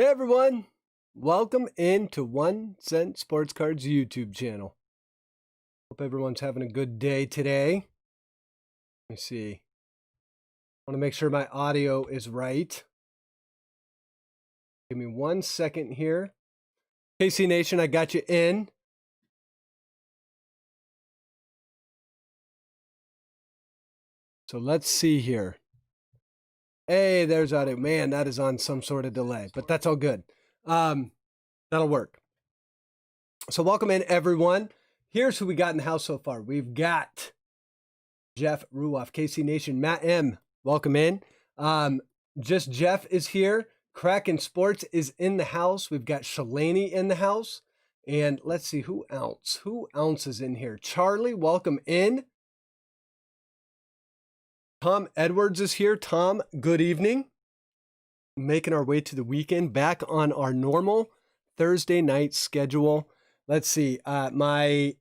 Hey everyone, welcome into 1 Cent Sports Cards YouTube channel. Hope everyone's having a good day today. Let me see. I want to make sure my audio is right. Give me 1 second here. KC Nation, I got you in. So let's see here. Hey, there's audio. Man, that is on some sort of delay, but that's all good. That'll work. So welcome in, everyone. Here's who we got in the house so far. We've got Jeff Ruoff, KC Nation, Matt M. Welcome in. Just Jeff is here. Kraken Sports is in the house. We've got Shalani in the house. And let's see, who else? Who else is in here? Charlie, welcome in. Tom Edwards is here. Tom, good evening. Making our way to the weekend, back on our normal Thursday night schedule. Let's see. My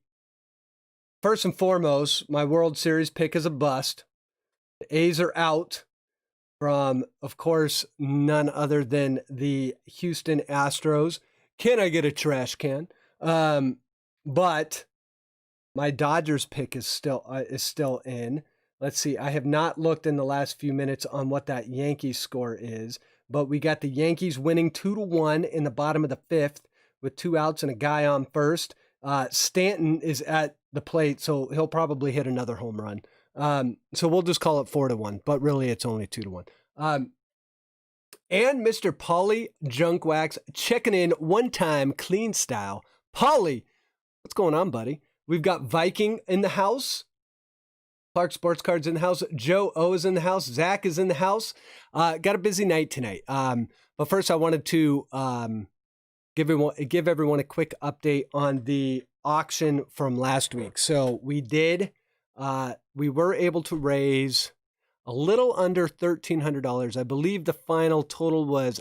first and foremost, my World Series pick is a bust. The A's are out from, of course, none other than the Houston Astros. Can I get a trash can? But my Dodgers pick is still in. Let's see. I have not looked in the last few minutes on what that Yankees score is, but we got the Yankees winning 2-1 in the bottom of the 5th with 2 outs and a guy on first. Stanton is at the plate, so he'll probably hit another home run. So we'll just call it 4-1, but really it's only 2-1. And Mr. Pauleyjunkwax checking in one time, clean style. Paulie, what's going on, buddy? We've got Viking in the house. Clark Sports Cards in the house. Joe O is in the house. Zach is in the house. Got a busy night tonight. But first I wanted to give everyone a quick update on the auction from last week. So we were able to raise a little under $1,300. I believe the final total was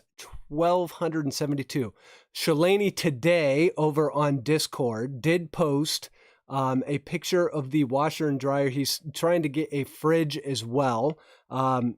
$1,272. Shalani today over on Discord did post a picture of the washer and dryer. He's trying to get a fridge as well. But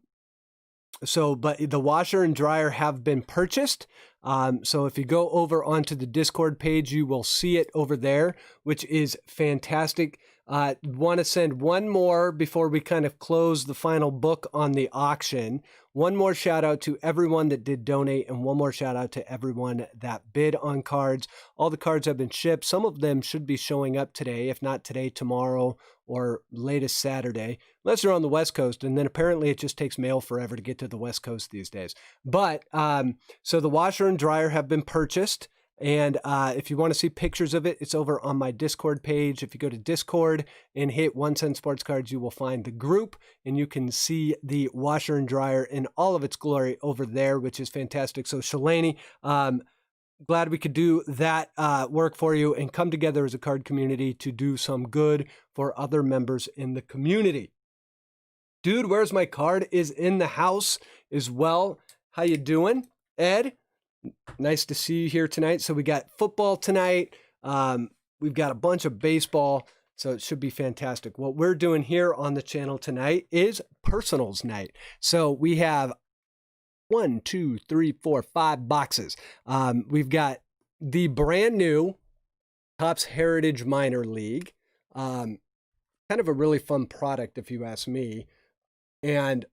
the washer and dryer have been purchased. So if you go over onto the Discord page, you will see it over there, which is fantastic. Want to send one more before we kind of close the final book on the auction. One more shout out to everyone that did donate, and one more shout out to everyone that bid on cards. All the cards have been shipped. Some of them should be showing up today, if not today, tomorrow, or latest Saturday, unless they're on the West Coast. And then apparently it just takes mail forever to get to the West Coast these days. But so the washer and dryer have been purchased. And if you want to see pictures of it, it's over on my Discord page. If you go to Discord and hit 1 Cent Sports Cards, you will find the group, and you can see the washer and dryer in all of its glory over there, which is fantastic. So Shalani, glad we could do that work for you and come together as a card community to do some good for other members in the community. Dude, Where's My Card is in the house as well. How you doing, Ed? Nice to see you here tonight. So we got football tonight. We've got a bunch of baseball, so it should be fantastic. What we're doing here on the channel tonight is personals night. So we have 1, 2, 3, 4, 5 boxes. We've got the brand new Topps Heritage Minor League. Kind of a really fun product, if you ask me. And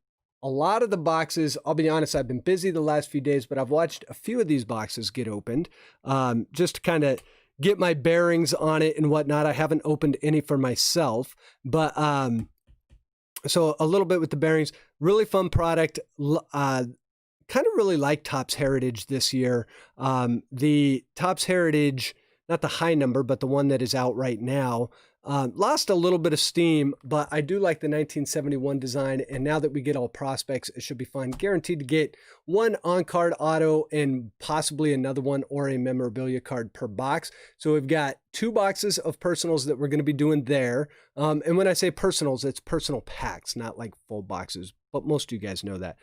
a lot of the boxes, I'll be honest, I've been busy the last few days, but I've watched a few of these boxes get opened just to kind of get my bearings on it and whatnot. I haven't opened any for myself, but so a little bit with the bearings. Really fun product. Kind of really like Topps Heritage this year. The Topps Heritage, not the high number, but the one that is out right now, lost a little bit of steam, but I do like the 1971 design, and now that we get all prospects, it should be fun. Guaranteed to get one on-card auto and possibly another one or a memorabilia card per box. So we've got 2 boxes of personals that we're going to be doing there. And when I say personals, it's personal packs, not like full boxes, but most of you guys know that.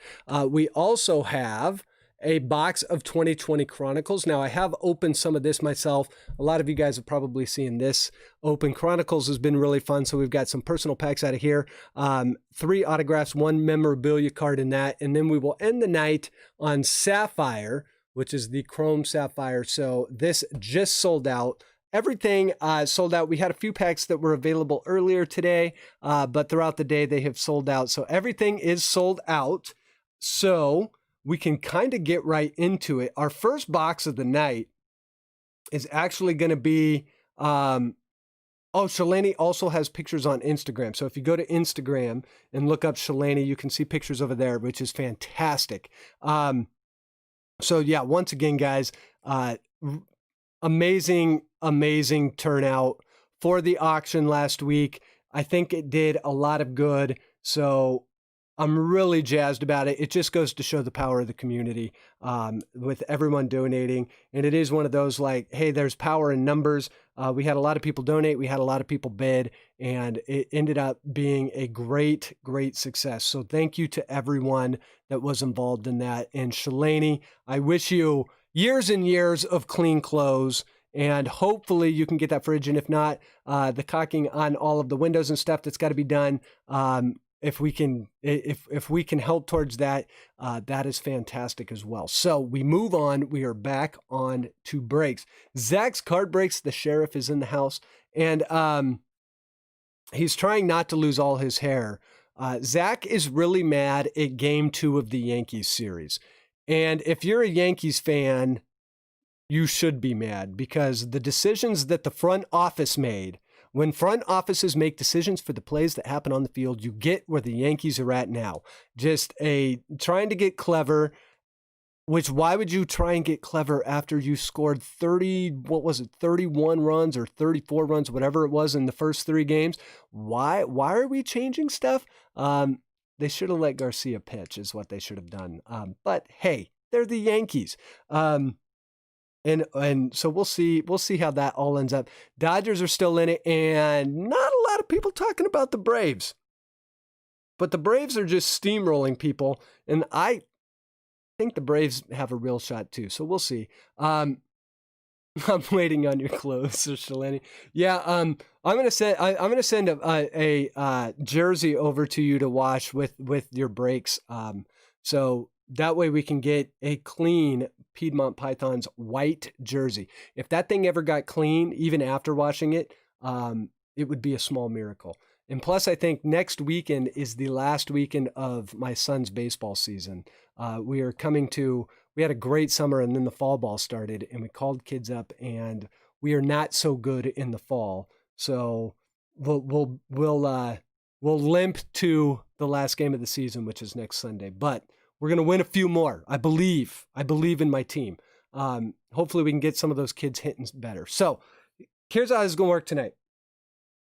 We also have a box of 2020 Chronicles. Now, I have opened some of this myself. A lot of you guys have probably seen this open. Chronicles has been really fun. So we've got some personal packs out of here. 3 autographs, 1 memorabilia card in that. And then we will end the night on Sapphire which is the Chrome Sapphire. So this just sold out. Everything sold out. We had a few packs that were available earlier today, but throughout the day they have sold out. So everything is sold out. So we can kind of get right into it. Our first box of the night is actually going to be, Shalani also has pictures on Instagram. So if you go to Instagram and look up Shalani, you can see pictures over there, which is fantastic. So yeah, once again, guys, amazing turnout for the auction last week. I think it did a lot of good. So I'm really jazzed about it. It just goes to show the power of the community with everyone donating. And it is one of those like, hey, there's power in numbers. We had a lot of people donate. We had a lot of people bid, and it ended up being a great success. So thank you to everyone that was involved in that. And Shalani, I wish you years and years of clean clothes, and hopefully you can get that fridge. And if not, the caulking on all of the windows and stuff that's got to be done. If we can help towards that, that is fantastic as well. So we move on. We are back on to breaks. Zach's card breaks. The sheriff is in the house, and he's trying not to lose all his hair. Zach is really mad at Game 2 of the Yankees series. And if you're a Yankees fan, you should be mad because the decisions that the front office made, when front offices make decisions for the plays that happen on the field, you get where the Yankees are at now. Just trying to get clever, which why would you try and get clever after you scored 31 runs or 34 runs, whatever it was in the first 3 games? Why are we changing stuff? They should have let Garcia pitch is what they should have done. But hey, they're the Yankees. And so we'll see how that all ends up. Dodgers are still in it, and not a lot of people talking about the Braves. But the Braves are just steamrolling people, and I think the Braves have a real shot too. So we'll see. I'm waiting on your clothes, Shalani. Yeah, I'm gonna send a jersey over to you to wash with your breaks. So that way we can get a clean Piedmont Pythons white jersey. If that thing ever got clean, even after washing it, it would be a small miracle. And plus, I think next weekend is the last weekend of my son's baseball season. We had a great summer, and then the fall ball started, and we called kids up, and we are not so good in the fall. So we'll limp to the last game of the season, which is next Sunday. But we're going to win a few more. I believe in my team. Hopefully we can get some of those kids hitting better. So here's how this is going to work tonight.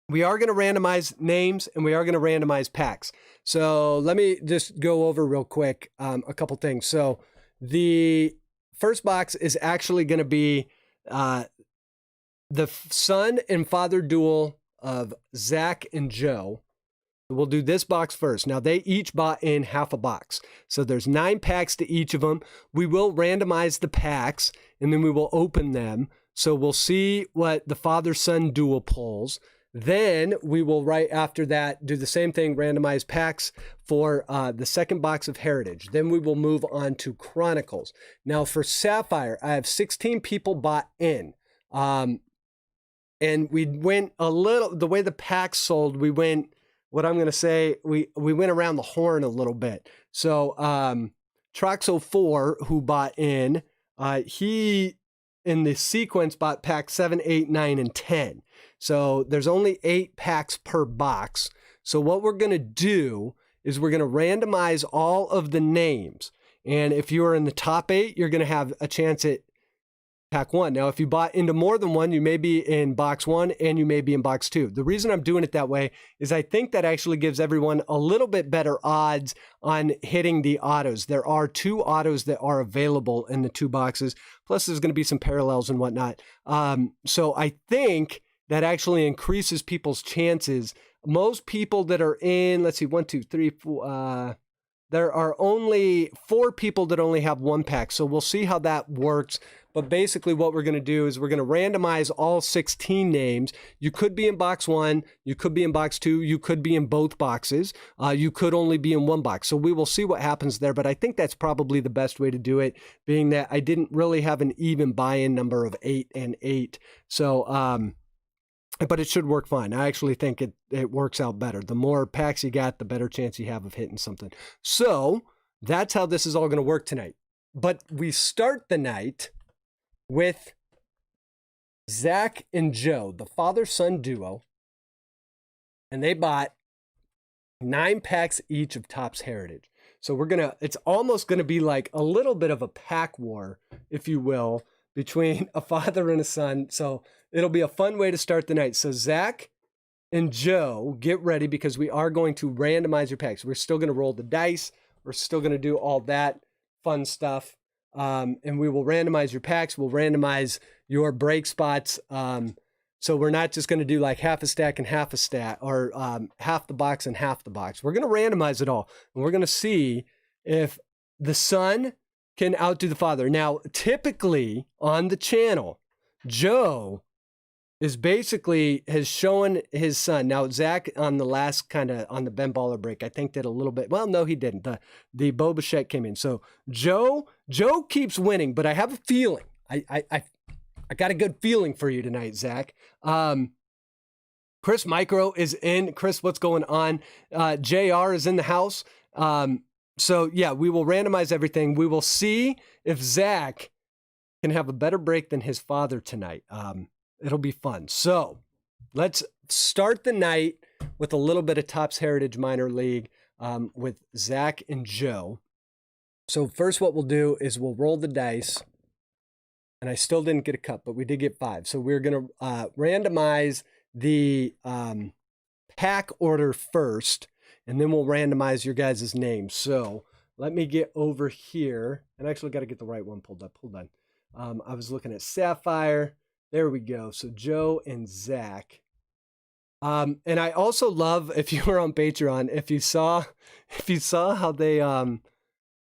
We are going to randomize names, and we are going to randomize packs. So let me just go over real quick a couple things. So the first box is actually going to be the son and father duel of Zach and Joe. We'll do this box first. Now, they each bought in half a box. So there's 9 packs to each of them. We will randomize the packs, and then we will open them. So we'll see what the father-son duel pulls. Then we will, right after that, do the same thing, randomize packs for the second box of Heritage. Then we will move on to Chronicles. Now, for Sapphire, I have 16 people bought in. And we went the way the packs sold, we went... What I'm going to say, we went around the horn a little bit. So Troxell 4, who bought in, he, in the sequence, bought packs 7, 8, 9, and 10. So there's only 8 packs per box. So what we're going to do is we're going to randomize all of the names. And if you are in the top 8, you're going to have a chance at pack 1. Now, if you bought into more than one, you may be in box 1 and you may be in box 2. The reason I'm doing it that way is I think that actually gives everyone a little bit better odds on hitting the autos. There are 2 autos that are available in the 2 boxes. Plus, there's going to be some parallels and whatnot. So I think that actually increases people's chances. Most people that are in, let's see, 1, 2, 3, 4, there are only 4 people that only have 1 pack. So we'll see how that works. But basically what we're going to do is we're going to randomize all 16 names. You could be in box 1, you could be in box 2, you could be in both boxes. You could only be in one box. So we will see what happens there. But I think that's probably the best way to do it, being that I didn't really have an even buy-in number of 8 and 8. So, but it should work fine. I actually think it works out better. The more packs you got, the better chance you have of hitting something. So that's how this is all going to work tonight. But we start the night with Zach and Joe, the father-son duo, and they bought 9 packs each of Topps Heritage. So it's almost gonna be like a little bit of a pack war, if you will, between a father and a son. So it'll be a fun way to start the night. So Zach and Joe, get ready, because we are going to randomize your packs. We're still gonna roll the dice. We're still gonna do all that fun stuff. And we will randomize your packs. We'll randomize your break spots. So we're not just going to do like half a stack and half a stack, or half the box and half the box. We're going to randomize it all. And we're going to see if the son can outdo the father. Now, typically on the channel, Joe is basically has shown his son. Now, Zach on the last on the Ben Baller break, I think did a little bit. Well, no, he didn't. The Bo Bichette came in. So Joe keeps winning, but I have a feeling. I got a good feeling for you tonight, Zach. Chris Micro is in. Chris, what's going on? JR is in the house. So yeah, we will randomize everything. We will see if Zach can have a better break than his father tonight. It'll be fun. So let's start the night with a little bit of Topps Heritage Minor League with Zach and Joe. So first what we'll do is we'll roll the dice. And I still didn't get a cut, but we did get 5. So we're going to randomize the pack order first, and then we'll randomize your guys' names. So let me get over here. And I actually got to get the right one pulled up. Hold on. I was looking at Sapphire. There we go. So Joe and Zach. And I also love, if you were on Patreon, if you saw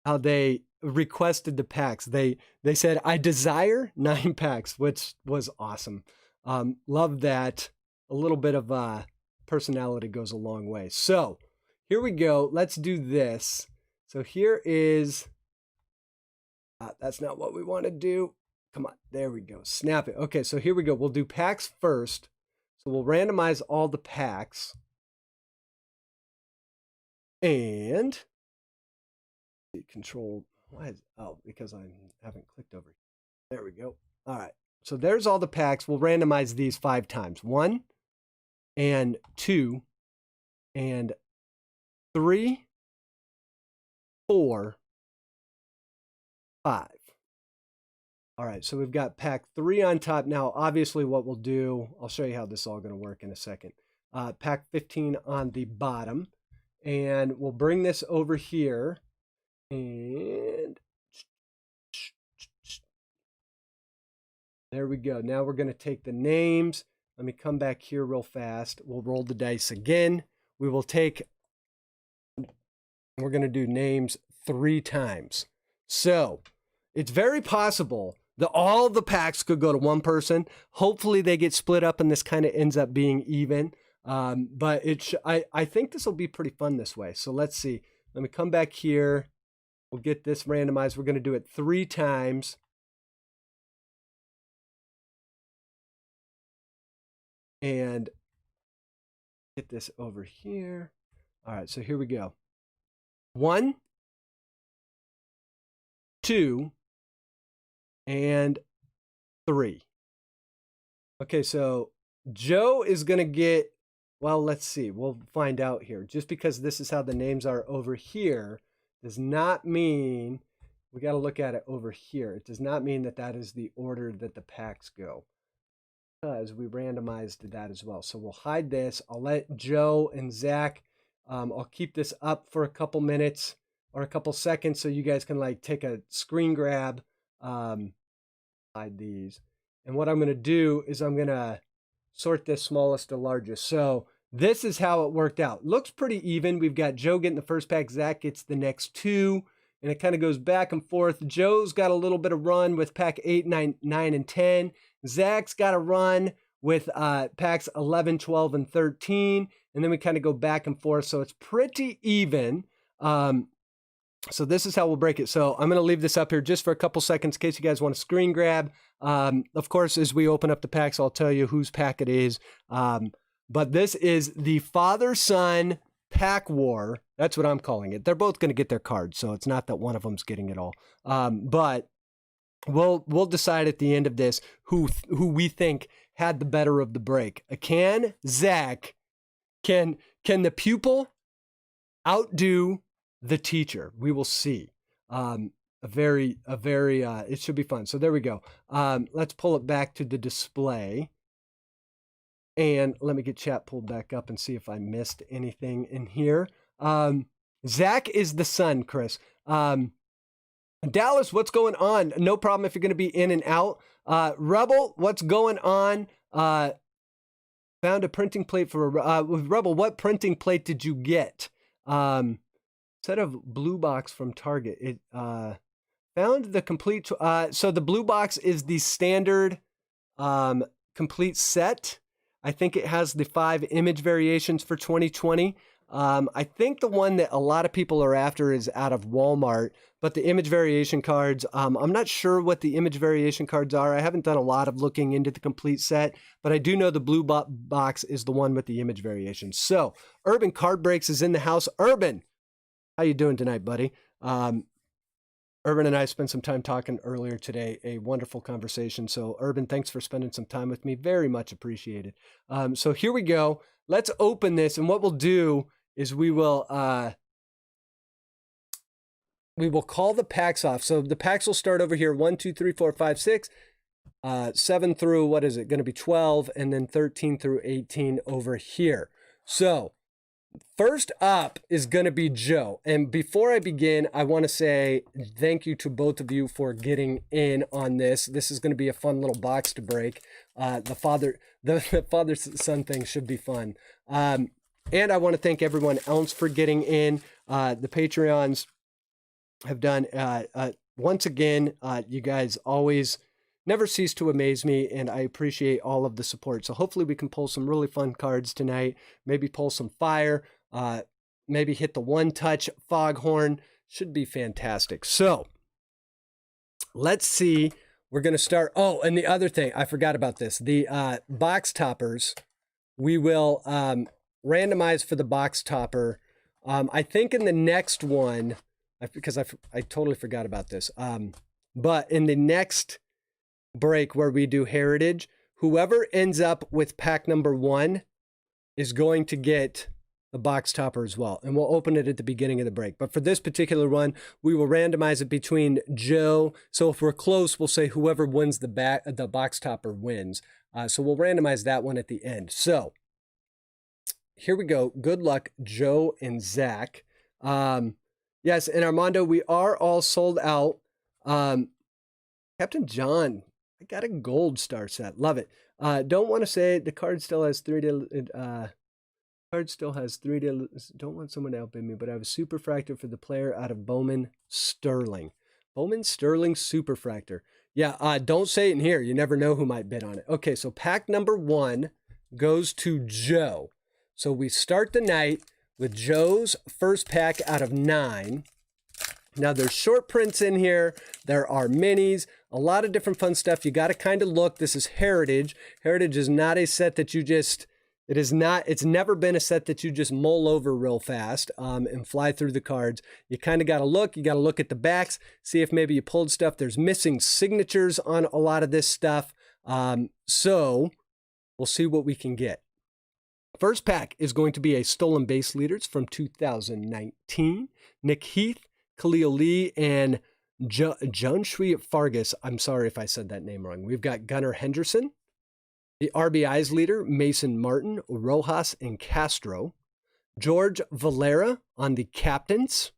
how they requested the packs. They said, I desire 9 packs, which was awesome. Love that. A little bit of personality goes a long way. So here we go. Let's do this. So here is, that's not what we want to do. Come on, there we go. Snap it. Okay, so here we go. We'll do packs first. So we'll randomize all the packs. And control, why is, oh, because I haven't clicked over. There we go. All right. So there's all the packs. We'll randomize these 5 times. 1 and 2 and 3, 4, 5. All right, so we've got pack 3 on top. Now, obviously what we'll do, I'll show you how this is all going to work in a second. Pack 15 on the bottom. And we'll bring this over here. And there we go. Now we're going to take the names. Let me come back here real fast. We'll roll the dice again. We will take, we're going to do names 3 times. So it's very possible that all the packs could go to one person. Hopefully they get split up and this kind of ends up being even. But I think this will be pretty fun this way. So let's see. Let me come back here. We'll get this randomized. We're going to do it 3 times. And get this over here. All right, so here we go. 1, 2, and 3. Okay, so Joe is going to get, well, let's see. We'll find out here. Just because this is how the names are over here does not mean, we got to look at it over here. It does not mean that that is the order that the packs go, because we randomized that as well. So we'll hide this. I'll let Joe and Zach, I'll keep this up for a couple minutes or a couple seconds so you guys can like take a screen grab, hide these. And what I'm going to do is I'm going to sort this smallest to largest. So this is how it worked out. Looks pretty even. We've got Joe getting the first pack. Zach gets the next two. And it kind of goes back and forth. Joe's got a little bit of run with pack 8, 9, and 10. Zach's got a run with packs 11, 12, and 13. And then we kind of go back and forth. So it's pretty even. So this is how we'll break it. So I'm going to leave this up here just for a couple seconds in case you guys want to screen grab. Of course, as we open up the packs, I'll tell you whose pack it is. But this is the father-son pack war. That's what I'm calling it. They're both going to get their cards, so it's not that one of them's getting it all. But we'll decide at the end of this who we think had the better of the break. Can Zach, can the pupil outdo the teacher? We will see. It should be fun. So there we go. Let's pull it back to the display. And let me get chat pulled back up and see if I missed anything in here. Zach is the son, Chris. Dallas, what's going on? No problem if you're going to be in and out. Rebel, what's going on? Found a printing plate for Rebel. What printing plate did you get? Set of blue box from Target. It found the complete. So the blue box is the standard complete set. I think it has the 5 image variations for 2020. I think the one that a lot of people are after is out of Walmart, but the image variation cards, I'm not sure what the image variation cards are. I haven't done a lot of looking into the complete set, but I do know the blue box is the one with the image variation. So Urban Card Breaks is in the house. Urban, how you doing tonight, buddy? Urban and I spent some time talking earlier today, a wonderful conversation. So Urban, thanks for spending some time with me. Very much appreciated. So here we go. Let's open this. And what we'll do is we will call the packs off. So the packs will start over here. 1, 2, 3, 4, 5, 6, 7 through, what is it? Going to be 12, and then 13 through 18 over here. So first up is going to be Joe. And before I begin, I want to say thank you to both of you for getting in on this. This is going to be a fun little box to break. The father-son thing should be fun. And I want to thank everyone else for getting in. The Patreons have done, once again, you guys always never cease to amaze me, and I appreciate all of the support. So hopefully we can pull some really fun cards tonight, maybe pull some fire, maybe hit the one-touch foghorn. Should be fantastic. So let's see. We're going to start. Oh, and the other thing, I forgot about this. The box toppers, we will randomize for the box topper. I think in the next one, because I totally forgot about this, but in the next break where we do Heritage, whoever ends up with pack number 1 is going to get the box topper as well. And we'll open it at the beginning of the break. But for this particular one, we will randomize it between Joe. So if we're close, we'll say whoever wins the box topper wins. So we'll randomize that one at the end. So here we go. Good luck, Joe and Zach. Yes, and Armando, we are all sold out. Captain John, I got a gold star set. Love it. Don't want to say the card still has 3 to... Card still has 3 to... Don't want someone to outbid me, but I have a Superfractor for the player out of Bowman Sterling. Bowman Sterling Superfractor. Yeah, don't say it in here. You never know who might bid on it. Okay, so pack number 1 goes to Joe. So we start the night with Joe's first pack out of 9. Now there's short prints in here. There are minis, a lot of different fun stuff. You got to kind of look. This is Heritage. Heritage is not a set that you just, it's never been a set that you just mull over real fast and fly through the cards. You kind of got to look. You got to look at the backs, see if maybe you pulled stuff. There's missing signatures on a lot of this stuff. So we'll see what we can get. First pack is going to be a Stolen Base Leaders from 2019. Nick Heath, Khalil Lee, and Zachary Freeburn. I'm sorry if I said that name wrong. We've got Gunnar Henderson. The RBI's leader, Mason Martin, Rojas, and Castro. George Valera on the captains.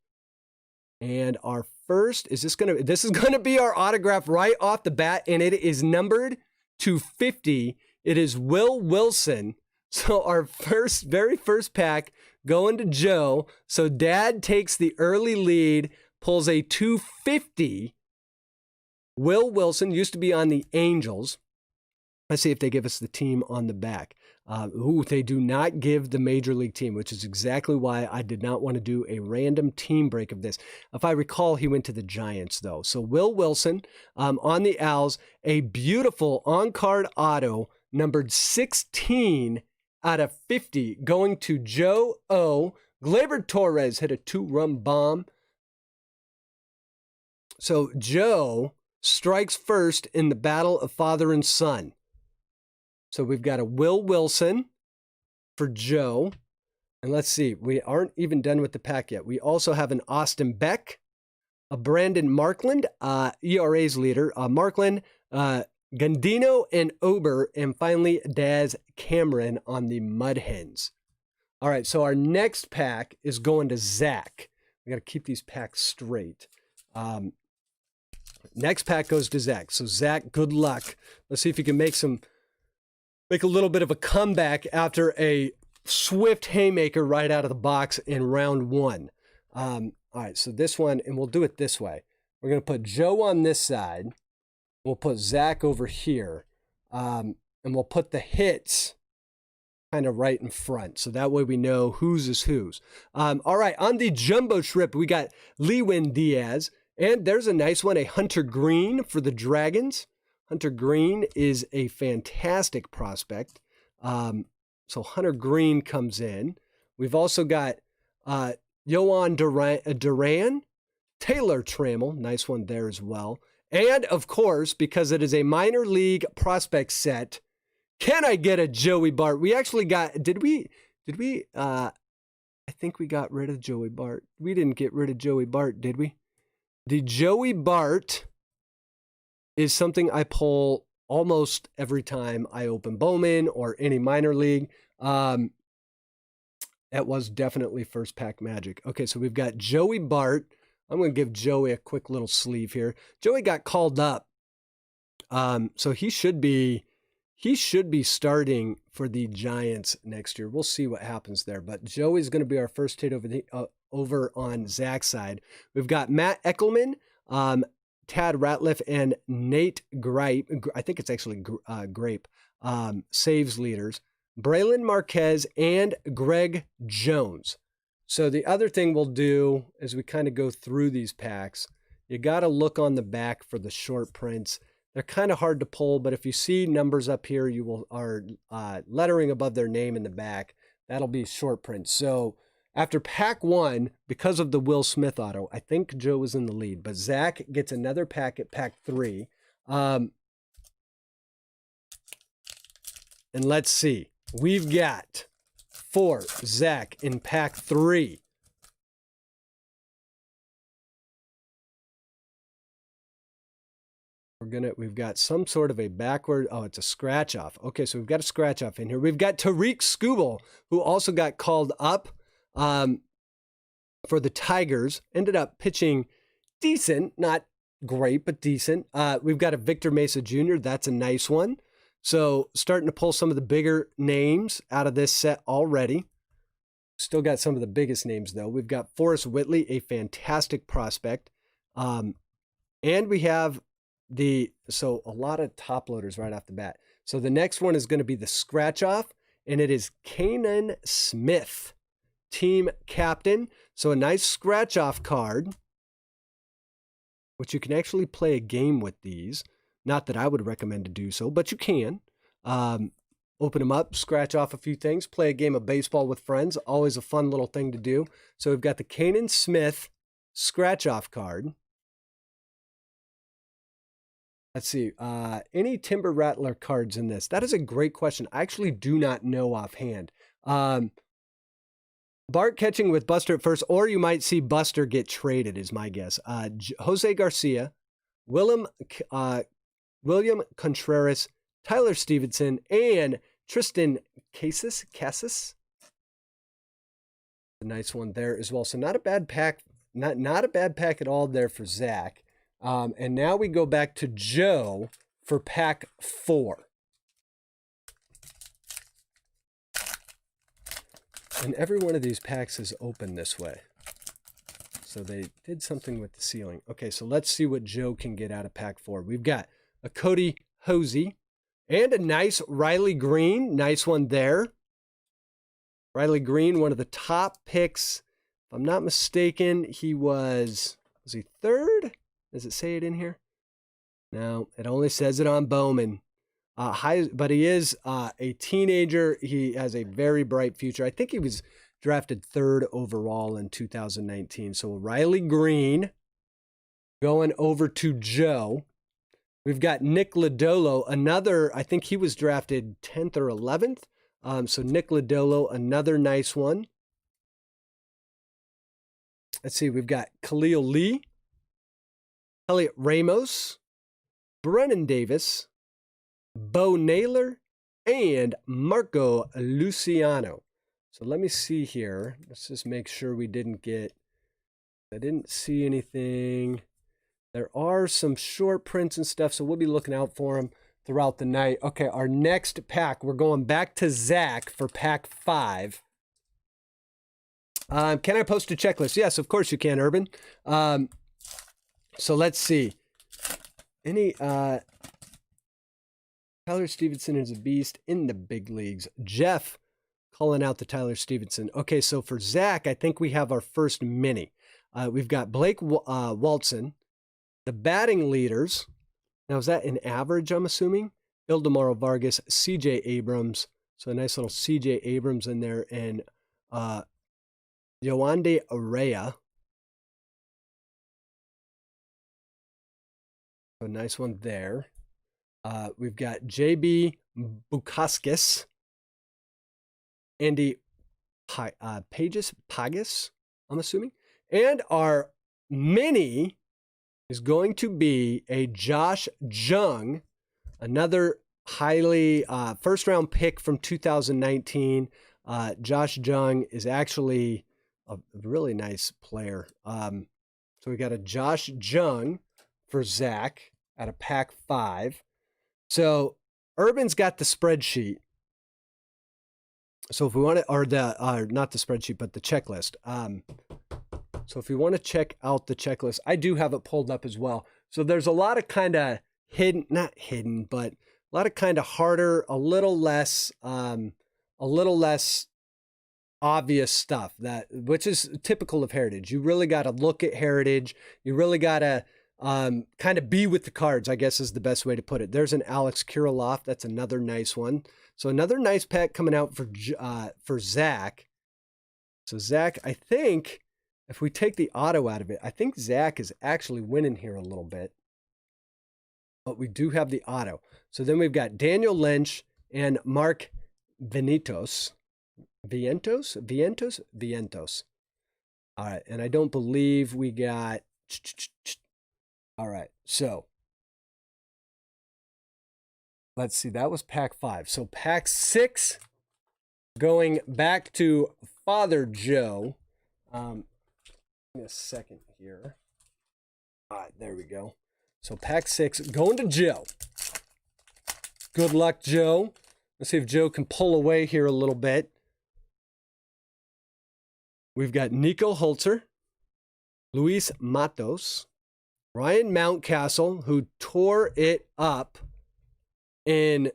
And our first, this is going to be our autograph right off the bat, and it is numbered to 50. It is Will Wilson. So our very first pack going to Joe. So Dad takes the early lead, pulls a 250. Will Wilson used to be on the Angels. Let's see if they give us the team on the back. They do not give the Major League team, which is exactly why I did not want to do a random team break of this. If I recall, he went to the Giants, though. So Will Wilson on the Owls, a beautiful on-card auto, numbered 16 out of 50, going to Joe O. Gleyber Torres hit a 2-run bomb. So Joe strikes first in the battle of father and son. So we've got a Will Wilson for Joe. And let's see, we aren't even done with the pack yet. We also have an Austin Beck, a Brandon Markland, ERA's leader, Markland, Gandino and Ober, and finally Daz Cameron on the Mud Hens. All right, so our next pack is going to Zach. We got to keep these packs straight. Next pack goes to Zach. So Zach, good luck. Let's see if you can make a little bit of a comeback after a swift haymaker right out of the box in round one. All right, so this one, and we'll do it this way. We're going to put Joe on this side. We'll put Zach over here, and we'll put the hits kind of right in front. So that way we know whose is whose. All right, on the jumbo shrimp, we got Lewin Diaz, and there's a nice one, a Hunter Green for the Dragons. Hunter Green is a fantastic prospect. So Hunter Green comes in. We've also got Yohan Duran, Taylor Trammell, nice one there as well. And of course, because it is a minor league prospect set, can I get a Joey Bart? We actually got, did we, I think we got rid of Joey Bart. We didn't get rid of Joey Bart, did we? The Joey Bart is something I pull almost every time I open Bowman or any minor league. That was definitely first pack magic. Okay, so we've got Joey Bart. I'm going to give Joey a quick little sleeve here. Joey got called up. So he should be starting for the Giants next year. We'll see what happens there. But Joey's going to be our first hit over on Zach's side. We've got Matt Eckelman, Tad Ratliff, and Nate Gripe. I think it's actually Grape. Saves leaders. Braylon Marquez and Greg Jones. So the other thing we'll do as we kind of go through these packs, you got to look on the back for the short prints. They're kind of hard to pull, but if you see numbers up here, are lettering above their name in the back. That'll be short print. So after pack one, because of the Will Smith auto, I think Joe was in the lead, but Zach gets another pack at pack three. And let's see. We've got for Zach in pack three. We've got some sort of a backward, it's a scratch off. Okay, so we've got a scratch off in here. We've got Tariq Skubal, who also got called up for the Tigers, ended up pitching decent, not great, but decent. We've got a Victor Mesa Jr. That's a nice one. So starting to pull some of the bigger names out of this set already. Still got some of the biggest names, though. We've got Forrest Whitley, a fantastic prospect. And we have so a lot of top loaders right off the bat. So the next one is going to be the scratch off, and it is Kanan Smith, team captain. So a nice scratch off card, which you can actually play a game with these. Not that I would recommend to do so, but you can. Open them up, scratch off a few things, play a game of baseball with friends. Always a fun little thing to do. So we've got the Kanan Smith scratch off card. Let's see. Any Timber Rattler cards in this? That is a great question. I actually do not know offhand. Bart catching with Buster at first, or you might see Buster get traded is my guess. Jose Garcia, William Contreras, Tyler Stevenson, and Tristan Casas. A nice one there as well. So not a bad pack. Not a bad pack at all there for Zach. And now we go back to Joe for pack 4. And every one of these packs is open this way. So they did something with the ceiling. Okay, so let's see what Joe can get out of pack 4. We've got a Cody Hosey and a nice Riley Green. Nice one there. Riley Green, one of the top picks. If I'm not mistaken, was he third? Does it say it in here? No, it only says it on Bowman. But he is a teenager. He has a very bright future. I think he was drafted 3rd overall in 2019. So Riley Green going over to Joe. We've got Nick Lodolo, another, I think he was drafted 10th or 11th. So Nick Lodolo, another nice one. Let's see, we've got Khalil Lee, Elliot Ramos, Brennan Davis, Bo Naylor, and Marco Luciano. So let me see here. Let's just make sure we didn't get, I didn't see anything. There are some short prints and stuff, so we'll be looking out for them throughout the night. Okay, our next pack, we're going back to Zach for pack 5. Can I post a checklist? Yes, of course you can, Urban. So let's see. Tyler Stevenson is a beast in the big leagues. Jeff calling out the Tyler Stevenson. Okay, so for Zach, I think we have our first mini. We've got Blake Walton, the batting leaders. Now, is that an average, I'm assuming? Ildemaro Vargas, C.J. Abrams. So a nice little C.J. Abrams in there. And Yoande Araya. So a nice one there. We've got J.B. Bukaskis. Andy Pagas, I'm assuming. And our mini is going to be a Josh Jung, another highly first-round pick from 2019. Josh Jung is actually a really nice player. So we got a Josh Jung for Zach out of pack 5. So Urban's got the spreadsheet. So if we want to, or not the spreadsheet, but the checklist. So if you want to check out the checklist, I do have it pulled up as well. So there's a lot of kind of hidden, not hidden, but a lot of kind of harder, a little less obvious stuff, which is typical of Heritage. You really got to look at Heritage. You really got to kind of be with the cards, I guess is the best way to put it. There's an Alex Kirilloff. That's another nice one. So another nice pack coming out for Zach. So Zach, I think if we take the auto out of it, I think Zach is actually winning here a little bit. But we do have the auto. So then we've got Daniel Lynch and Mark Vientos. All right, and I don't believe we got... All right, so let's see. That was pack 5. So pack 6, going back to Father Joe. Give me a second here. All right, there we go. So pack 6, going to Joe. Good luck, Joe. Let's see if Joe can pull away here a little bit. We've got Nico Holzer, Luis Matos, Ryan Mountcastle, who tore it up when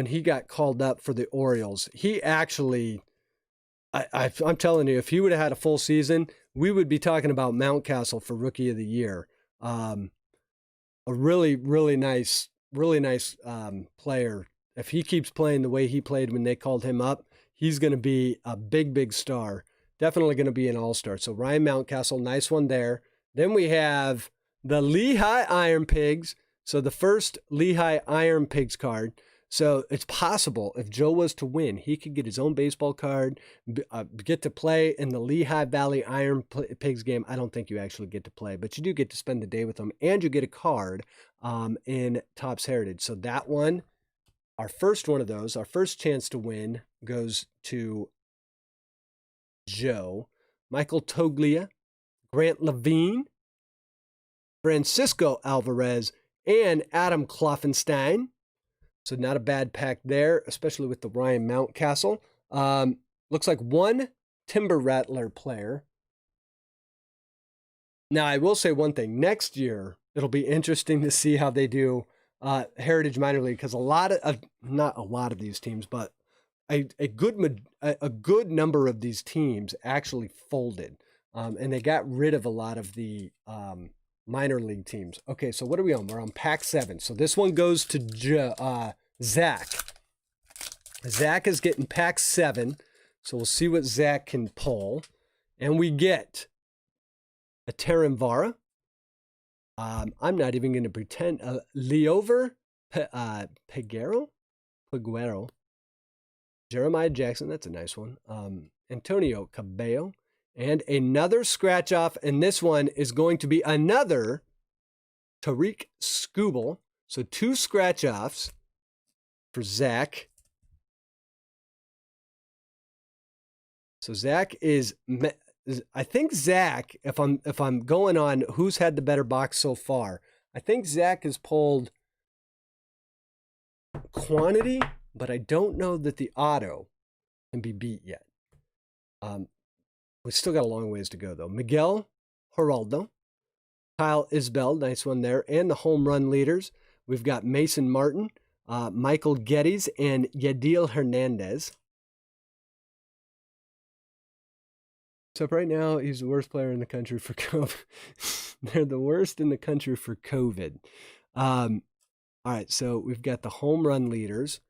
he got called up for the Orioles. He actually, I'm telling you, if he would have had a full season, we would be talking about Mountcastle for Rookie of the Year. A really, really nice player. If he keeps playing the way he played when they called him up, he's going to be a big, big star. Definitely going to be an all-star. So Ryan Mountcastle, nice one there. Then we have the Lehigh Iron Pigs. So the first Lehigh Iron Pigs card. So it's possible if Joe was to win, he could get his own baseball card, get to play in the Lehigh Valley Iron Pigs game. I don't think you actually get to play, but you do get to spend the day with them, and you get a card in Topps Heritage. So that one, our first one of those, our first chance to win goes to Joe. Michael Toglia, Grant Levine, Francisco Alvarez, and Adam Kloffenstein. So not a bad pack there, especially with the Ryan Mountcastle. Looks like one Timber Rattler player. Now, I will say one thing. Next year, it'll be interesting to see how they do Heritage Minor League, because not a lot of these teams, but a good number of these teams actually folded, and they got rid of a lot of the minor league teams. Okay, so what are we on? We're on pack 7. So this one goes to Zach. Zach is getting pack 7, so we'll see what Zach can pull, and we get a Taranvara. I'm not even going to pretend. Leover Peguero, Jeremiah Jackson, that's a nice one. Antonio Cabello, and another scratch off, and this one is going to be another Tariq Skubal. So 2 scratch offs for Zach. So Zach is, I think Zach, if I'm going on who's had the better box so far, I think Zach has pulled quantity, but I don't know that the auto can be beat yet. We've still got a long ways to go, though. Miguel Geraldo, Kyle Isbell, nice one there, and the home run leaders. We've got Mason Martin, Michaelides, and Yadiel Hernandez. Except right now, he's the worst player in the country for COVID. They're the worst in the country for COVID. All right, so we've got the home run leaders.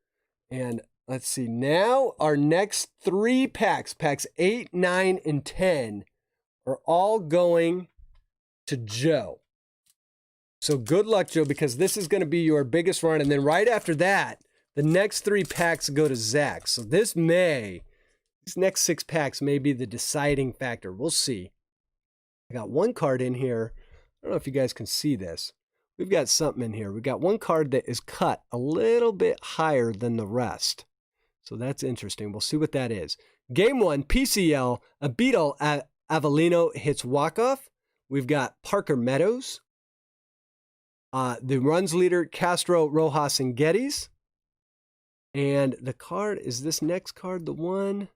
And let's see, now our next 3 packs, packs 8, 9, and 10, are all going to Joe. So good luck, Joe, because this is going to be your biggest run. And then right after that, the next 3 packs go to Zach. So these next 6 packs may be the deciding factor. We'll see. I got one card in here. I don't know if you guys can see this. We've got something in here. We've got one card that is cut a little bit higher than the rest. So that's interesting. We'll see what that is. Game 1, PCL, Abidal Avellino hits walk-off. We've got Parker Meadows. The runs leader, Castro, Rojas, and Geddes. And the card, is this next card the one?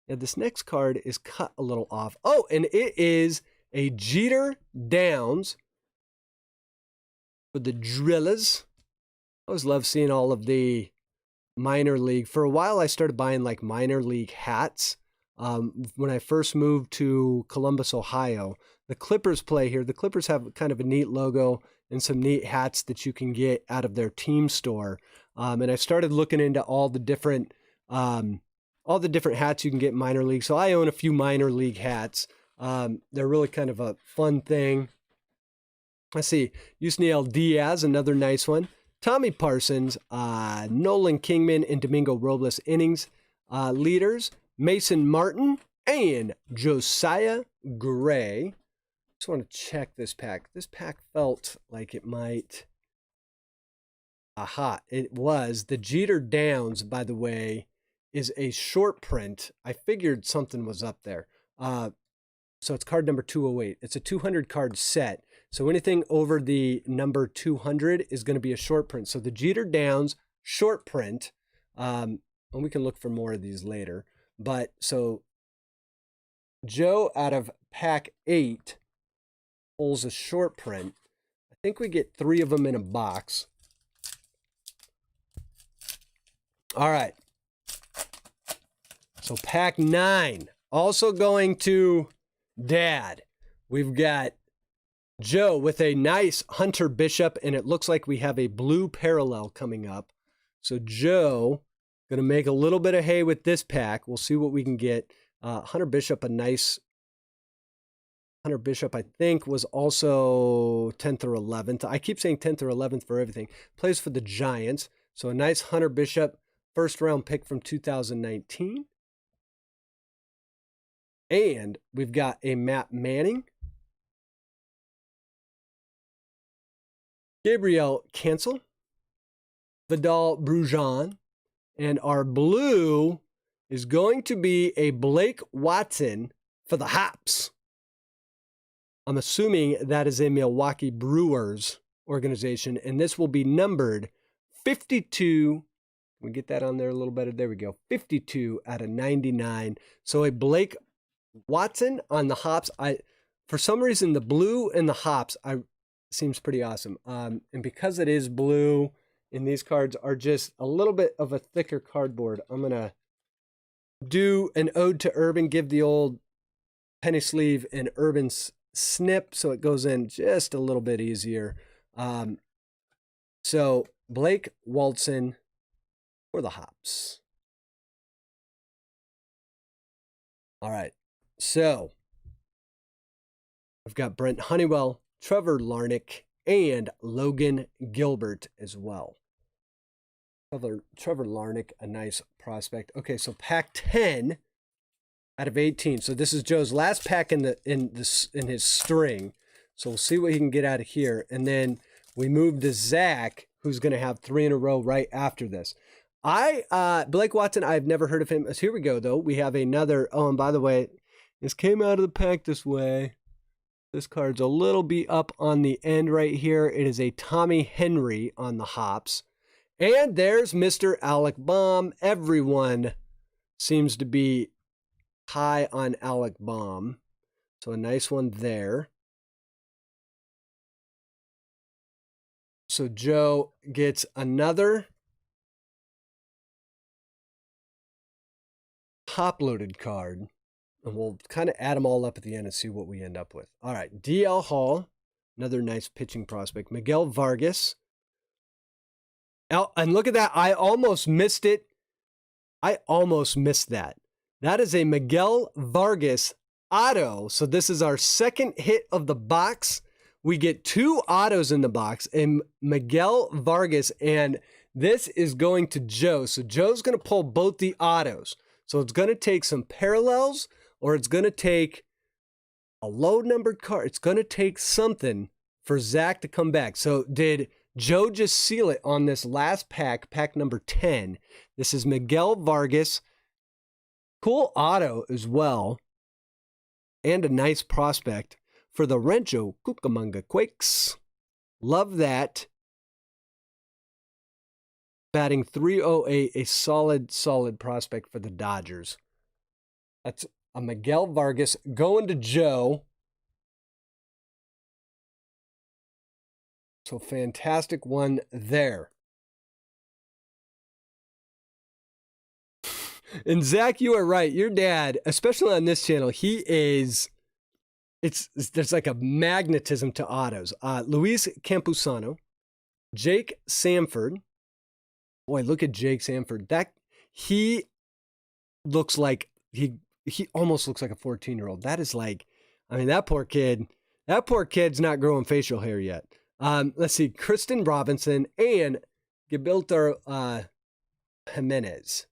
Yeah, this next card is cut a little off. Oh, and it is a Jeter Downs for the Drillers. I always love seeing all of the minor league. For a while, I started buying like minor league hats. When I first moved to Columbus, Ohio, the Clippers play here. The Clippers have kind of a neat logo and some neat hats that you can get out of their team store. And I started looking into all the different hats you can get in minor league. So I own a few minor league hats. They're really kind of a fun thing. Let's see. Yusniel Diaz, another nice one. Tommy Parsons, Nolan Kingman, and Domingo Robles innings leaders. Mason Martin and Josiah Gray. Just want to check this pack. This pack felt like it might. Aha, it was. The Jeter Downs, by the way, is a short print. I figured something was up there. So it's card number 208. It's a 200 card set. So anything over the number 200 is going to be a short print. So the Jeter Downs short print, and we can look for more of these later. But so Joe out of pack 8 pulls a short print. I think we get 3 of them in a box. All right. So pack 9, also going to Dad. We've got Joe with a nice Hunter Bishop, and it looks like we have a blue parallel coming up. So Joe, going to make a little bit of hay with this pack. We'll see what we can get. Hunter Bishop, a nice Hunter Bishop, I think, was also 10th or 11th. I keep saying 10th or 11th for everything. Plays for the Giants. So a nice Hunter Bishop, first round pick from 2019. And we've got a Matt Manning. Gabriel Cancel. Vidal Brujan. And our blue is going to be a Blake Watson for the Hops. I'm assuming that is a Milwaukee Brewers organization, and this will be numbered 52 We get that on there a little better. There we go. 52 out of 99. So a Blake Watson on the hops. For some reason, the blue and the hops seems pretty awesome. And because it is blue, and these cards are just a little bit of a thicker cardboard, I'm going to do an ode to Urban, give the old penny sleeve and Urban snip so it goes in just a little bit easier. So Blake Watson for the hops. All right. So I've got Brent Honeywell, Trevor Larnach, and Logan Gilbert as well. Trevor Larnach, a nice prospect. Okay, so pack 10 out of 18. So this is Joe's last pack in his string. So we'll see what he can get out of here. And then we move to Zach, who's going to have 3 in a row right after this. Blake Watson, I've never heard of him. Here we go, though. We have another. Oh, and by the way, this came out of the pack this way. This card's a little beat up on the end right here. It is a Tommy Henry on the hops. And there's Mr. Alec Baum. Everyone seems to be high on Alec Baum. So a nice one there. So Joe gets another top-loaded card. And we'll kind of add them all up at the end and see what we end up with. All right, DL Hall, another nice pitching prospect. Miguel Vargas. And look at that. I almost missed it. I almost missed that. That is a Miguel Vargas auto. So this is our second hit of the box. We get 2 autos in the box, and Miguel Vargas, and this is going to Joe. So Joe's going to pull both the autos. So it's going to take some parallels, or it's going to take a low-numbered card. It's going to take something for Zach to come back. So did Joe just seal it on this last pack, pack number 10? This is Miguel Vargas. Cool auto as well. And a nice prospect for the Rancho Cucamonga Quakes. Love that. Batting .308, a solid prospect for the Dodgers. That's a Miguel Vargas going to Joe. So fantastic one there. And Zach, you are right. Your dad, especially on this channel, there's like a magnetism to autos. Luis Campusano, Jake Sanford. Boy, look at Jake Sanford. He looks like he almost looks like a 14-year-old. That is like, I mean, that poor kid's not growing facial hair yet. Let's see, Kristen Robinson and Gibilter Jimenez.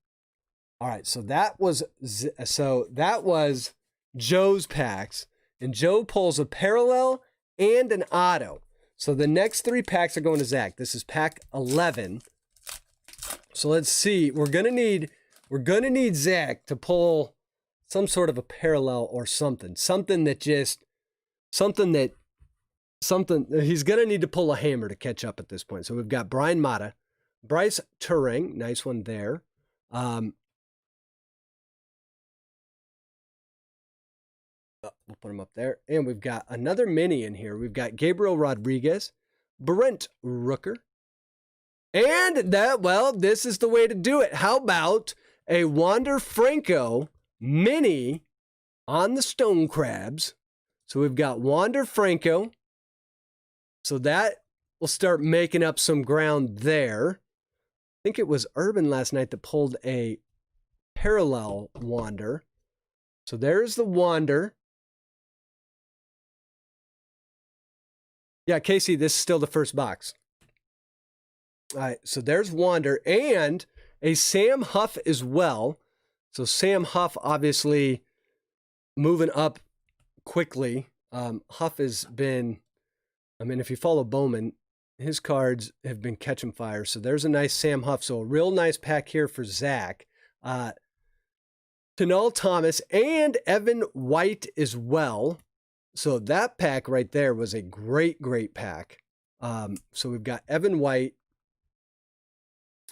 All right, so that was Joe's packs, and Joe pulls a parallel and an auto. So the next 3 packs are going to Zach. This is pack 11. So let's see. We're gonna need Zach to pull some sort of a parallel or something. He's gonna need to pull a hammer to catch up at this point. So we've got Brian Mata, Bryce Turang, nice one there. We'll put him up there. And we've got another mini in here. We've got Gabriel Rodriguez, Brent Rooker. And this is the way to do it. How about a Wander Franco mini on the Stone Crabs? So we've got Wander Franco. So that will start making up some ground there. I think it was Urban last night that pulled a parallel Wander. So there's the Wander. Yeah, Casey, this is still the first box. All right, so there's Wander and a Sam Huff as well. So Sam Huff obviously moving up quickly. Huff has been, I mean, if you follow Bowman, his cards have been catching fire. So there's a nice Sam Huff. So a real nice pack here for Zach. Tanal Thomas and Evan White as well. So that pack right there was a great pack. So we've got Evan White,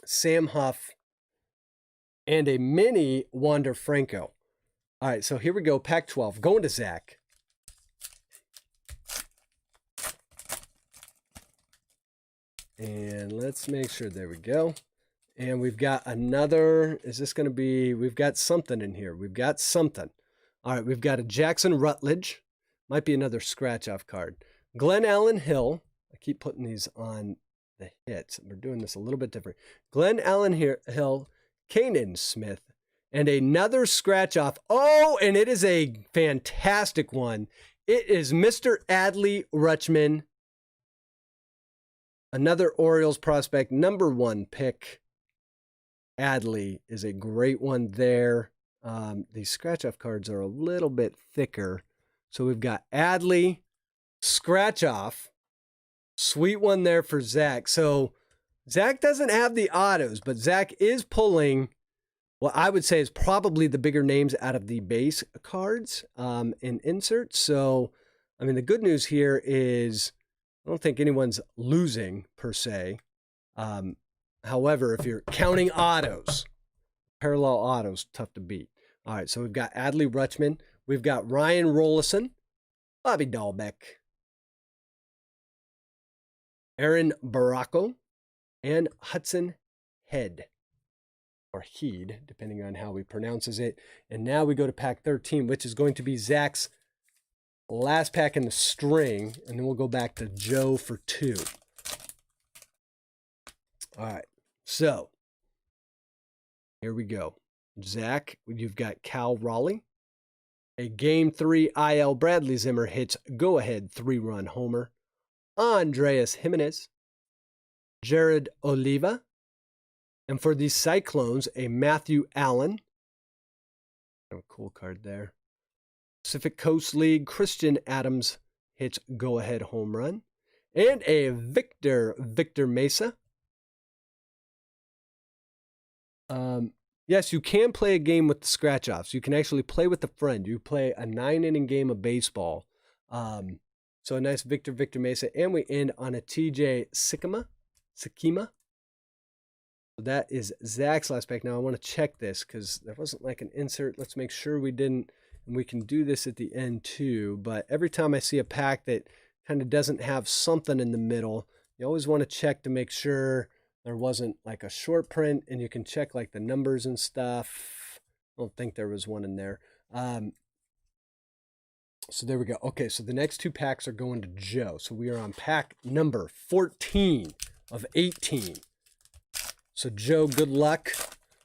Sam Huff, and a mini Wander Franco. All right, so here we go. Pack 12. Going to Zach. And let's make sure. There we go. And we've got another. Is this going to be? We've got something in here. We've got something. All right, we've got a Jackson Rutledge. Might be another scratch-off card. Glenn Allen Hill. I keep putting these on the hits. We're doing this a little bit different. Glenn Allen Hill, Kanan Smith, and another scratch-off. Oh, and it is a fantastic one. It is Mr. Adley Ruchman. Another Orioles prospect, number 1 pick. Adley is a great one there. These scratch-off cards are a little bit thicker. So we've got Adley, scratch-off. Sweet one there for Zach. So Zach doesn't have the autos, but Zach is pulling what I would say is probably the bigger names out of the base cards in inserts. So, I mean, the good news here is I don't think anyone's losing per se. However, if you're counting autos, parallel autos, tough to beat. All right, so we've got Adley Ruchman. We've got Ryan Rollison, Bobby Dahlbeck, Aaron Baracco, and Hutson Head, or Heed, depending on how we pronounces it. And now we go to pack 13, which is going to be Zach's last pack in the string, and then we'll go back to Joe for 2. All right, so here we go. Zach, you've got Cal Raleigh. A Game 3 IL Bradley Zimmer hits go-ahead 3-run homer. Andreas Jimenez. Jared Oliva. And for the Cyclones, a Matthew Allen. A cool card there. Pacific Coast League, Christian Adams hits go-ahead home run. And a Victor Mesa. Yes, you can play a game with the scratch-offs. You can actually play with a friend. You play a 9-inning game of baseball. So a nice Victor Mesa. And we end on a TJ Sikima. So that is Zach's last pack. Now I want to check this because there wasn't like an insert. Let's make sure we didn't. And we can do this at the end too. But every time I see a pack that kind of doesn't have something in the middle, you always want to check to make sure there wasn't like a short print, and you can check like the numbers and stuff. I don't think there was one in there. So there we go. Okay, so the next 2 packs are going to Joe. So we are on pack number 14 of 18. So Joe, good luck.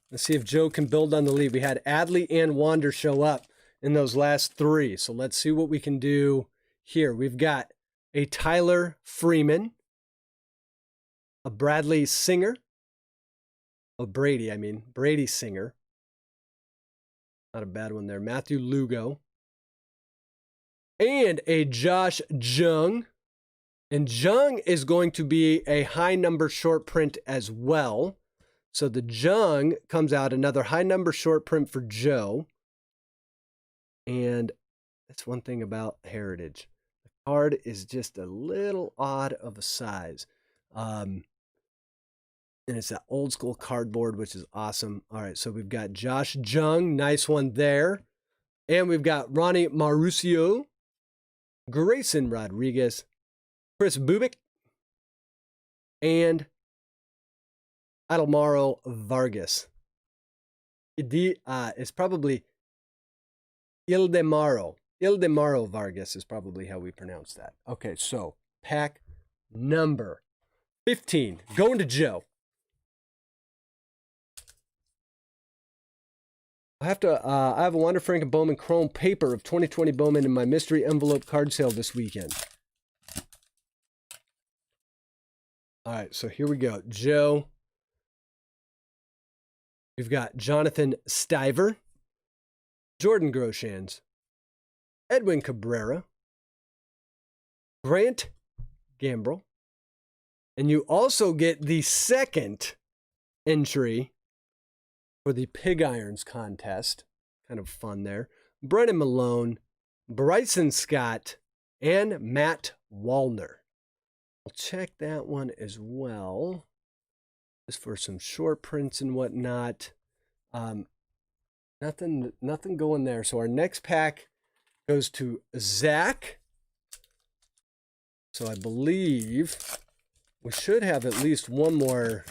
Let's see if Joe can build on the lead. We had Adley and Wander show up in those last 3. So let's see what we can do here. We've got a Tyler Freeman, a Bradley Singer, Brady Singer. Not a bad one there. Matthew Lugo. And a Josh Jung. And Jung is going to be a high number short print as well. So the Jung comes out, another high number short print for Joe. And that's one thing about Heritage. The card is just a little odd of a size. And it's that old school cardboard, which is awesome. All right, so we've got Josh Jung. Nice one there. And we've got Ronnie Mauricio, Grayson Rodriguez, Chris Bubik, and Adelmaro Vargas. It's probably Ildemaro. Ildemaro Vargas is probably how we pronounce that. Okay, so pack number 15. Going to Joe. I have a Wander Frank and Bowman Chrome paper of 2020 Bowman in my mystery envelope card sale this weekend. All right, so here we go. Joe. We've got Jonathan Stiver, Jordan Groshans, Edwin Cabrera, Grant Gambrell, and you also get the second entry for the Pig Irons contest. Kind of fun there. Brennan Malone, Bryson Scott, and Matt Wallner. I'll check that one as well. Just for some short prints and whatnot. Nothing going there. So our next pack goes to Zach. So I believe we should have at least one more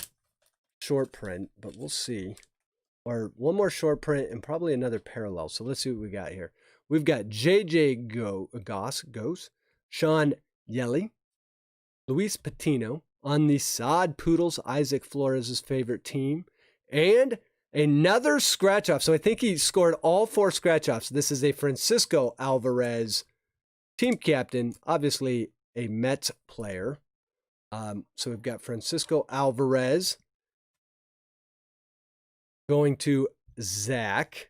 short print, but we'll see. Or one more short print and probably another parallel. So let's see what we got here. We've got JJ Goss, Sean Yelly, Luis Patino on the Sod Poodles, Isaac Flores' favorite team, and another scratch off. So I think he scored all 4 scratch offs. This is a Francisco Alvarez team captain, obviously a Mets player. So we've got Francisco Alvarez going to Zach.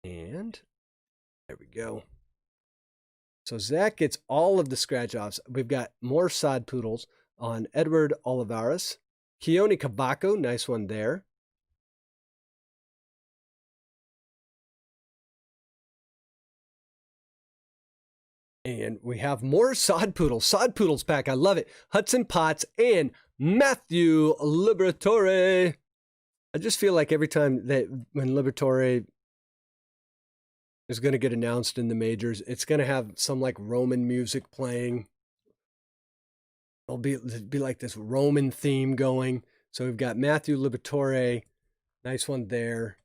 And there we go. So Zach gets all of the scratch offs. We've got more Sod Poodles on Edward Olivares. Keone Cavaco, nice one there. And we have more Sod Poodles. Sod Poodles pack. I love it. Hutson Potts and Matthew Liberatore. I just feel like every time that when Liberatore is going to get announced in the majors, it's going to have some like Roman music playing. It'll be like this Roman theme going. So we've got Matthew Liberatore. Nice one there.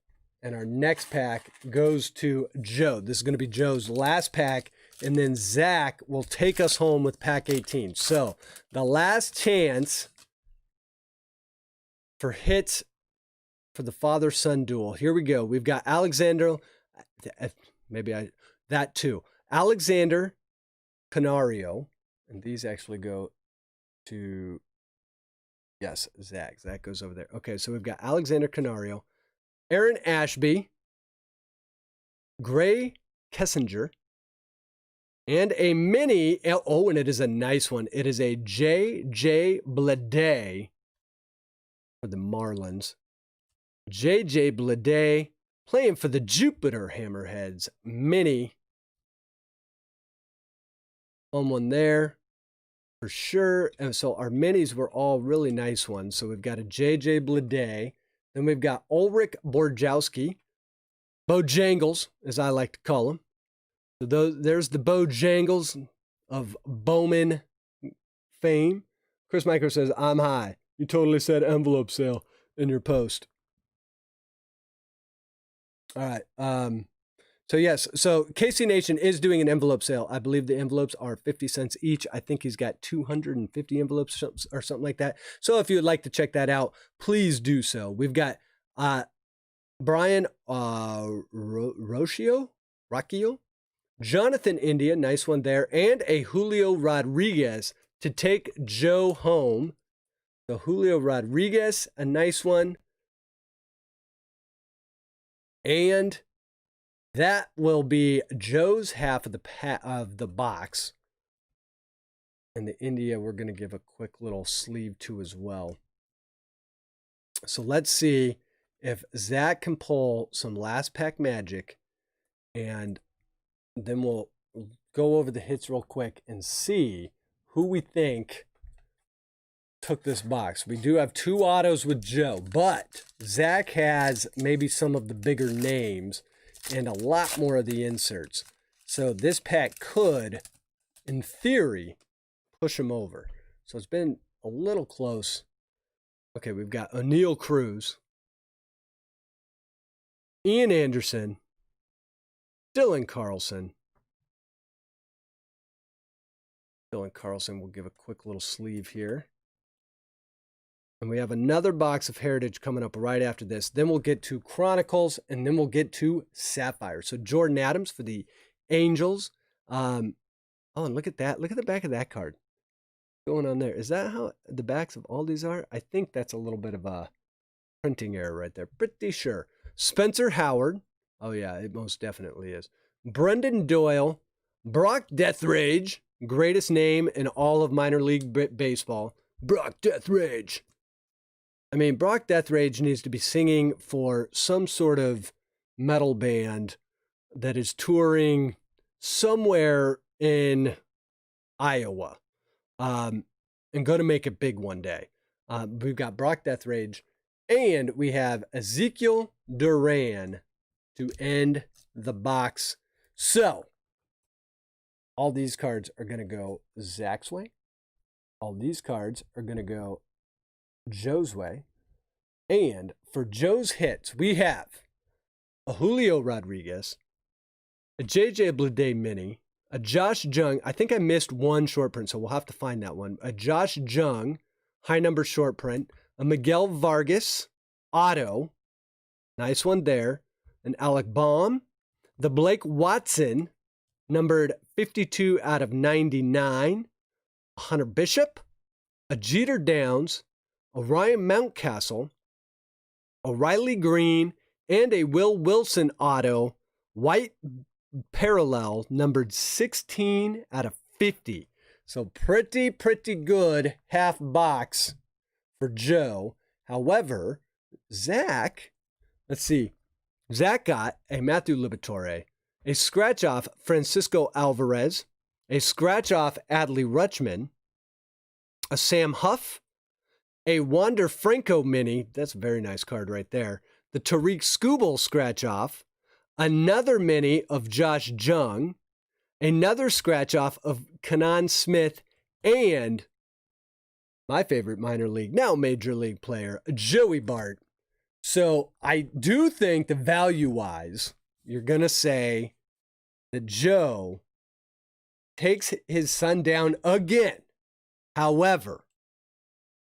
And our next pack goes to Joe. This is going to be Joe's last pack. And then Zach will take us home with pack 18. So the last chance for hits for the father-son duel. Here we go. We've got Alexander, that too. Alexander Canario. And these actually go to, yes, Zach. Zach goes over there. Okay, so we've got Alexander Canario, Aaron Ashby, Gray Kessinger, and a mini, oh, and it is a nice one. It is a J.J. Bleday for the Marlins. J.J. Bleday playing for the Jupiter Hammerheads. Mini. On one there for sure. And so our minis were all really nice ones. So we've got a J.J. Bleday. Then we've got Ulrich Borjowski. Bojangles, as I like to call him. So there's the Bojangles of Bowman fame. Chris Micro says, I'm high. You totally said envelope sale in your post. All right. So yes, so KC Nation is doing an envelope sale. I believe the envelopes are 50 cents each. I think he's got 250 envelopes or something like that. So if you would like to check that out, please do so. We've got Brian Rocchio, Jonathan India, nice one there, and a Julio Rodriguez to take Joe home. So Julio Rodriguez, a nice one. And that will be Joe's half of the box. And the India, we're going to give a quick little sleeve to as well. So let's see if Zach can pull some last pack magic. And then we'll go over the hits real quick and see who we think took this box. We do have 2 autos with Joe, but Zach has maybe some of the bigger names and a lot more of the inserts. So this pack could, in theory, push him over. So it's been a little close. Okay, we've got O'Neill Cruz, Ian Anderson, Dylan Carlson. Dylan Carlson will give a quick little sleeve here. And we have another box of Heritage coming up right after this. Then we'll get to Chronicles, and then we'll get to Sapphire. So Jordan Adams for the Angels. Oh, and look at that. Look at the back of that card. What's going on there? Is that how the backs of all these are? I think that's a little bit of a printing error right there. Pretty sure. Spencer Howard. Oh, yeah, it most definitely is. Brendan Doyle. Brock Deathrage. Greatest name in all of minor league baseball. Brock Deathrage. I mean, Brock Deathrage needs to be singing for some sort of metal band that is touring somewhere in Iowa and going to make it big one day. We've got Brock Deathrage And we have Ezekiel Duran to end the box. So, all these cards are going to go Zach's way. All these cards are going to go Joe's way. And for Joe's hits, we have a Julio Rodriguez, a JJ Bleday Mini, a Josh Jung. I think I missed one short print, so we'll have to find that one. A Josh Jung, high number short print, a Miguel Vargas, auto, nice one there, an Alec Baum, the Blake Watson, numbered 52 out of 99, a Hunter Bishop, a Jeter Downs, a Ryan Mountcastle, a Riley Green, and a Will Wilson auto, white parallel, numbered 16 out of 50. So pretty good half box for Joe. However, Zach, let's see. Zach got a Matthew Liberatore, a scratch-off Francisco Alvarez, a scratch-off Adley Ruchman, a Sam Huff, a Wander Franco mini, that's a very nice card right there, the Tariq Skubal scratch-off, another mini of Josh Jung, another scratch-off of Kanan Smith, and my favorite minor league, now major league player, Joey Bart. So I do think that value-wise, you're going to say that Joe takes his son down again. However,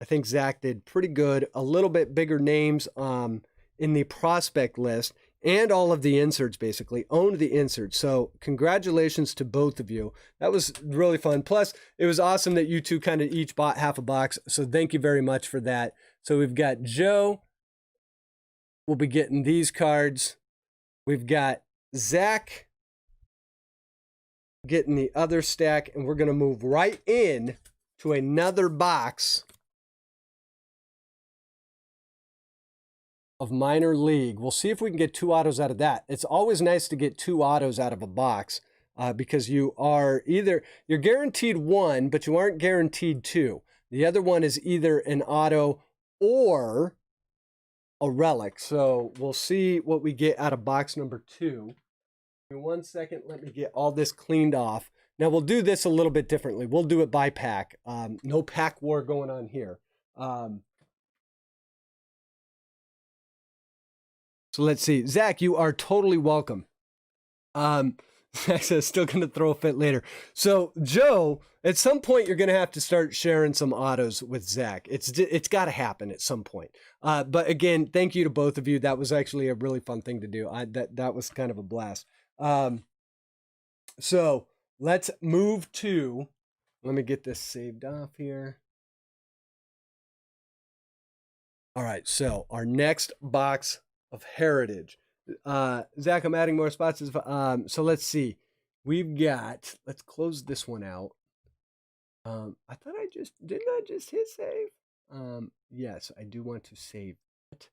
I think Zach did pretty good. A little bit bigger names in the prospect list, and all of the inserts basically owned the inserts. So congratulations to both of you. That was really fun. Plus, it was awesome that you two kind of each bought half a box. So thank you very much for that. So we've got Joe. We'll be getting these cards. We've got Zach getting the other stack, and we're going to move right in to another box of minor league. We'll see if we can get 2 autos out of that. It's always nice to get 2 autos out of a box because you are you're guaranteed 1, but you aren't guaranteed 2. The other one is either an auto or a relic. So we'll see what we get out of box number 2. In 1 second, let me get all this cleaned off. Now we'll do this a little bit differently. We'll do it by pack. No pack war going on here. So let's see. Zach, you are totally welcome. Zach says, still going to throw a fit later. So, Joe, at some point, you're going to have to start sharing some autos with Zach. It's got to happen at some point. But again, thank you to both of you. That was actually a really fun thing to do. That was kind of a blast. So let's move to, let me get this saved off here. All right, so our next box of Heritage. Zach, I'm adding more spots. So let's see. We've got, let's close this one out. I thought didn't I just hit save? Yes, I do want to save it.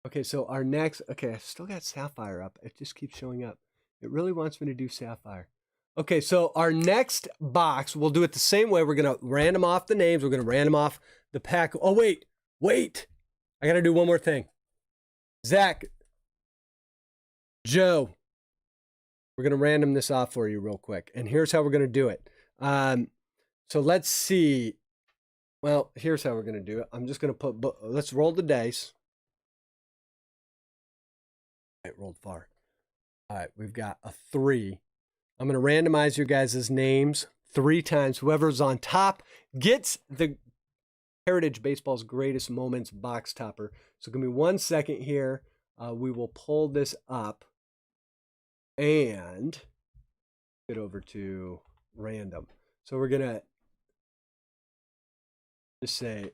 Okay, so our next, okay, I still got Sapphire up. It just keeps showing up. It really wants me to do Sapphire. Okay, so our next box, we'll do it the same way. We're going to random off the names. We're going to random off the pack. Oh, wait. I got to do one more thing. Zach, Joe, we're going to random this off for you real quick. And here's how we're going to do it. So let's see. Well, here's how we're going to do it. I'm just going to let's roll the dice. It rolled far. All right, we've got a 3. I'm going to randomize your guys' names 3 times. Whoever's on top gets the Heritage Baseball's Greatest Moments box topper. So give me 1 second here. We will pull this up and get over to random. So we're going to just say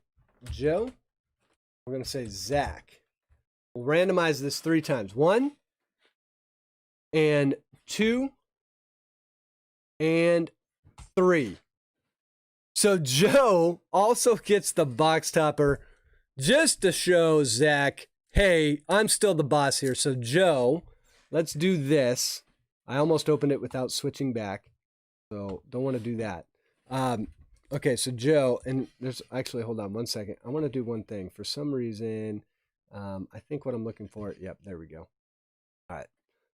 Joe. We're going to say Zach. We'll randomize this 3 times. 1 and 2 and 3. So Joe also gets the box topper just to show Zach, hey, I'm still the boss here. So Joe, let's do this. I almost opened it without switching back, so don't want to do that. Okay, so Joe, and there's actually, hold on 1 second. I want to do one thing. For some reason, I think what I'm looking for, yep, there we go. All right.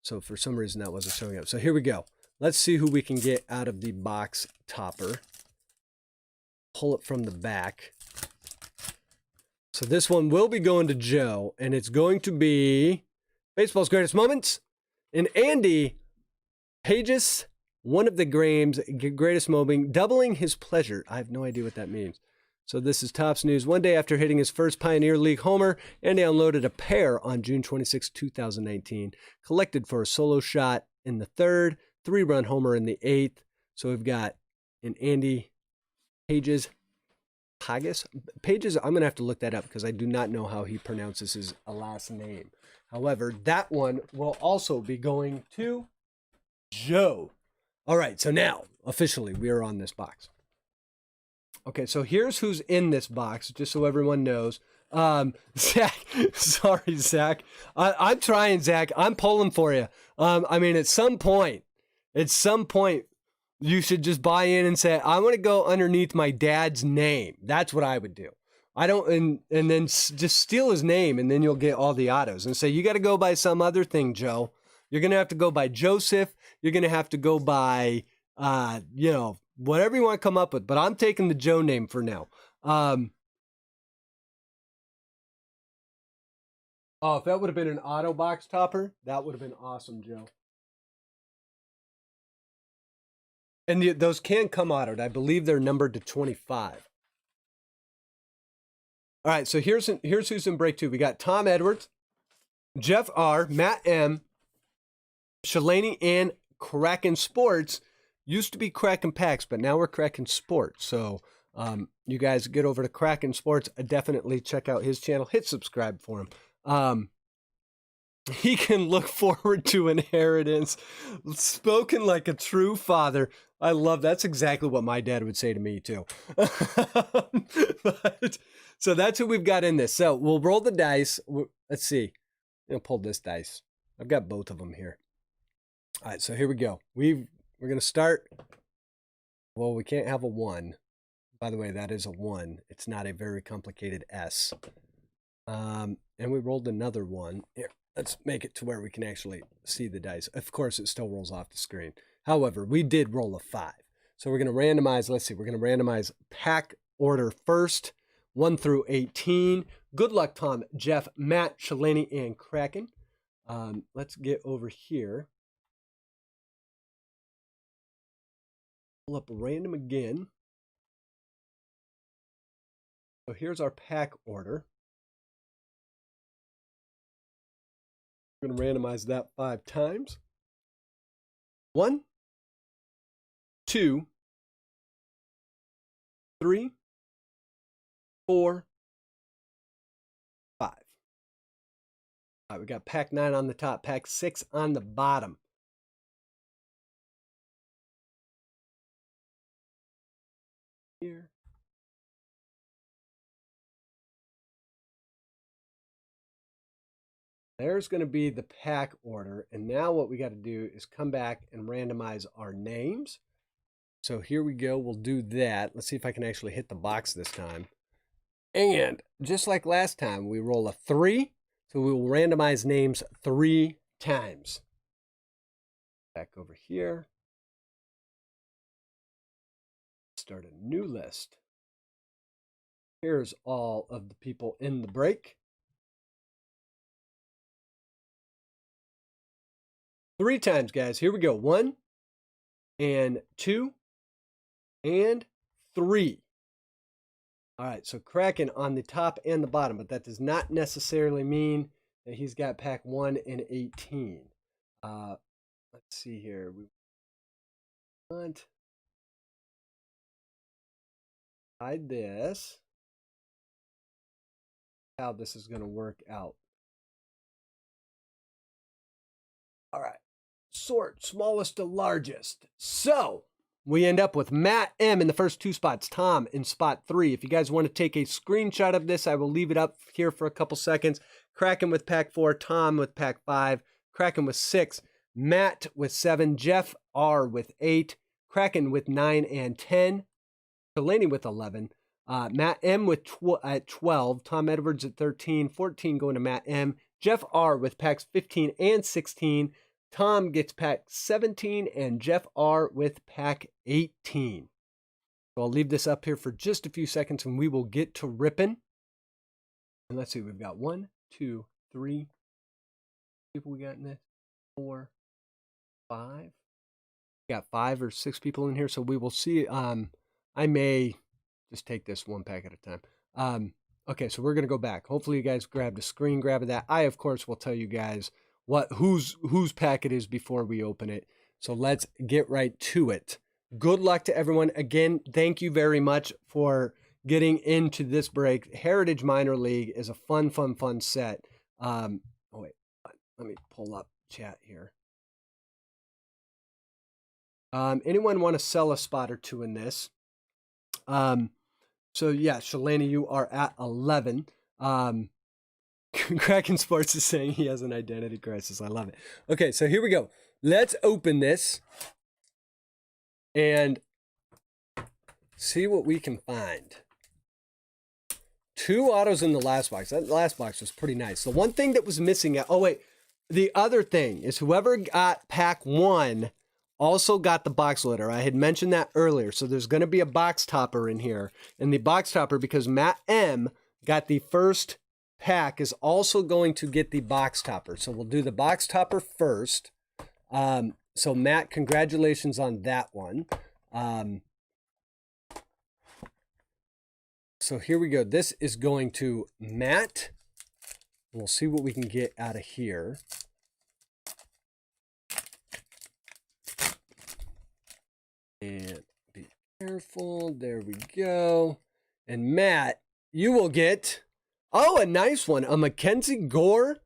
So for some reason that wasn't showing up. So here we go. Let's see who we can get out of the box topper. Pull it from the back. So this one will be going to Joe, and it's going to be Baseball's Greatest Moments. And Andy Pages, one of the Graham's greatest moments, doubling his pleasure. I have no idea what that means. So this is Topps News. One day after hitting his first Pioneer League homer, Andy unloaded a pair on June 26, 2019. Collected for a solo shot in the third, 3-run homer in the 8th. So we've got an Andy Pages. Pages? I'm going to have to look that up because I do not know how he pronounces his last name. However, that one will also be going to Joe. All right, so now, officially, we are on this box. Okay, so here's who's in this box, just so everyone knows. Zach, sorry, Zach. I'm trying, Zach. I'm pulling for you. I mean, at some point, you should just buy in and say, I want to go underneath my dad's name. That's what I would do. I don't, and then just steal his name, and then you'll get all the autos. And say, you got to go by some other thing, Joe. You're going to have to go by Joseph. You're going to have to go by, you know, whatever you want to come up with. But I'm taking the Joe name for now. Oh, if that would have been an auto box topper, that would have been awesome, Joe. And those can come autoed. I believe they're numbered to 25. All right, so here's who's in break 2. We got Tom Edwards, Jeff R., Matt M., Shalani, and Kraken Sports. Used to be Kraken Packs, but now we're Kraken Sports. So you guys get over to Kraken Sports. Definitely check out his channel. Hit subscribe for him. He can look forward to inheritance. Spoken like a true father. I love that's exactly what my dad would say to me too. So that's who we've got in this. So we'll roll the dice. Let's see. I'm gonna pull this dice. I've got both of them here. All right, so here we go. We're gonna start. Well, we can't have a 1. By the way, that is a 1. It's not a very complicated S. And we rolled another 1. Here, let's make it to where we can actually see the dice. Of course, it still rolls off the screen. However, we did roll a 5. So we're going to randomize. Let's see. We're going to randomize pack order first, 1 through 18. Good luck, Tom, Jeff, Matt, Shalani, and Kraken. Let's get over here. Pull up random again. So here's our pack order. We're going to randomize that 5 times. 1, 2, 3, 4, 5. All right, we got pack 9 on the top, pack 6 on the bottom. Here. There's going to be the pack order. And now what we got to do is come back and randomize our names. So here we go. We'll do that. Let's see if I can actually hit the box this time. And just like last time, we roll a 3. So we will randomize names 3 times. Back over here. Start a new list. Here's all of the people in the break. 3 times, guys. Here we go. 1 and 2 and 3. All right, so Kraken on the top and the bottom, but that does not necessarily mean that he's got pack 1 and 18. Let's see here. We want hide this. How this is going to work out. All right. Sort smallest to largest. So we end up with Matt M in the first 2 spots, Tom in spot 3. If you guys want to take a screenshot of this, I will leave it up here for a couple seconds. Kraken with pack 4, Tom with pack 5, Kraken with 6, Matt with 7, Jeff R with 8, Kraken with 9 and 10, Delaney with 11, Matt M with at 12, Tom Edwards at 13, 14 going to Matt M. Jeff R with packs 15 and 16. Tom gets pack 17 and Jeff R with pack 18. So I'll leave this up here for just a few seconds and we will get to ripping. And let's see, we've got 1, 2, 3 people we got in this. 4, 5. We got 5 or 6 people in here, so we will see. I may just take this one pack at a time. Okay, so we're gonna go back. Hopefully you guys grabbed a screen grab of that. I of course will tell you guys whose pack it is before we open it. So let's get right to it. Good luck to everyone. Again, thank you very much for getting into this break. Heritage Minor League is a fun set. Oh wait, let me pull up chat here. Anyone want to sell a spot or two in this? So yeah, Shalani, you are at 11. Kraken Sports is saying he has an identity crisis. I love it. Okay, so here we go. Let's open this and see what we can find. 2 autos in the last box. That last box was pretty nice. The one thing that was missing, oh wait, the other thing is whoever got pack 1 also got the box loader. I had mentioned that earlier. So there's going to be a box topper in here. And the box topper, because Matt M got the first pack, is also going to get the box topper. So we'll do the box topper first. So Matt, congratulations on that one. So here we go. This is going to Matt. We'll see what we can get out of here. And be careful. There we go. And Matt, you will get, a nice one. A Mackenzie Gore.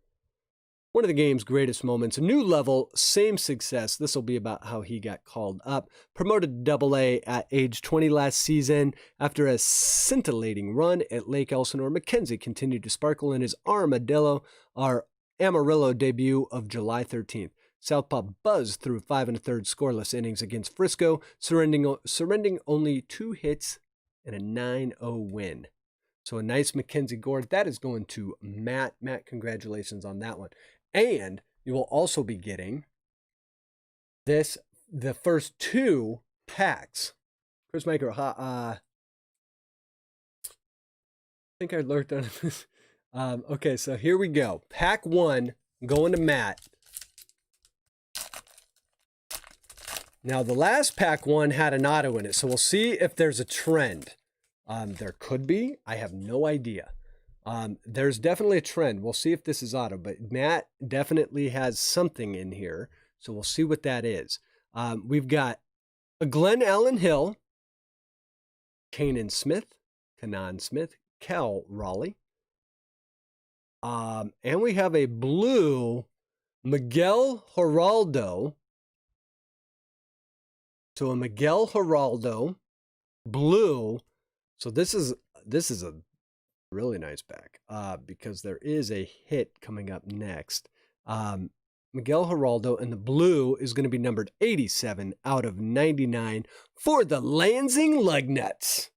One of the game's greatest moments. A new level, same success. This will be about how he got called up. Promoted to AA at age 20 last season. After a scintillating run at Lake Elsinore, Mackenzie continued to sparkle in his Amarillo debut of July 13th. Southpaw buzzed through 5 1/3 scoreless innings against Frisco, surrendering only 2 hits and a 9-0 win. So a nice Mackenzie Gore. That is going to Matt. Matt, congratulations on that one. And you will also be getting the first 2 packs. Chris Micro, I think I lurked on this. Okay, so here we go. Pack 1 going to Matt. Now, the last pack 1 had an auto in it, so we'll see if there's a trend. There could be. I have no idea. There's definitely a trend. We'll see if this is auto, but Matt definitely has something in here, so we'll see what that is. We've got a Glenn Allen Hill, Kanan Smith, Cal Raleigh, and we have a blue Miguel Geraldo. So a Miguel Geraldo blue. So this is a really nice pack because there is a hit coming up next. Miguel Geraldo, and the blue is going to be numbered 87 out of 99 for the Lansing Lugnuts.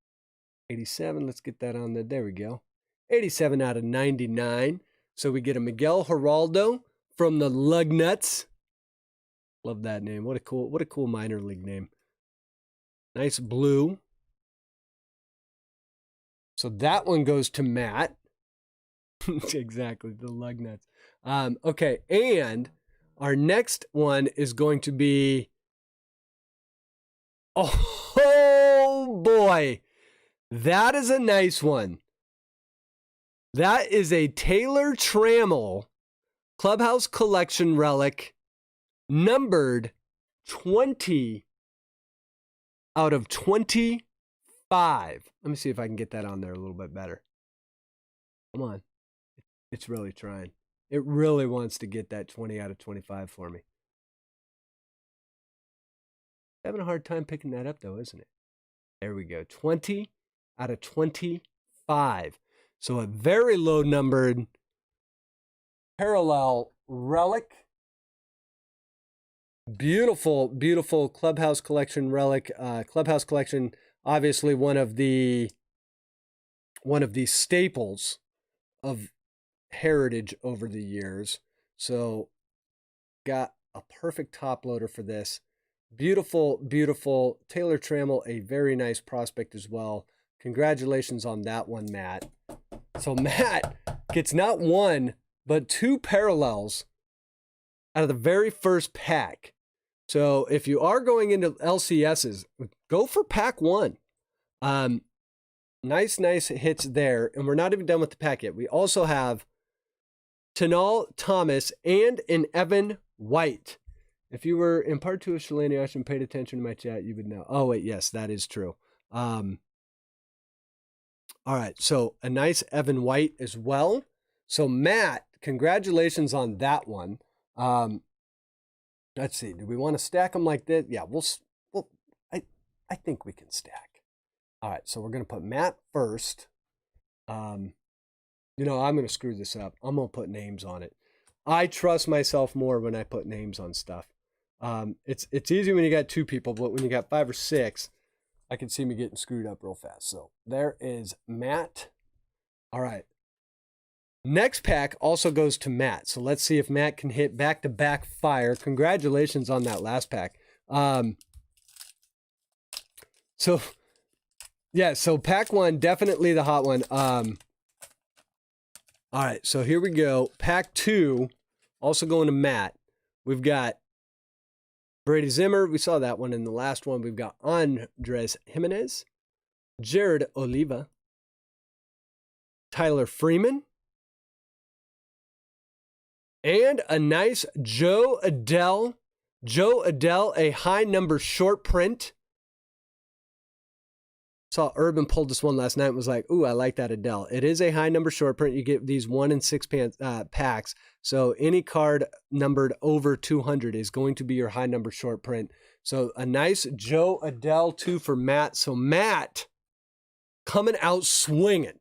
87, let's get that on there. There we go. 87 out of 99. So we get a Miguel Geraldo from the Lugnuts. Love that name. What a cool minor league name. Nice blue. So that one goes to Matt. Exactly, the Lugnuts. Okay, and our next one is going to be, oh boy, that is a nice one. That is a Taylor Trammell Clubhouse Collection relic, numbered 20 out of 25. Let me see if I can get that on there a little bit better. Come on. It's really trying. It really wants to get that 20 out of 25 for me. Having a hard time picking that up though, isn't it? There we go. 20 out of 25. So a very low numbered parallel relic. Beautiful, beautiful Clubhouse Collection relic. Clubhouse Collection, obviously one of the one of the staples of Heritage over the years. So got a perfect top loader for this. Beautiful, beautiful. Taylor Trammell, a very nice prospect as well. Congratulations on that one, Matt. So Matt gets not one, but 2 parallels out of the very first pack. So if you are going into LCSs, go for pack 1. Nice hits there. And we're not even done with the pack yet. We also have Tanal Thomas and an Evan White. If you were in part 2 of Shalani Osh and paid attention to my chat, you would know. Oh, wait, yes, that is true. All right, so a nice Evan White as well. So Matt, congratulations on that one. Let's see, do we want to stack them like this? Yeah, I think we can stack. All right, so we're going to put Matt first. You know, I'm going to screw this up. I'm going to put names on it. I trust myself more when I put names on stuff. It's easy when you got 2 people, but when you got 5 or 6, I can see me getting screwed up real fast. So there is Matt. All right. Next pack also goes to Matt. So let's see if Matt can hit back-to-back fire. Congratulations on that last pack. So pack 1, definitely the hot one. All right, so here we go. Pack 2, also going to Matt. We've got Brady Zimmer. We saw that one in the last one. We've got Andres Jimenez, Jared Oliva, Tyler Freeman, and a nice Joe Adell. Joe Adell, a high number short print. Saw Urban pulled this one last night and was like, ooh, I like that Adele. It is a high number short print. You get these 1 in 6 packs. So any card numbered over 200 is going to be your high number short print. So a nice Joe Adele 2 for Matt. So Matt coming out swinging.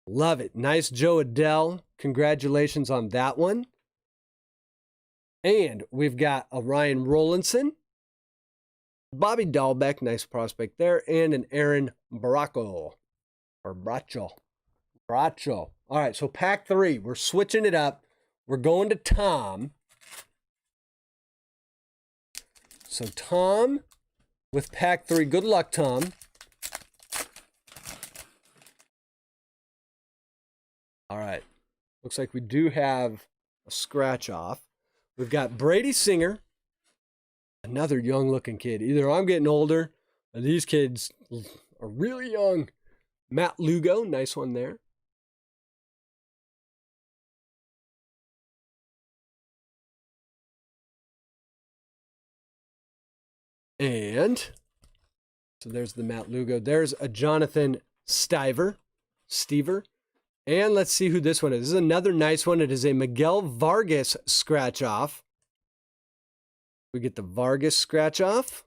Love it. Nice Joe Adele. Congratulations on that one. And we've got a Ryan Rollinson, Bobby Dahlbeck, nice prospect there, and an Aaron Bracho. All right, so pack 3. We're switching it up. We're going to Tom. So Tom with pack 3. Good luck, Tom. All right. Looks like we do have a scratch off. We've got Brady Singer. Another young-looking kid. Either I'm getting older, or these kids are really young. Matt Lugo, nice one there. And so there's the Matt Lugo. There's a Jonathan Stever. And let's see who this one is. This is another nice one. It is a Miguel Vargas scratch off. We get the Vargas scratch off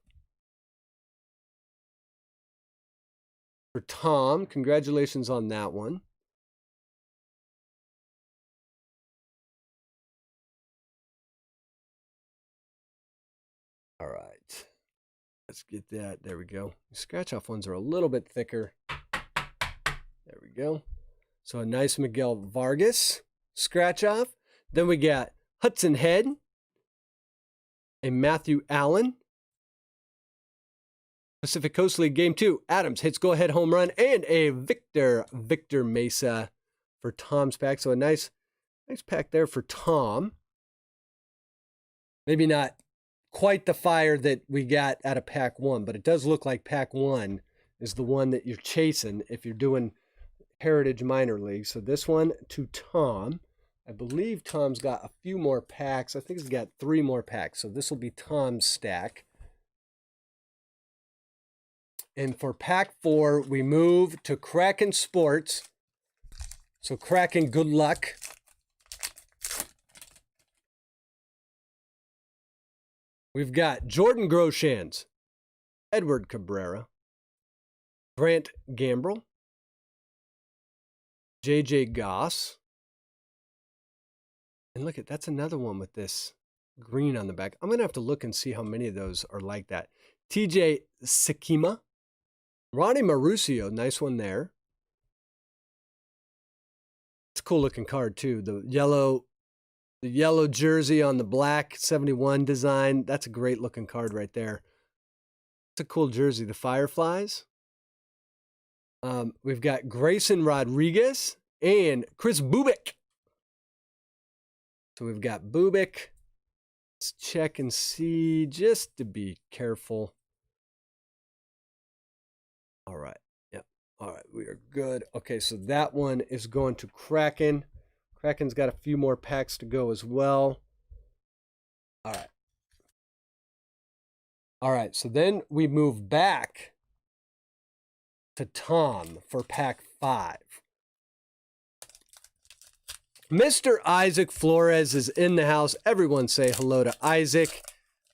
for Tom. Congratulations on that one. All right. Let's get that. There we go. The scratch off ones are a little bit thicker. There we go. So a nice Miguel Vargas scratch off. Then we got Hutson Head, a Matthew Allen, Pacific Coast League Game 2, Adams hits go-ahead home run, and a Victor Mesa for Tom's pack. So a nice pack there for Tom. Maybe not quite the fire that we got out of pack 1, but it does look like pack 1 is the one that you're chasing if you're doing Heritage Minor League. So this one to Tom. I believe Tom's got a few more packs. I think he's got 3 more packs. So this will be Tom's stack. And for pack 4, we move to Kraken Sports. So Kraken, good luck. We've got Jordan Groshans, Edward Cabrera, Grant Gambrell, JJ Goss. And look at, that's another one with this green on the back. I'm going to have to look and see how many of those are like that. TJ Sakima, Ronnie Mauricio, nice one there. It's a cool looking card too. The yellow jersey on the black 71 design. That's a great looking card right there. It's a cool jersey. The Fireflies. We've got Grayson Rodriguez and Chris Bubik. So we've got Bubik. Let's check and see just to be careful. All right. Yep. All right. We are good. Okay. So that one is going to Kraken. Kraken's got a few more packs to go as well. All right. All right. So then we move back to Tom for pack 5. Mr. Isaac Flores is in the house. Everyone say hello to Isaac.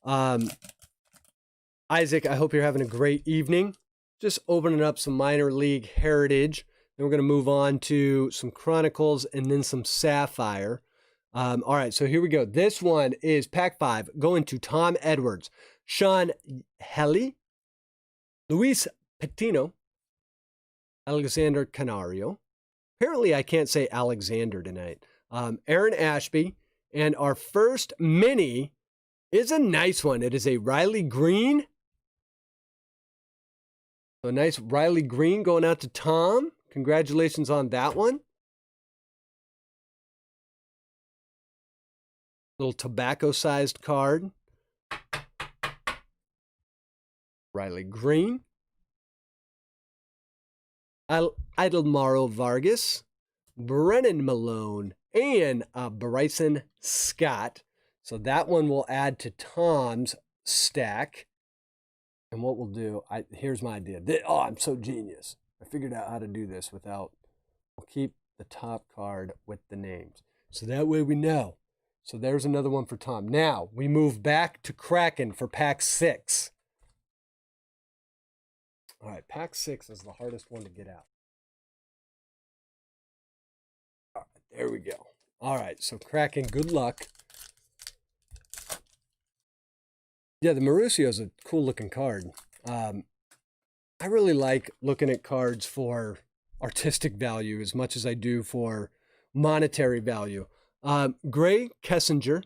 Isaac, I hope you're having a great evening. Just opening up some minor league heritage. Then we're going to move on to some Chronicles and then some Sapphire. All right, so here we go. This one is pack 5 going to Tom Edwards, Sean Helly, Luis Patino, Alexander Canario. Apparently, I can't say Alexander tonight. Aaron Ashby. And our first mini is a nice one. It is a Riley Green. So a nice Riley Green going out to Tom. Congratulations on that one. Little tobacco-sized card. Riley Green. Miguel Vargas, Brennan Malone, and Bryson Scott. So that one will add to Tom's stack. And what we'll do, here's my idea. I'm so genius. I figured out how to do this without, we'll keep the top card with the names. So that way we know. So there's another one for Tom. Now we move back to Kraken for pack 6. All right, pack 6 is the hardest one to get out. All right, there we go. All right, so Kraken, good luck. Yeah, the Mauricio is a cool looking card. I really like looking at cards for artistic value as much as I do for monetary value. Gray Kessinger.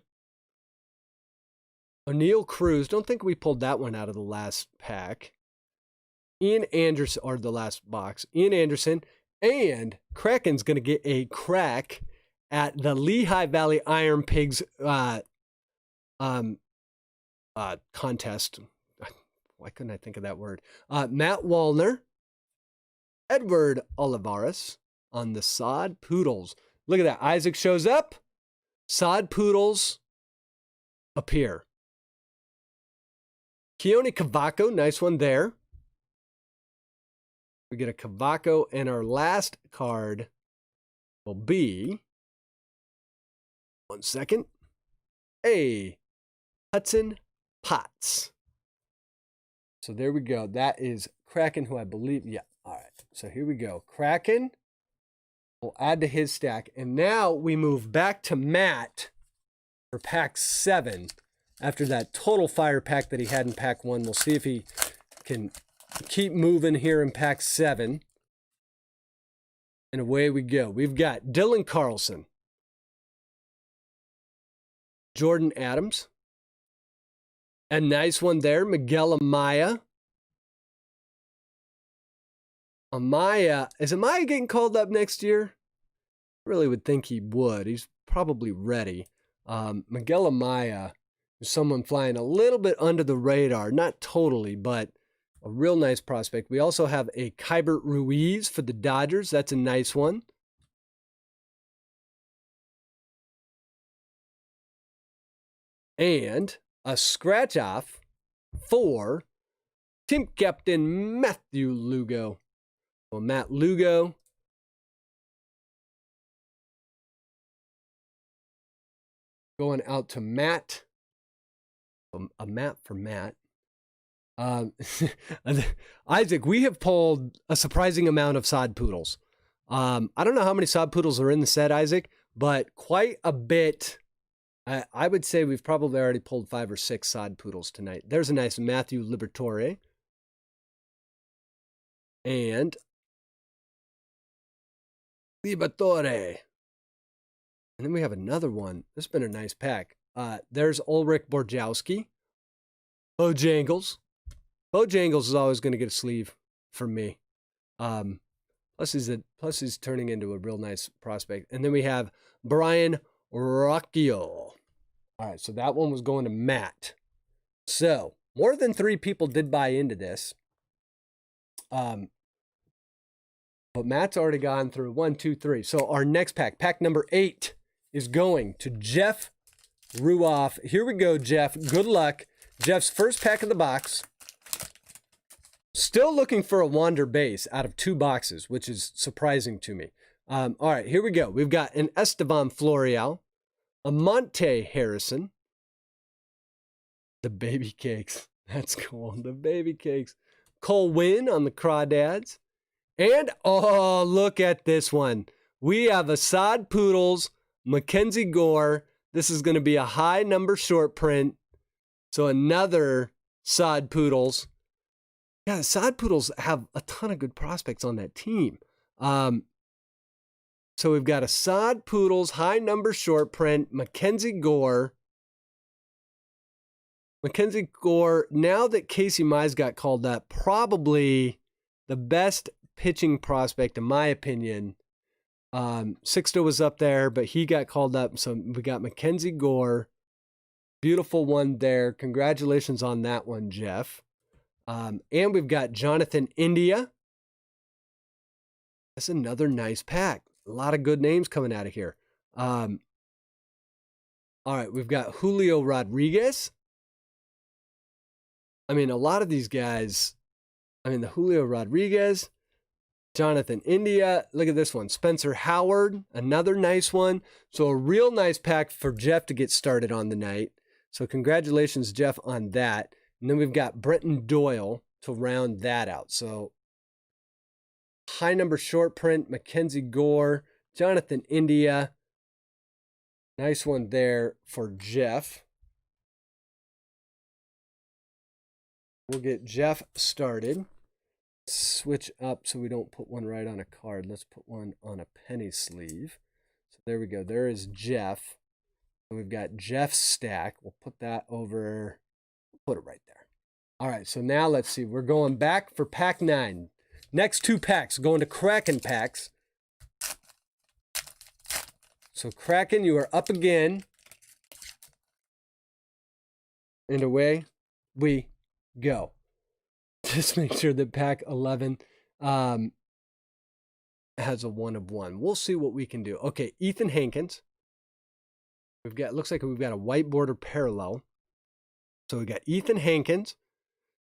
O'Neill Cruz. Don't think we pulled that one out of the last pack. Ian Anderson, or the last box. Ian Anderson. And Kraken's going to get a crack at the Lehigh Valley Iron Pigs contest. Why couldn't I think of that word? Matt Wallner. Edward Olivares on the Sod Poodles. Look at that. Isaac shows up. Sod Poodles appear. Keone Cavaco. Nice one there. We get a Cavaco, and our last card will be, one second, a Hutson Potts. So there we go. That is Kraken, who I believe, yeah. All right. So here we go. Kraken will add to his stack. And now we move back to Matt for pack 7. After that total fire pack that he had in pack 1. We'll see if he can keep moving here in pack 7. And away we go. We've got Dylan Carlson, Jordan Adams. A nice one there, Miguel Amaya. Is Amaya getting called up next year? I really would think he would. He's probably ready. Miguel Amaya is someone flying a little bit under the radar. Not totally, but a real nice prospect. We also have a Kybert Ruiz for the Dodgers. That's a nice one. And a scratch off for team captain Matthew Lugo. Well, Matt Lugo. Going out to Matt. A map for Matt. Isaac, we have pulled a surprising amount of Sod Poodles. I don't know how many Sod Poodles are in the set, Isaac, but quite a bit. I would say we've probably already pulled 5 or 6 Sod Poodles tonight. There's a nice Matthew Liberatore. and Liberatore. And then we have another one. This has been a nice pack. There's Ulrich Borjowski. Bojangles. Bojangles is always going to get a sleeve from me. Plus he's turning into a real nice prospect. And then we have Brian Rocchio. All right, so that one was going to Matt. So more than 3 people did buy into this. But Matt's already gone through 1, 2, 3. So our next pack, pack number 8, is going to Jeff Ruoff. Here we go, Jeff. Good luck. Jeff's first pack of the box. Still looking for a Wander base out of 2 boxes, which is surprising to me. All right, here we go. We've got an Esteban Florial, a Monte Harrison, the baby cakes. That's cool. The baby cakes. Cole Winn on the Crawdads. And, oh, look at this one. We have a Sod Poodles, Mackenzie Gore. This is going to be a high number short print. So another Sod Poodles. Yeah, Sod Poodles have a ton of good prospects on that team. So we've got a Sod Poodles, high number short print, Mackenzie Gore. Mackenzie Gore, now that Casey Mize got called up, probably the best pitching prospect, in my opinion. Sixto was up there, but he got called up. So we got Mackenzie Gore. Beautiful one there. Congratulations on that one, Jeff. And we've got Jonathan India. That's another nice pack. A lot of good names coming out of here. All right, we've got Julio Rodriguez. I mean, a lot of these guys, the Julio Rodriguez, Jonathan India. Look at this one. Spencer Howard, another nice one. So a real nice pack for Jeff to get started on the night. So congratulations, Jeff, on that. And then we've got Brenton Doyle to round that out. So high number short print, Mackenzie Gore, Jonathan India. Nice one there for Jeff. We'll get Jeff started. Switch up so we don't put one right on a card. Let's put one on a penny sleeve. So there we go. There is Jeff. And we've got Jeff's stack. We'll put that over. Put it right there. All right, so now let's see. We're going back for pack 9. Next 2 packs, going to Kraken packs. So Kraken, you are up again. And away we go. Just make sure that pack 11 has a 1 of 1. We'll see what we can do. Okay, Ethan Hankins. Looks like we've got a white border parallel. So we got Ethan Hankins,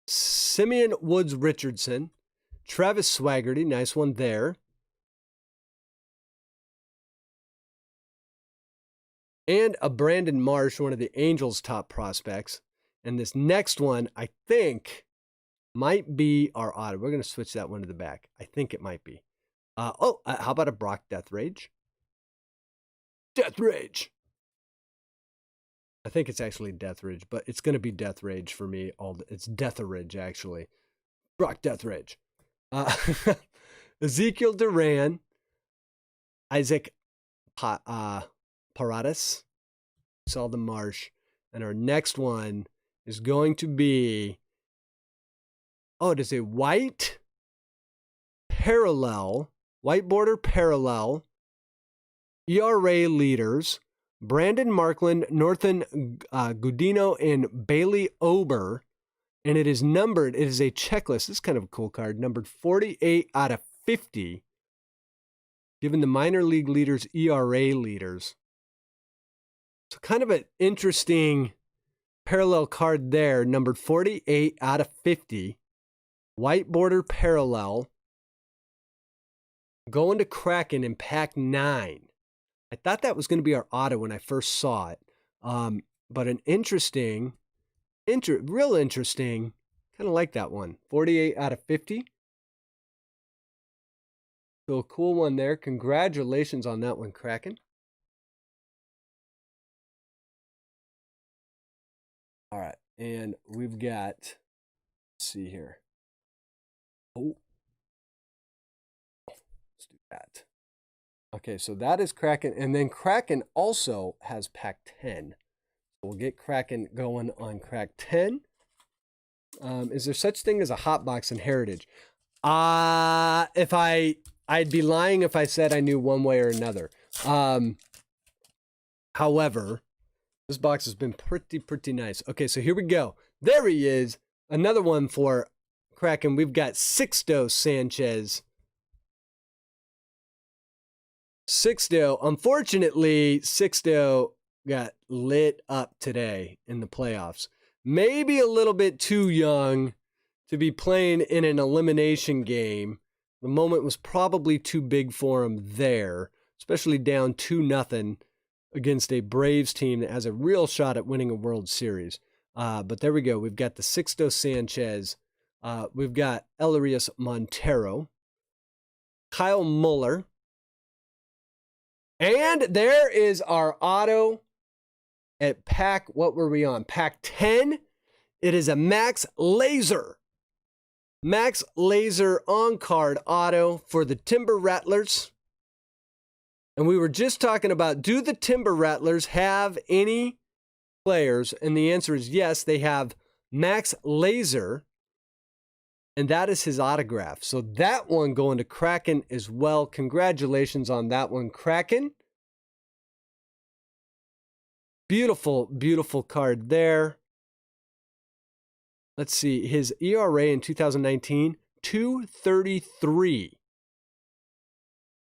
Simeon Woods Richardson, Travis Swaggerty, nice one there. And a Brandon Marsh, one of the Angels' top prospects. And this next one, I think, might be our auto. We're going to switch that one to the back. I think it might be. How about a Brock Death Rage? Death Rage. I think it's actually Death Rage, but it's going to be Death Rage for me. It's Death Rage, actually. Brock Death Rage. Ezekiel Duran, Isaac Paradis, saw the Marsh. And our next one is going to be, it is a white border parallel, ERA leaders, Brandon Markland, Northern Gudino, and Bailey Ober. And it is numbered, it is a checklist. This is kind of a cool card. Numbered 48 out of 50. Given the minor league leaders, ERA leaders. So kind of an interesting parallel card there. Numbered 48 out of 50. White border parallel. Going to Kraken in pack 9. I thought that was going to be our auto when I first saw it. But an real interesting, kind of like that one. 48 out of 50. So a cool one there. Congratulations on that one, Kraken. All right, and we've got, let's see here. that. Okay, so that is Kraken. And then Kraken also has pack 10. We'll get Kraken going on crack 10. Is there such thing as a hot box in Heritage? I'd be lying if I said I knew one way or another. However, this box has been pretty nice. Okay, so here we go. There he is. Another one for Kraken. We've got Sixto Sanchez. Sixto, unfortunately, Sixto got lit up today in the playoffs. Maybe a little bit too young to be playing in an elimination game. The moment was probably too big for him there, especially down 2-0 against a Braves team that has a real shot at winning a World Series. But there we go. We've got the Sixto Sanchez. We've got Elarias Montero, Kyle Muller. And there is our auto at pack, what were we on? Pack 10. It is a Max Laser. Max Laser on-card auto for the Timber Rattlers. And we were just talking about, do the Timber Rattlers have any players? And the answer is yes, they have Max Laser. And that is his autograph. So that one going to Kraken as well. Congratulations on that one, Kraken. Beautiful, beautiful card there. Let's see. His ERA in 2019, 2.33.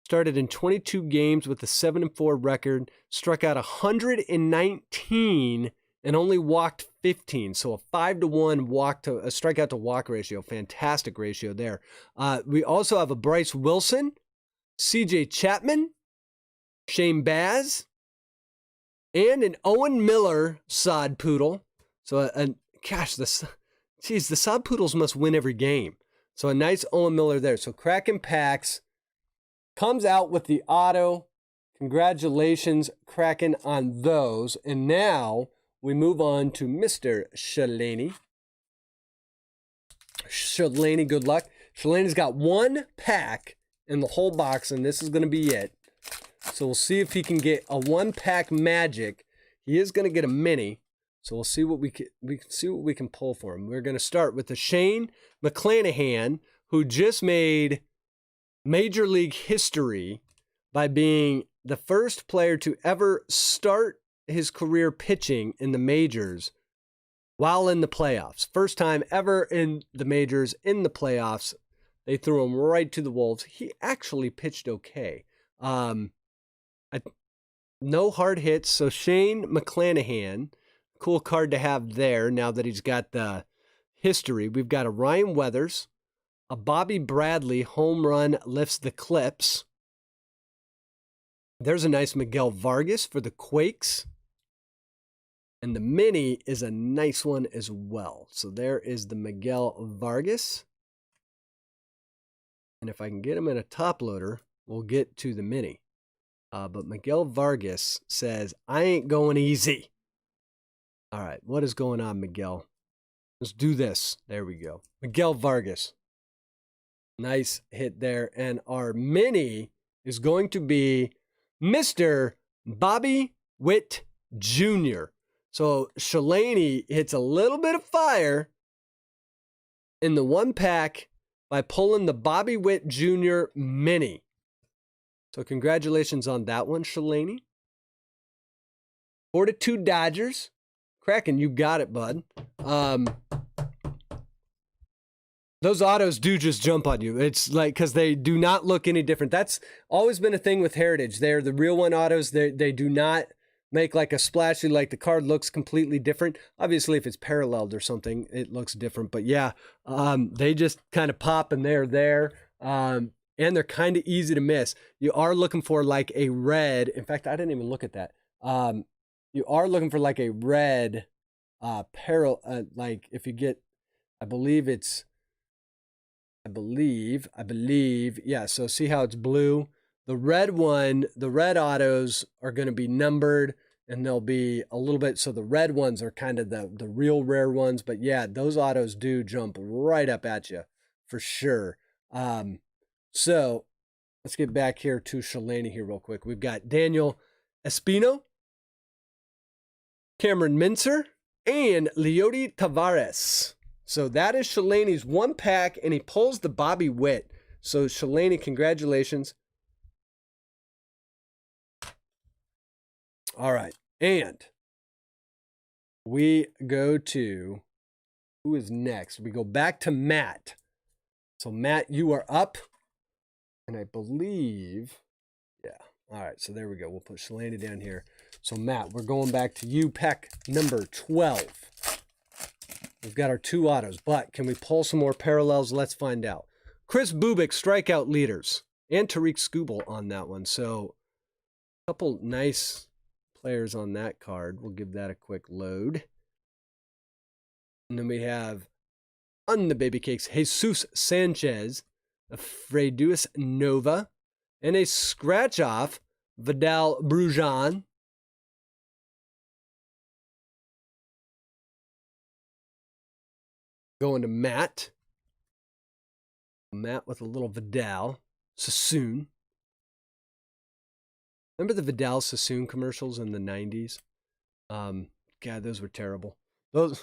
Started in 22 games with a 7-4 record. Struck out 119 and only walked 15. So a 5-to-1 strikeout to walk ratio. Fantastic ratio there. We also have a Bryce Wilson, CJ Chapman, Shane Baz, and an Owen Miller sod poodle. So gosh, the sod poodles must win every game. So a nice Owen Miller there. So Kraken Packs comes out with the auto. Congratulations, Kraken, on those. And now we move on to Mr. Shalani. Shalani, good luck. Shalani's got one pack in the whole box, and this is going to be it. So we'll see if he can get a one-pack magic. He is going to get a mini. So we'll see what we can see what we can pull for him. We're going to start with the Shane McClanahan, who just made Major League history by being the first player to ever start his career pitching in the majors while in the playoffs. First time ever in the majors, in the playoffs. They threw him right to the Wolves. He actually pitched okay. No hard hits. So Shane McClanahan, cool card to have there now that he's got the history. We've got a Ryan Weathers, a Bobby Bradley home run lifts the Clips. There's a nice Miguel Vargas for the Quakes. And the mini is a nice one as well. So there is the Miguel Vargas. And if I can get him in a top loader, we'll get to the mini. But Miguel Vargas says, I ain't going easy. All right, what is going on, Miguel? Let's do this. There we go. Miguel Vargas. Nice hit there. And our mini is going to be Mr. Bobby Witt Jr. So Shalani hits a little bit of fire in the one pack by pulling the Bobby Witt Jr. mini. So congratulations on that one, Shalani. 4-2 Dodgers. Kraken, you got it, bud. Those autos do just jump on you. It's like, because they do not look any different. That's always been a thing with Heritage. They're the real one autos. They do not make like a splashy, like the card looks completely different. Obviously, if it's paralleled or something, it looks different. But yeah, they just kind of pop and they're there. And they're kind of easy to miss. You are looking for like a red. In fact, I didn't even look at that. You are looking for like a red like if you get, I believe, yeah, so see how it's blue? The red one, the red autos are going to be numbered, and they'll be a little bit, so the red ones are kind of the real rare ones, but yeah, those autos do jump right up at you, for sure. So let's get back here to Shalani here real quick. We've got Daniel Espino, Cameron Mincer, and Leody Tavares. So that is Shalani's one pack, and he pulls the Bobby Witt. So Shalani, congratulations. All right, and we go to, who is next? We go back to Matt. So Matt, you are up, and I believe, yeah. All right, so there we go. We'll put Shalani down here. So Matt, we're going back to you, pack number 12. We've got our 2 autos, but can we pull some more parallels? Let's find out. Chris Bubik, strikeout leaders, and Tariq Skubal on that one. So a couple nice players on that card. We'll give that a quick load. And then we have, on the baby cakes, Jesus Sanchez, a Freduis Nova, and a scratch-off, Vidal Brujan. Going to Matt. Matt with a little Vidal Sassoon. Remember the Vidal Sassoon commercials in the 90s? God, those were terrible. Those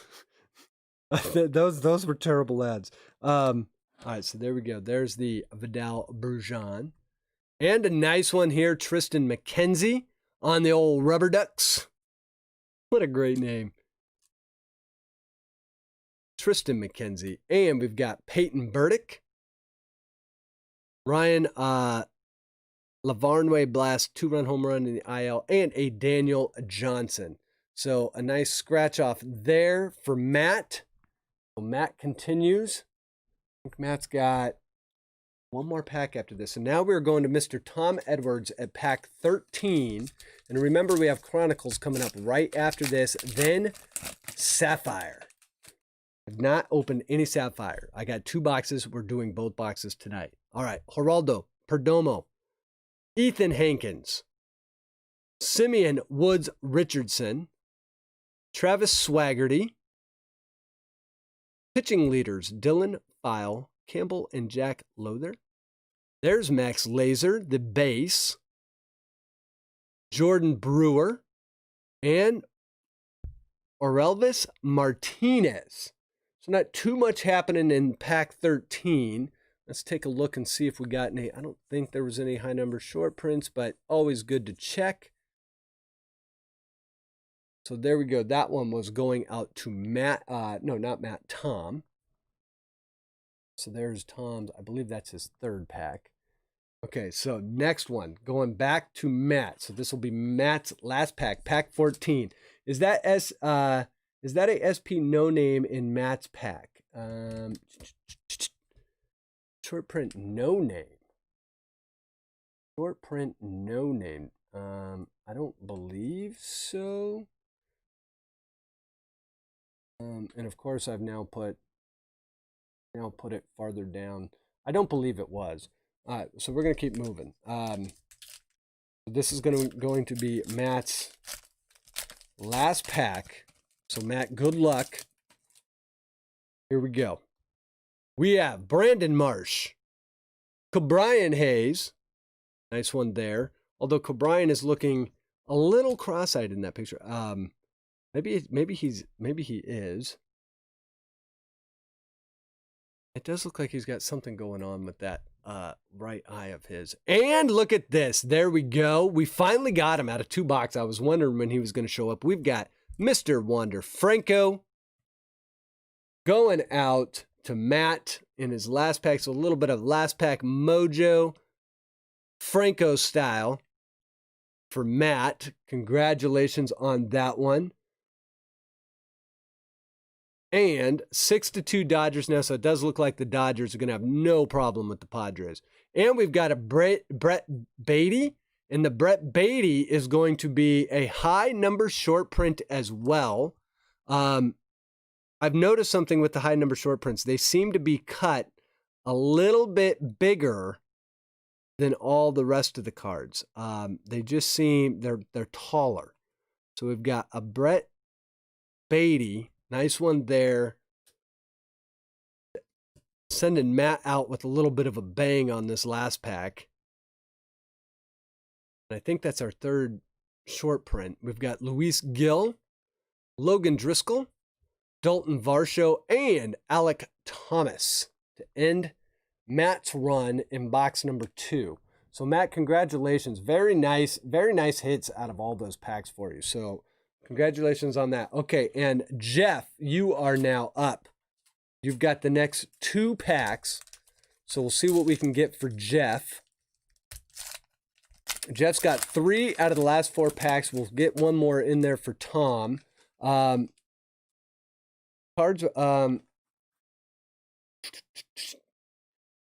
those were terrible ads. All right, so there we go. There's the Vidal Brujan. And a nice one here, Tristan McKenzie on the old Rubber Ducks. What a great name. Tristan McKenzie. And we've got Peyton Burdick, Ryan Lavarnway Blast, 2-run home run in the IL, and a Daniel Johnson. So a nice scratch off there for Matt. So Matt continues. I think Matt's got one more pack after this. And now we're going to Mr. Tom Edwards at pack 13. And remember, we have Chronicles coming up right after this, then Sapphire. I've not opened any Sapphire. I got 2 boxes. We're doing both boxes tonight. All right. Geraldo Perdomo, Ethan Hankins, Simeon Woods Richardson, Travis Swaggerty, pitching leaders Dylan File, Campbell, and Jack Lowther. There's Max Laser, the base, Jordan Brewer, and Orelvis Martinez. So not too much happening in pack 13. Let's take a look and see if we got any. I don't think there was any high number short prints, but always good to check. So there we go. That one was going out to Matt. No, not Matt, Tom. So there's Tom's. I believe that's his 3rd pack. Okay, so next one, going back to Matt. So this will be Matt's last pack, pack 14. Is that a SP no name in Matt's pack? Short print no name. Short print no name. I don't believe so. And of course I've now put it farther down. I don't believe it was. So we're gonna keep moving. This is going to be Matt's last pack. So Matt, good luck. Here we go. We have Brandon Marsh, Cabrian Hayes, nice one there. Although Cabrian is looking a little cross-eyed in that picture. Maybe he is. It does look like he's got something going on with that right eye of his. And look at this. There we go. We finally got him out of 2 boxes. I was wondering when he was going to show up. We've got Mr. Wander Franco going out to Matt in his last pack. So a little bit of last pack mojo, Franco style for Matt. Congratulations on that one. And 6-2 Dodgers now, so it does look like the Dodgers are going to have no problem with the Padres. And we've got a Brett Beatty, and the Brett Beatty is going to be a high number short print as well. I've noticed something with the high number short prints. They seem to be cut a little bit bigger than all the rest of the cards. They just seem, they're taller. So we've got a Brett Beatty. Nice one there. Sending Matt out with a little bit of a bang on this last pack. I think that's our third short print. We've got Luis Gill, Logan Driscoll, Dalton Varsho, and Alec Thomas to end Matt's run in box number 2. So Matt, congratulations. Very nice hits out of all those packs for you. So congratulations on that. Okay, and Jeff, you are now up. You've got the next 2 packs. So we'll see what we can get for Jeff. Jeff's got 3 out of the last 4 packs. We'll get one more in there for Tom. Cards,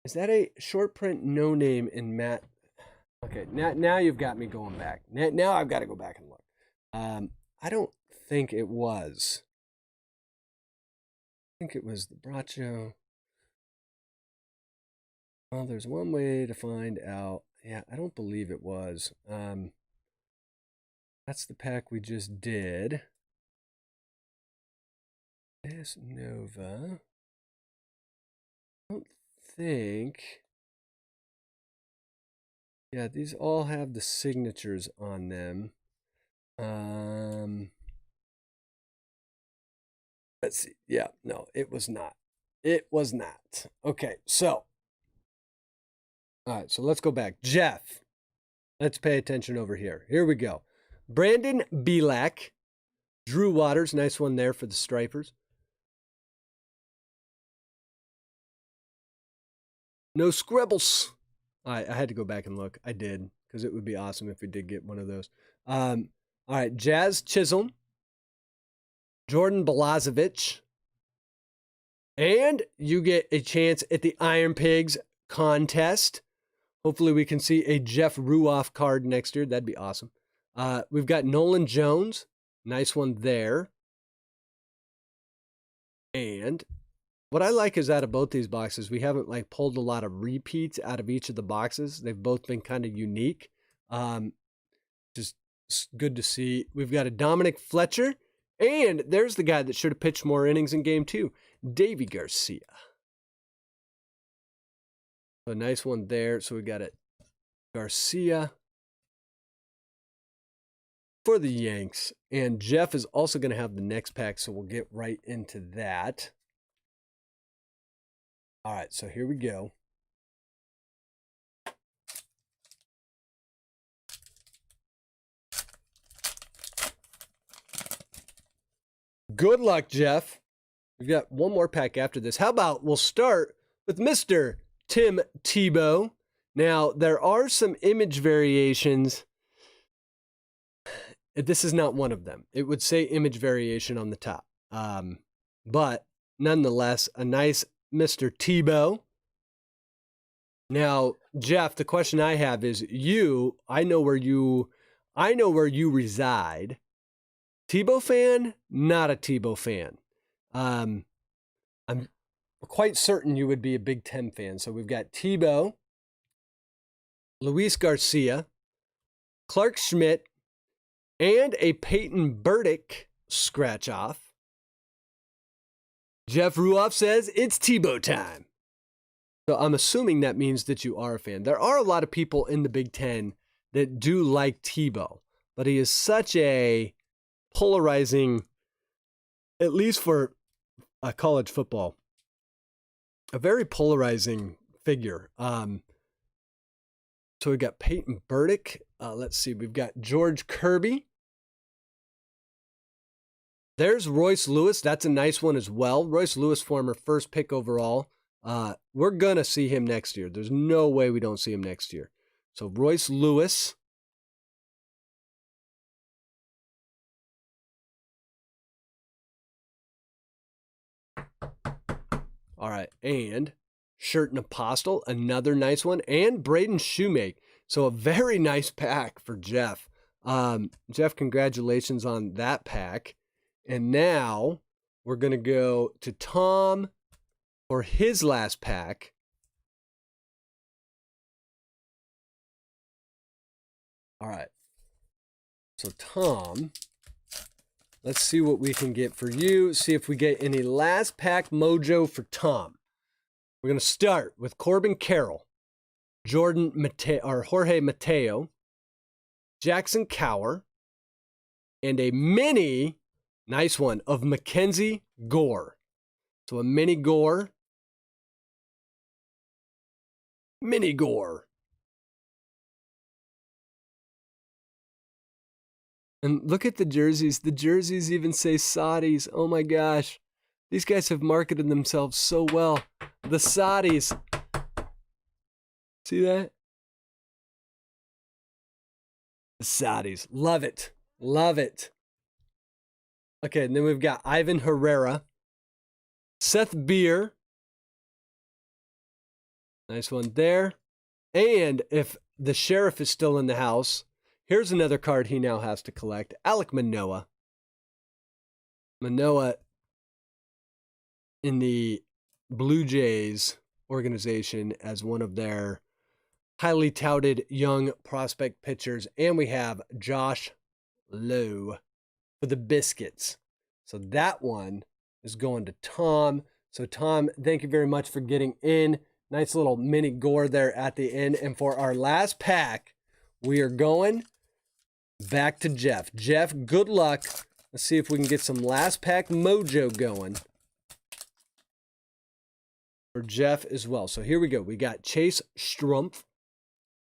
is that a short print no name in Matt? Okay, now you've got me going back. Now I've got to go back and look. I don't think it was. I think it was the Bracho. Well, there's one way to find out. Yeah, I don't believe it was. That's the pack we just did. S Nova. I don't think. Yeah, these all have the signatures on them. Let's see. Yeah, no, it was not. It was not. Okay, so. All right, so let's go back. Jeff, let's pay attention over here. Here we go. Brandon Belak, Drew Waters, nice one there for the Stripers. No scribbles. I had to go back and look. I did, because it would be awesome if we did get one of those. All right, Jazz Chisholm, Jordan Balazovic, and you get a chance at the Iron Pigs contest. Hopefully we can see a Jeff Ruoff card next year. That'd be awesome. We've got Nolan Jones. Nice one there. And what I like is out of both these boxes, we haven't like pulled a lot of repeats out of each of the boxes. They've both been kind of unique. Just good to see. We've got a Dominic Fletcher. And there's the guy that should have pitched more innings in game 2, Davy Garcia. A nice one there. So we got it, Garcia for the Yanks. And Jeff is also going to have the next pack, so we'll get right into that. All right, so here we go. Good luck, Jeff. We've got one more pack after this. How about we'll start with Mr. Tim Tebow. Now, there are some image variations. This is not one of them. It would say image variation on the top. But nonetheless, a nice Mr. Tebow. Now, Jeff, the question I have is I know where you reside. Tebow fan, not a Tebow fan. I'm quite certain you would be a Big Ten fan. So we've got Tebow, Luis Garcia, Clark Schmidt, and a Peyton Burdick scratch off. Jeff Ruoff says it's Tebow time. So I'm assuming that means that you are a fan. There are a lot of people in the Big Ten that do like Tebow, but he is such a polarizing, at least for college football, a very polarizing figure. So we got Peyton Burdick. Let's see. We've got George Kirby. There's Royce Lewis. That's a nice one as well. Royce Lewis, former first pick overall. We're going to see him next year. There's no way we don't see him next year. So Royce Lewis. All right, and Shirt and Apostle, another nice one, and Braden Shoemake. So a very nice pack for Jeff. Jeff, congratulations on that pack. And now we're going to go to Tom for his last pack. All right. So Tom, let's see what we can get for you. See if we get any last pack mojo for Tom. We're going to start with Corbin Carroll, Jorge Mateo, Jackson Cower, and a mini, nice one, of Mackenzie Gore. So a mini Gore. Mini Gore. And look at the jerseys. The jerseys even say Saudis. Oh my gosh. These guys have marketed themselves so well. The Saudis. See that? The Saudis. Love it. Love it. Okay, and then we've got Ivan Herrera. Seth Beer. Nice one there. And if the sheriff is still in the house, here's another card he now has to collect. Alec Manoah. Manoah in the Blue Jays organization as one of their highly touted young prospect pitchers. And we have Josh Lowe for the Biscuits. So that one is going to Tom. So Tom, thank you very much for getting in. Nice little mini Gore there at the end. And for our last pack, we are going back to Jeff. Jeff, good luck. Let's see if we can get some last pack mojo going for Jeff as well. So here we go. We got Chase Strumpf,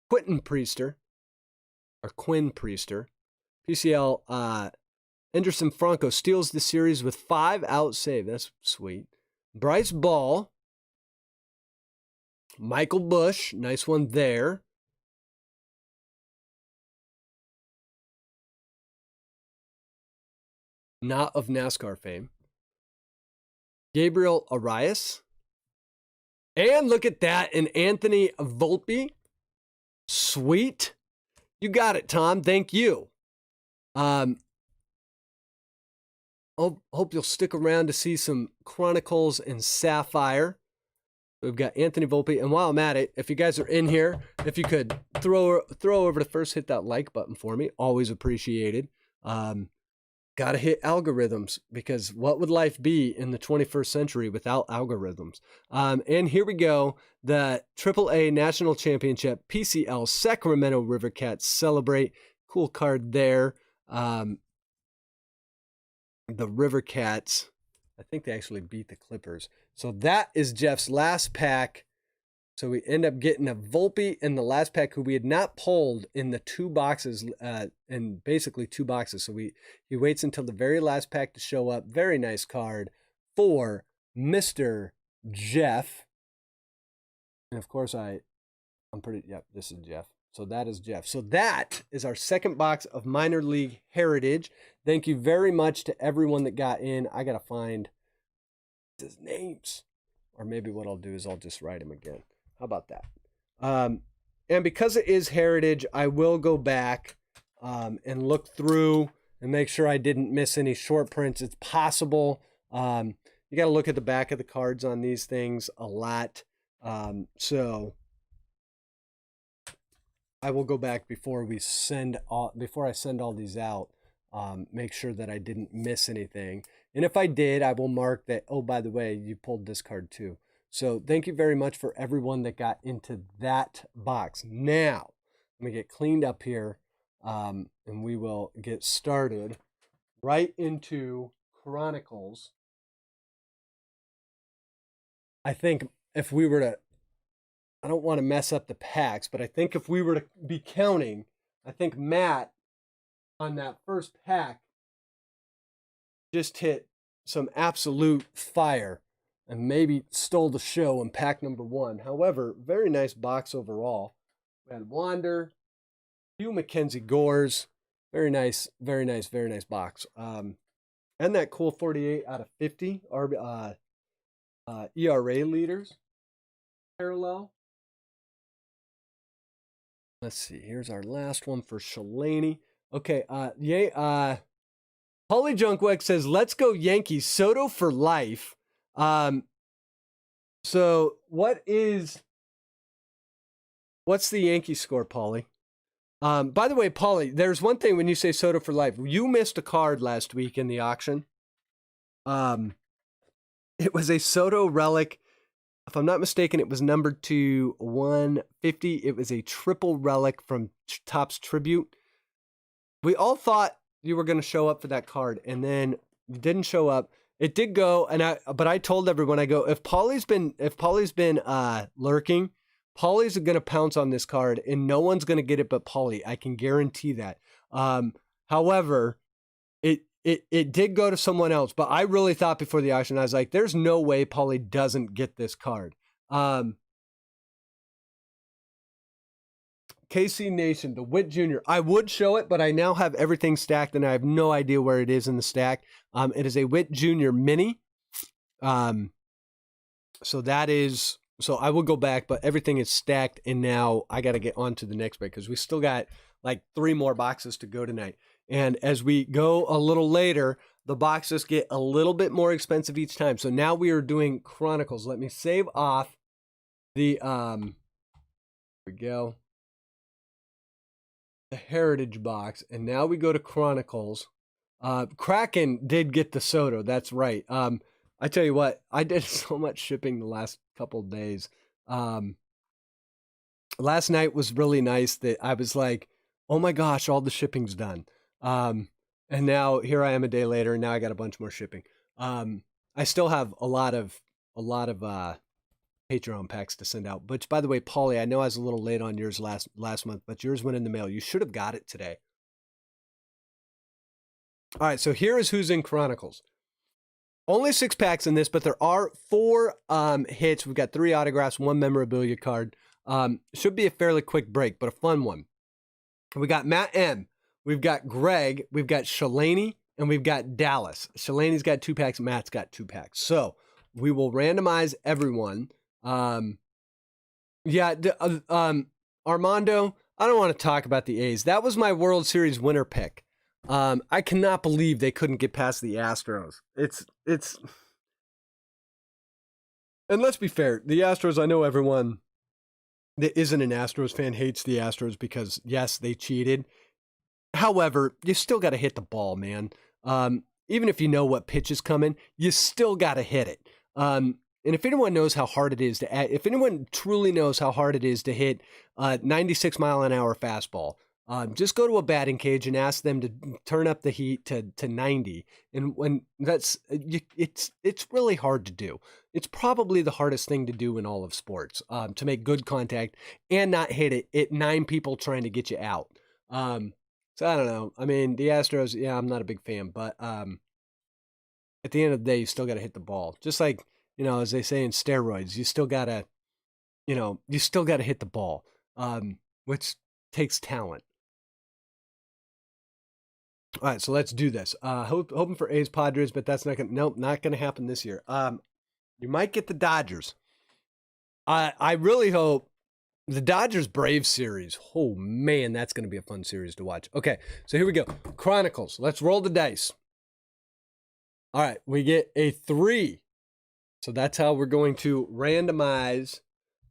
Quinn Priester, PCL, Anderson Franco steals the series with 5 out save. That's sweet. Bryce Ball, Michael Bush, nice one there. Not of NASCAR fame. Gabriel Arias. And look at that, an Anthony Volpe. Sweet. You got it, Tom. Thank you. Hope you'll stick around to see some Chronicles and Sapphire. We've got Anthony Volpe. And while I'm at it, if you guys are in here, if you could throw over to first, hit that like button for me. Always appreciated. Got to hit algorithms, because what would life be in the 21st century without algorithms? And here we go. The AAA National Championship PCL Sacramento River Cats celebrate. Cool card there. The River Cats, I think they actually beat the Clippers. So that is Jeff's last pack. So we end up getting a Volpe in the last pack, who we had not pulled in the 2 boxes, in basically 2 boxes. So he waits until the very last pack to show up. Very nice card for Mr. Jeff. And of course this is Jeff. So that is Jeff. So that is our second box of Minor League Heritage. Thank you very much to everyone that got in. I got to find his names. Or maybe what I'll do is I'll just write them again. How about that? And because it is Heritage, I will go back and look through and make sure I didn't miss any short prints. It's possible. You got to look at the back of the cards on these things a lot. So I will go back before I send all these out. Make sure that I didn't miss anything. And if I did, I will mark that, oh, by the way, you pulled this card too. So thank you very much for everyone that got into that box. Now, let me get cleaned up here, and we will get started right into Chronicles. I think if we were to, I don't want to mess up the packs, but I think if we were to be counting, I think Matt on that first pack just hit some absolute fire and maybe stole the show in pack number 1. However, very nice box overall. We had Wander, few Mackenzie Gores. Very nice, very nice, very nice box. And that cool 48 out of 50 ERA leaders. Parallel. Let's see. Here's our last one for Shalani. Okay. Pauleyjunkwax says, "Let's go Yankees. Soto for life." So what's the Yankee score, Paulie? By the way, Paulie, there's one thing when you say Soto for life. You missed a card last week in the auction. It was a Soto relic. If I'm not mistaken, it was numbered to 150. It was a triple relic from Topps Tribute. we all thought you were going to show up for that card, and then you didn't show up. It did go, but I told everyone, I go, if Pauley's been lurking, Pauley's going to pounce on this card, and no one's going to get it but Pauley. I can guarantee that. However, it did go to someone else, but I really thought before the auction, I was like, there's no way Pauley doesn't get this card. KC Nation, the Witt Jr. I would show it, but I now have everything stacked, and I have no idea where it is in the stack. It is a Witt Jr. mini. So I will go back, but everything is stacked, and now I got to get on to the next break because we still got like 3 more boxes to go tonight. And as we go a little later, the boxes get a little bit more expensive each time. So now we are doing Chronicles. Let me save off the, here we go, the Heritage box. And now we go to Chronicles. Kraken did get the Soto. That's right. I tell you what, I did so much shipping the last couple of days. Last night was really nice that I was like, oh my gosh, all the shipping's done. And now here I am a day later, and now I got a bunch more shipping. I still have a lot of Patreon packs to send out. Which, by the way, Paulie, I know I was a little late on yours last month, but yours went in the mail. You should have got it today. All right, so here is who's in Chronicles. Only 6 packs in this, but there are 4 hits. We've got 3 autographs, 1 memorabilia card. Should be a fairly quick break, but a fun one. We got Matt M. We've got Greg. We've got Shalani, and we've got Dallas. Shalani's got 2 packs. Matt's got 2 packs. So we will randomize everyone. Armando, I don't want to talk about the A's. That was my World Series winner pick. I cannot believe they couldn't get past the Astros. It's, and let's be fair, the Astros, I know everyone that isn't an Astros fan hates the Astros because, yes, they cheated. However, you still got to hit the ball, man. Even if you know what pitch is coming, you still got to hit it. And if anyone knows how hard it is if anyone truly knows how hard it is to hit a 96-mile-an-hour fastball, just go to a batting cage and ask them to turn up the heat to 90. And when it's really hard to do. It's probably the hardest thing to do in all of sports, to make good contact and not hit it at 9 people trying to get you out. So I don't know. I mean, the Astros, yeah, I'm not a big fan, but at the end of the day, you still got to hit the ball. Just like, as they say in steroids, you still got to hit the ball, which takes talent. All right, so let's do this. Hoping for A's Padres, but that's not going to happen this year. You might get the Dodgers. I really hope the Dodgers Braves series. Oh man, that's going to be a fun series to watch. Okay, so here we go. Chronicles. Let's roll the dice. All right, we get a 3. So that's how we're going to randomize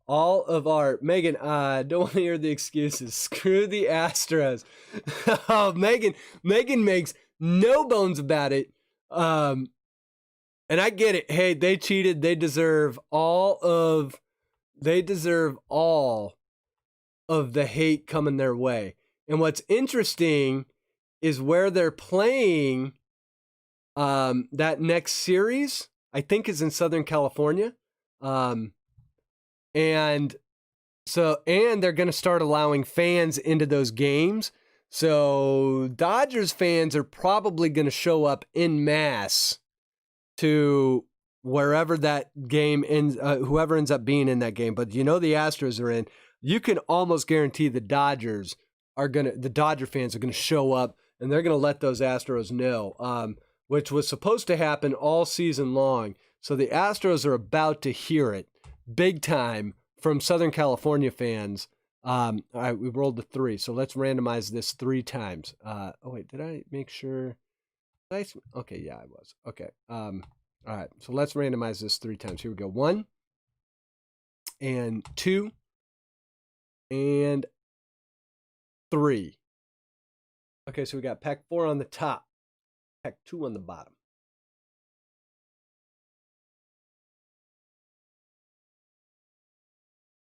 all of our... Megan, don't want to hear the excuses. Screw the Astros. Oh, Megan makes no bones about it. And I get it. Hey, they cheated. They deserve all of the hate coming their way. And what's interesting is where they're playing that next series, I think, is in Southern California. And they're going to start allowing fans into those games. So Dodgers fans are probably going to show up en masse to wherever that game ends, whoever ends up being in that game. But the Astros are in. You can almost guarantee the Dodger fans are going to show up, and they're going to let those Astros know, which was supposed to happen all season long. So the Astros are about to hear it big time from Southern California fans. All right, we rolled the 3, so let's randomize this 3 times. Oh wait, did I make sure? Okay, yeah, I was. Okay. All right, so let's randomize this 3 times. Here we go. 1 and 2 and 3. Okay, so we got pack 4 on the top, pack 2 on the bottom.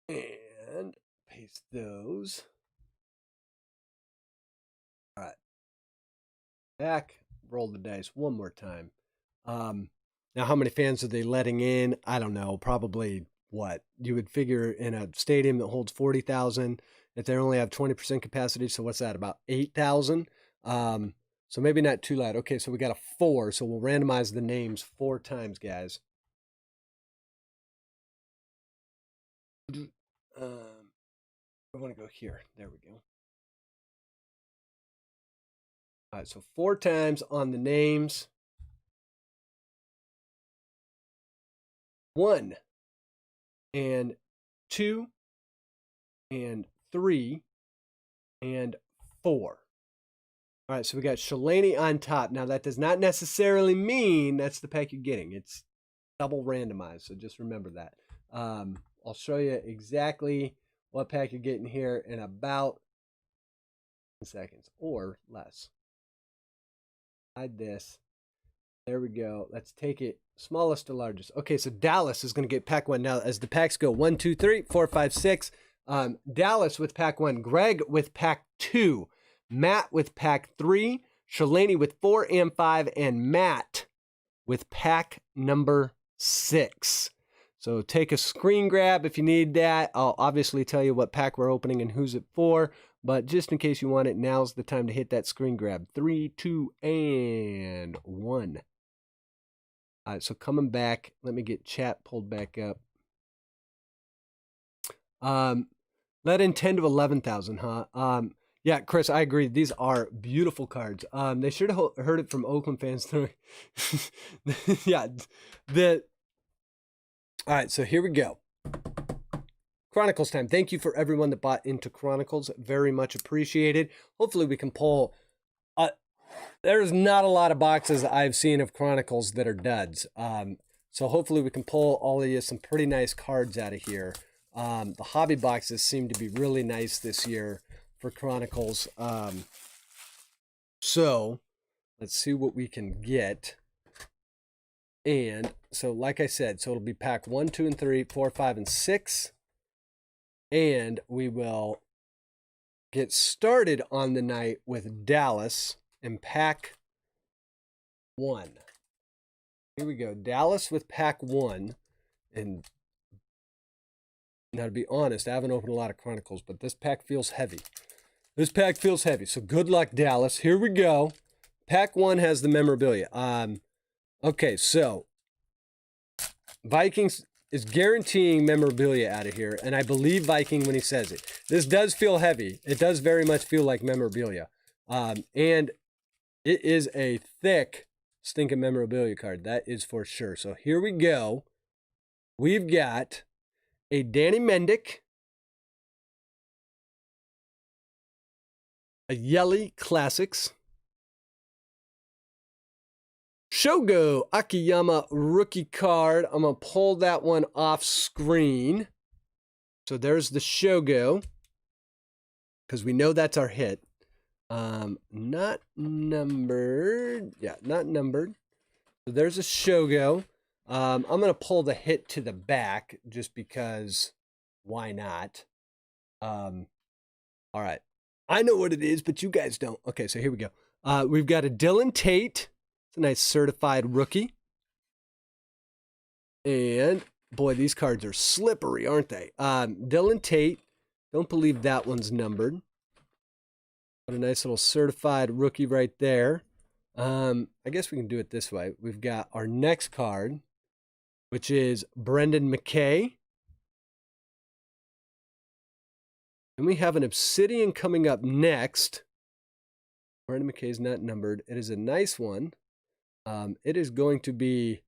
And paste those. All right. pack. Roll the dice one more time. Now, how many fans are they letting in? I don't know. Probably what? You would figure in a stadium that holds 40,000, if they only have 20% capacity, so what's that, about 8,000? So maybe not too loud. Okay, so we got a 4, so we'll randomize the names 4 times, guys. I want to go here. There we go. All right, so 4 times on the names. 1 and 2 and 3 and 4. All right, so we got Shalani on top. Now, that does not necessarily mean that's the pack you're getting. It's double randomized, so just remember that. I'll show you exactly what pack you're getting here in about 10 seconds or less. Hide this. There we go. Let's take it smallest to largest. Okay, so Dallas is going to get pack 1 now. As the packs go 1, 2, 3, 4, 5, 6. Dallas with pack 1. Greg with pack 2. Matt with pack 3. Shalani with 4 and 5. And Matt with pack number 6. So take a screen grab if you need that. I'll obviously tell you what pack we're opening and who's it for. But just in case you want it, now's the time to hit that screen grab. 3, 2, and 1. All right, so coming back, let me get chat pulled back up. Let in 10 to 11,000, huh? Yeah, Chris, I agree. These are beautiful cards. They should have heard it from Oakland fans. Yeah. All right, so here we go. Chronicles time. Thank you for everyone that bought into Chronicles. Very much appreciated. Hopefully we can pull... there's not a lot of boxes I've seen of Chronicles that are duds. So hopefully we can pull all of you some pretty nice cards out of here. The hobby boxes seem to be really nice this year for Chronicles. So let's see what we can get. And so, like I said, so it'll be pack 1, 2, and 3, 4, 5, and 6. And we will get started on the night with Dallas in pack 1. Here we go. Dallas with pack 1. And now, to be honest, I haven't opened a lot of Chronicles, but this pack feels heavy. This pack feels heavy. So good luck, Dallas. Here we go. Pack 1 has the memorabilia. Okay, so Vikings is guaranteeing memorabilia out of here, and I believe Viking when he says it. This does feel heavy. It does very much feel like memorabilia. And it is a thick, stinking memorabilia card. That is for sure. So here we go. We've got a Danny Mendick, a Yelly Classics, Shogo Akiyama rookie card. I'm going to pull that one off screen. So there's the Shogo, because we know that's our hit. Not numbered. Yeah, not numbered. So there's a Shogo. I'm going to pull the hit to the back just because why not? All right. I know what it is, but you guys don't. Okay, so here we go. We've got a Dylan Tate. It's a nice certified rookie. And boy, these cards are slippery, aren't they? Dylan Tate. Don't believe that one's numbered. What a nice little certified rookie right there. I guess we can do it this way. We've got our next card, which is Brendan McKay. And we have an Obsidian coming up next. Brendan McKay is not numbered. It is a nice one. It is going to be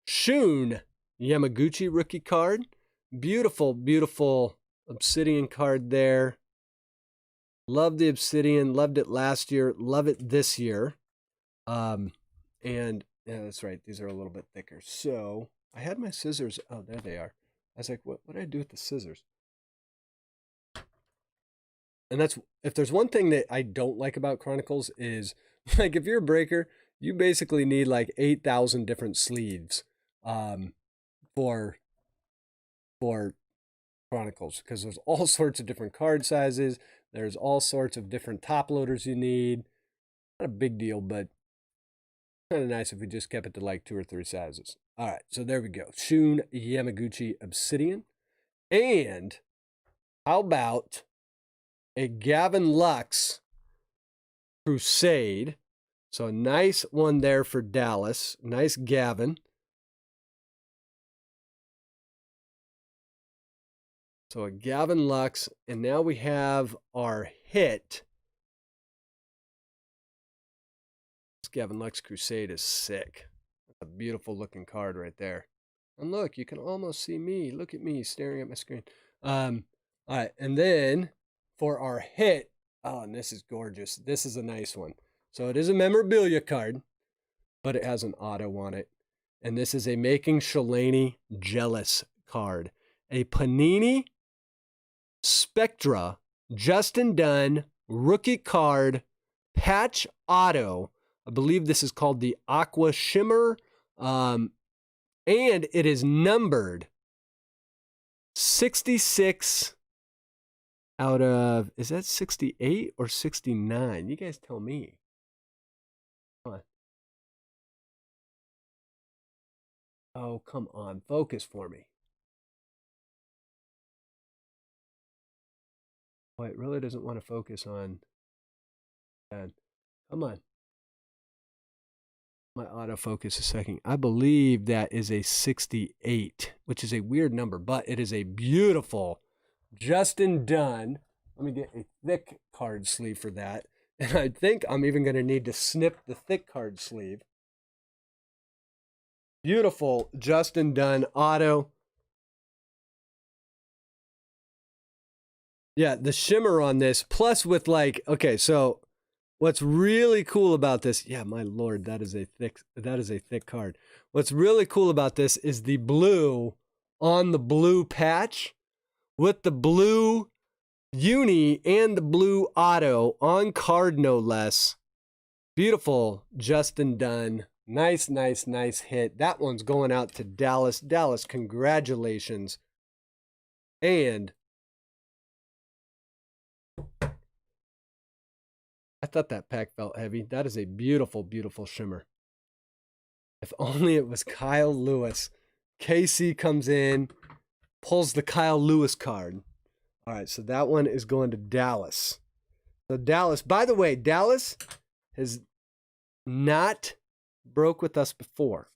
Shun Yamaguchi rookie card. Beautiful, beautiful Obsidian card there. Love the Obsidian. Loved it last year. Love it this year. And yeah, that's right. These are a little bit thicker. So I had my scissors. Oh, there they are. I was like, what did I do with the scissors? And that's, if there's one thing that I don't like about Chronicles is, like, if you're a breaker, you basically need like 8,000 different sleeves for Chronicles, because there's all sorts of different card sizes. There's all sorts of different top loaders you need. Not a big deal, but kind of nice if we just kept it to like 2 or 3 sizes. All right, so there we go. Shun Yamaguchi Obsidian. And how about a Gavin Lux Crusade? So a nice one there for Dallas. Nice Gavin. So a Gavin Lux, and now we have our hit. This Gavin Lux Crusade is sick. That's a beautiful looking card right there. And look, you can almost see me. Look at me staring at my screen. All right, and then for our hit, oh, and this is gorgeous. This is a nice one. So it is a memorabilia card, but it has an auto on it. And this is a Making Shalani Jealous card. A Panini Spectra Justin Dunn rookie card patch auto. I believe this is called the Aqua Shimmer. And it is numbered 66 out of, is that 68 or 69? You guys tell me. Come on. Oh, come on. Focus for me. Boy, it really doesn't want to focus on that. Come on. My autofocus is second. I believe that is a 68, which is a weird number, but it is a beautiful Justin Dunn. Let me get a thick card sleeve for that. And I think I'm even going to need to snip the thick card sleeve. Beautiful Justin Dunn auto. Yeah, the shimmer on this, plus with like, okay, so what's really cool about this, yeah, my lord, that is a thick card. What's really cool about this is the blue on the blue patch with the blue uni and the blue auto on card, no less. Beautiful Justin Dunn. Nice, nice, nice hit. That one's going out to Dallas. Dallas, congratulations. And I thought that pack felt heavy. That is a beautiful, beautiful shimmer. If only it was Kyle Lewis. KC comes in, pulls the Kyle Lewis card. All right, so that one is going to Dallas. So Dallas, by the way, Dallas has not broke with us before.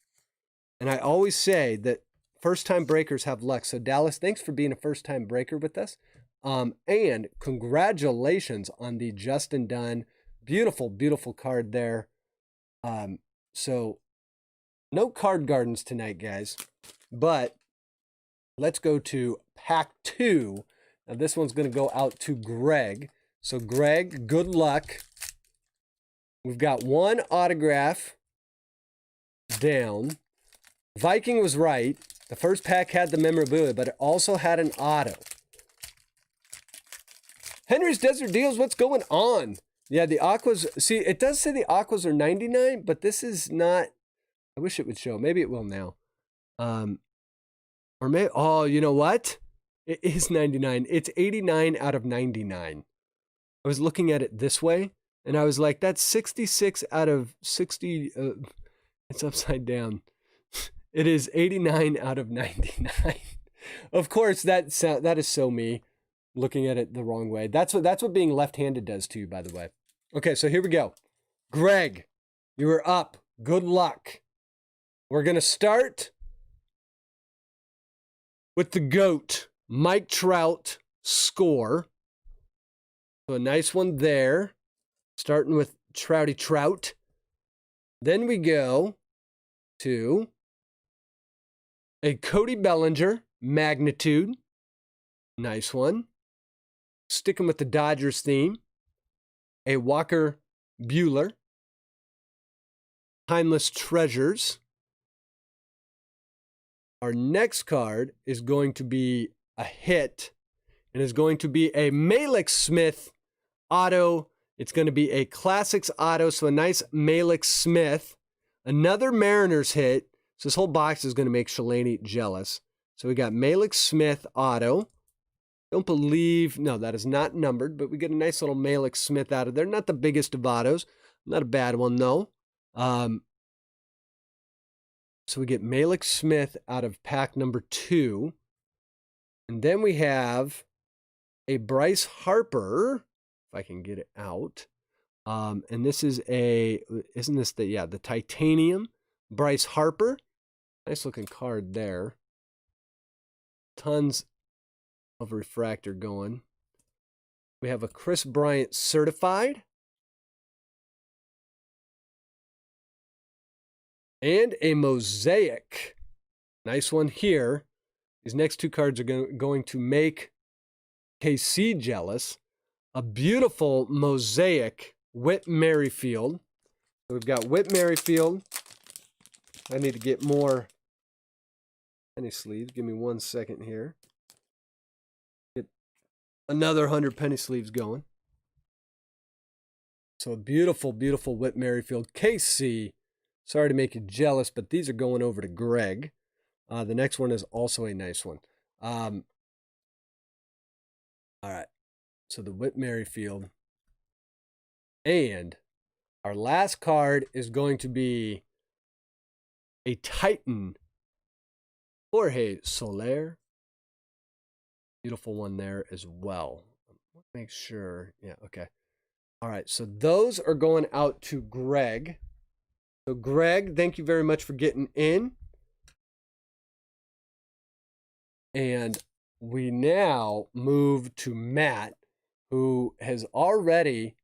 And I always say that first-time breakers have luck. So Dallas, thanks for being a first-time breaker with us. And congratulations on the Justin Dunn. Beautiful, beautiful card there. So no card gardens tonight, guys. But let's go to pack 2. Now this one's going to go out to Greg. So Greg, good luck. We've got one autograph down. Viking was right. The first pack had the memorabilia, but it also had an auto. Henry's Desert Deals, what's going on? Yeah, the Aquas, see, it does say the Aquas are 99, but this is not, I wish it would show. Maybe it will now. Or maybe, oh, you know what? It is 99. It's 89 out of 99. I was looking at it this way, and I was like, that's 66 out of 60. It's upside down. It is 89 out of 99. Of course, that is so me. Looking at it the wrong way. That's what being left-handed does to you, by the way. Okay, so here we go. Greg, you are up. Good luck. We're going to start with the GOAT, Mike Trout score. So a nice one there. Starting with Trouty Trout. Then we go to a Cody Bellinger, Magnitude. Nice one. Sticking with the Dodgers theme, a Walker Buehler, Timeless Treasures. Our next card is going to be a hit, and is going to be a Malek Smith auto. It's going to be a Classics auto, so a nice Malek Smith. Another Mariners hit, so this whole box is going to make Shalani jealous. So we got Malek Smith auto. Don't believe, no, that is not numbered, but we get a nice little Malek Smith out of there. Not the biggest of autos. Not a bad one, though. So we get Malik Smith out of pack number 2. And then we have a Bryce Harper, if I can get it out. And this is isn't this the titanium Bryce Harper? Nice looking card there. Tons of refractor going. We have a Chris Bryant certified. And a mosaic. Nice one here. These next 2 cards are going to make KC jealous. A beautiful mosaic Whit Merrifield. So we've got Whit Merrifield. I need to get more penny sleeves. Give me 1 second here. Get another 100 penny sleeves going. So a beautiful, beautiful Whit Merrifield. KC. Sorry to make you jealous, but these are going over to Greg. The next one is also a nice one. All right. So the Whit Merrifield. And our last card is going to be a Titan. Jorge Soler. Beautiful one there as well. Make sure. Yeah, okay. All right. So those are going out to Greg. So Greg, thank you very much for getting in. And we now move to Matt, who has already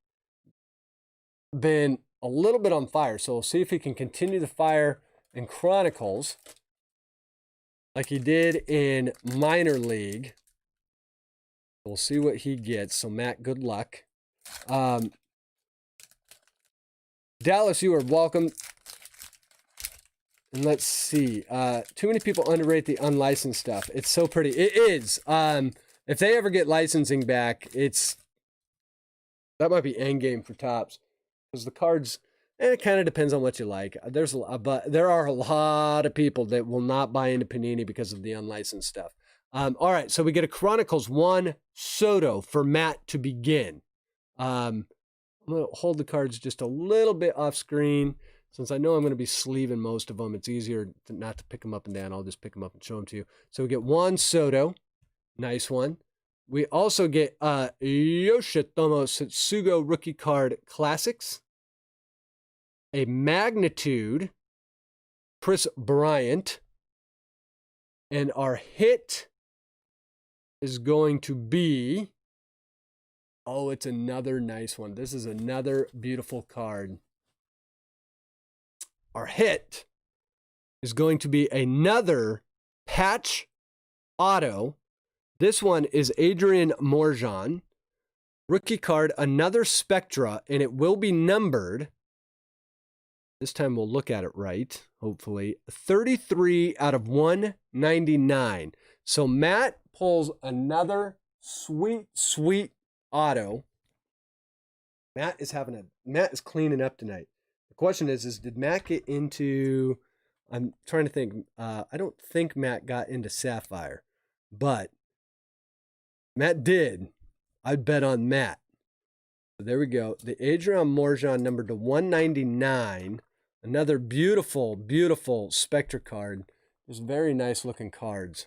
been a little bit on fire. So we'll see if he can continue the fire in Chronicles like he did in minor league. We'll see what he gets. So Matt, good luck. Dallas, you are welcome. And let's see. Too many people underrate the unlicensed stuff. It's so pretty. It is. If they ever get licensing back, that might be endgame for Topps. Because the cards, it kind of depends on what you like. But there are a lot of people that will not buy into Panini because of the unlicensed stuff. All right, so we get a Chronicles 1 Soto for Matt to begin. I'm going to hold the cards just a little bit off screen. Since I know I'm going to be sleeving most of them, it's easier not to pick them up and down. I'll just pick them up and show them to you. So we get Juan Soto. Nice one. We also get Yoshitomo Satsugo Rookie Card Classics. A Magnitude Chris Bryant. And our hit is going to be... Oh, it's another nice one. This is another beautiful card. Our hit is going to be another patch auto. This one is Adrian Margion. Rookie card, another Spectra, and it will be numbered. This time we'll look at it right, hopefully. 33 out of 199. So Matt pulls another sweet, sweet auto. Matt is cleaning up tonight. The question is did Matt get into, I'm trying to think, I don't think Matt got into Sapphire, but Matt did. I'd bet on Matt. So there we go. The Adrian Margion numbered to 199. Another beautiful, beautiful Spectra card. There's very nice looking cards.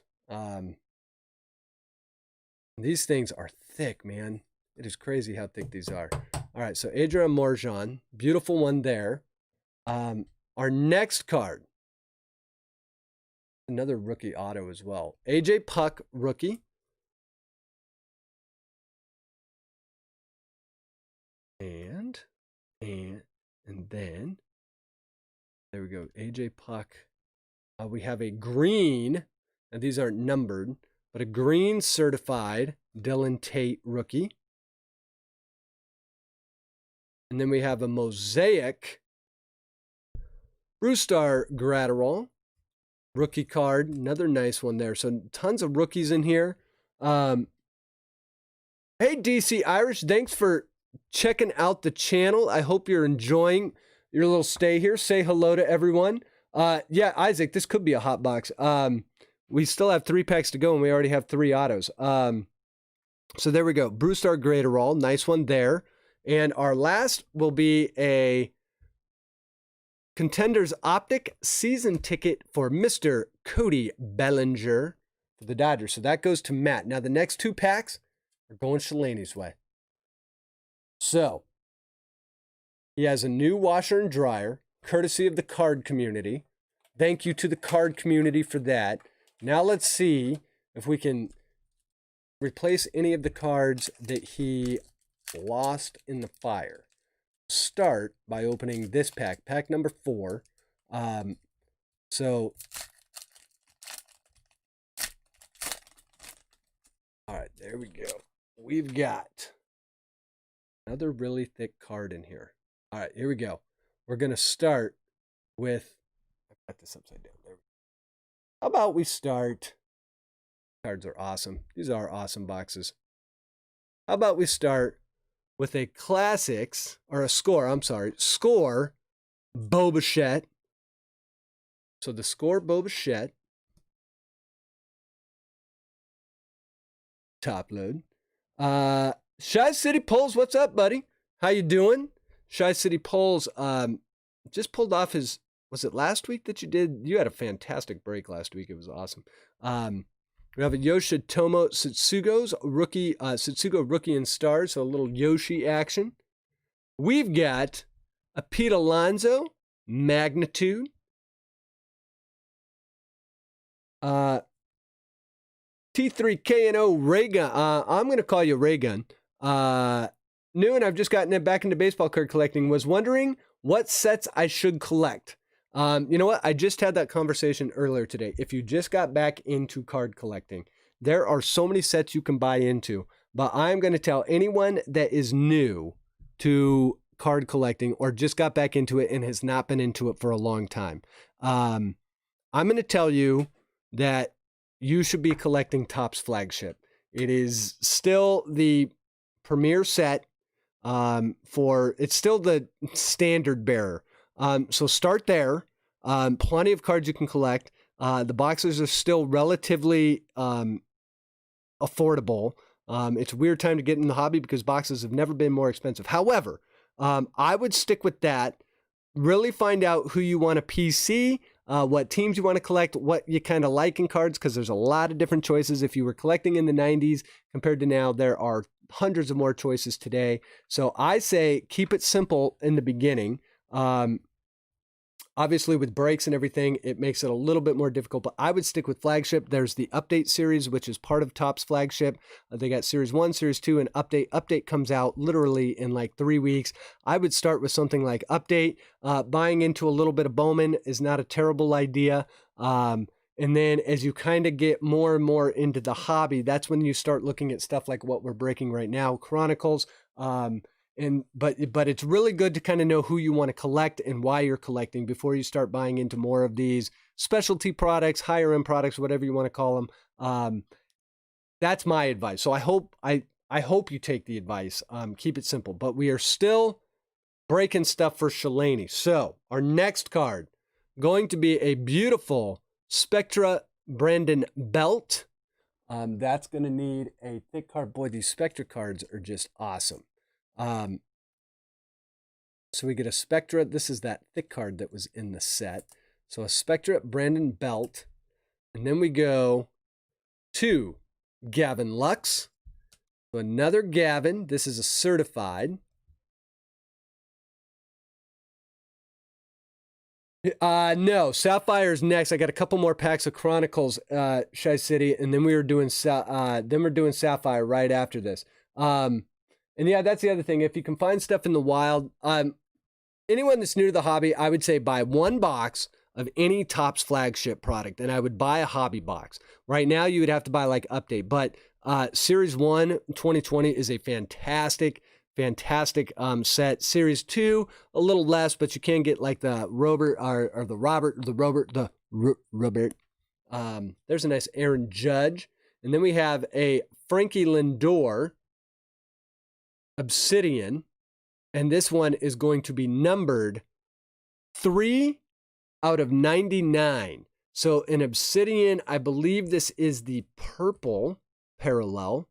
These things are thick, man. It is crazy how thick these are. All right, so Adrian Margion, beautiful one there. Our next card, another rookie auto as well. AJ Puck, rookie. And then, there we go, AJ Puck. We have a green, and these aren't numbered, but a green certified Dylan Tate rookie. And then we have a mosaic Brewstar Gratterall rookie card. Another nice one there. So tons of rookies in here. Hey, DC Irish, thanks for checking out the channel. I hope you're enjoying your little stay here. Say hello to everyone. Yeah, Isaac, this could be a hot box. We still have 3 packs to go, and we already have 3 autos. So there we go. Brewstar Gratterall, nice one there. And our last will be a Contenders Optic season ticket for Mr. Cody Bellinger for the Dodgers. So that goes to Matt. Now the next 2 packs are going Shalani's way. So he has a new washer and dryer, courtesy of the card community. Thank you to the card community for that. Now let's see if we can replace any of the cards that he lost in the fire. Start by opening this pack, pack number 4. So, all right, there we go. We've got another really thick card in here. All right, here we go. We're going to start with, I've got this upside down. There we go. How about we start, cards are awesome. These are awesome boxes. How about we start with a classics, or a score, I'm sorry, score Bo Bichette. So the score Bo Bichette. Top load. Shy City Polls, what's up, buddy? How you doing? Shy City Polls just pulled off his, was it last week that you did? You had a fantastic break last week. It was awesome. We have a Yoshitomo Satsugo's rookie, Satsugo rookie and stars, so a little Yoshi action. We've got a Pete Alonso magnitude. T3KNO Raygun. I'm going to call you Raygun. New, and I've just gotten back into baseball card collecting. Was wondering what sets I should collect. You know what? I just had that conversation earlier today. If you just got back into card collecting, there are so many sets you can buy into. But I'm going to tell anyone that is new to card collecting or just got back into it and has not been into it for a long time. I'm going to tell you that you should be collecting Topps Flagship. It is still the premier set it's still the standard bearer. So start there. Plenty of cards you can collect. The boxes are still relatively affordable. It's a weird time to get in the hobby because boxes have never been more expensive. However, I would stick with that. Really find out who you want to PC, what teams you want to collect, what you kind of like in cards, because there's a lot of different choices. If you were collecting in the 90s compared to now, there are hundreds of more choices today. So I say keep it simple in the beginning. Obviously, with breaks and everything, it makes it a little bit more difficult, but I would stick with Flagship. There's the Update series, which is part of Topps Flagship. They got Series 1, Series 2, and Update. Update comes out literally in like 3 weeks. I would start with something like Update. Buying into a little bit of Bowman is not a terrible idea. And then as you kind of get more and more into the hobby, that's when you start looking at stuff like what we're breaking right now, Chronicles. But it's really good to kind of know who you want to collect and why you're collecting before you start buying into more of these specialty products, higher end products, whatever you want to call them. That's my advice. So I hope you take the advice. Keep it simple. But we are still breaking stuff for Shalani. So our next card going to be a beautiful Spectra Brandon Belt. That's going to need a thick card. Boy, these Spectra cards are just awesome. So we get a Spectra. This is that thick card that was in the set. So a Spectra Brandon Belt. And then we go to Gavin Lux. So another Gavin. This is a certified. No, Sapphire's next. I got a couple more packs of Chronicles, Shy City, and then we're doing Sapphire right after this. And yeah, that's the other thing. If you can find stuff in the wild, anyone that's new to the hobby, I would say buy one box of any Topps Flagship product, and I would buy a hobby box. Right now, you would have to buy like Update, but Series 1 2020 is a fantastic set. Series 2, a little less, but you can get like the Robert. There's a nice Aaron Judge. And then we have a Frankie Lindor Obsidian, and this one is going to be numbered 3 out of 99. So an Obsidian, I believe this is the purple parallel.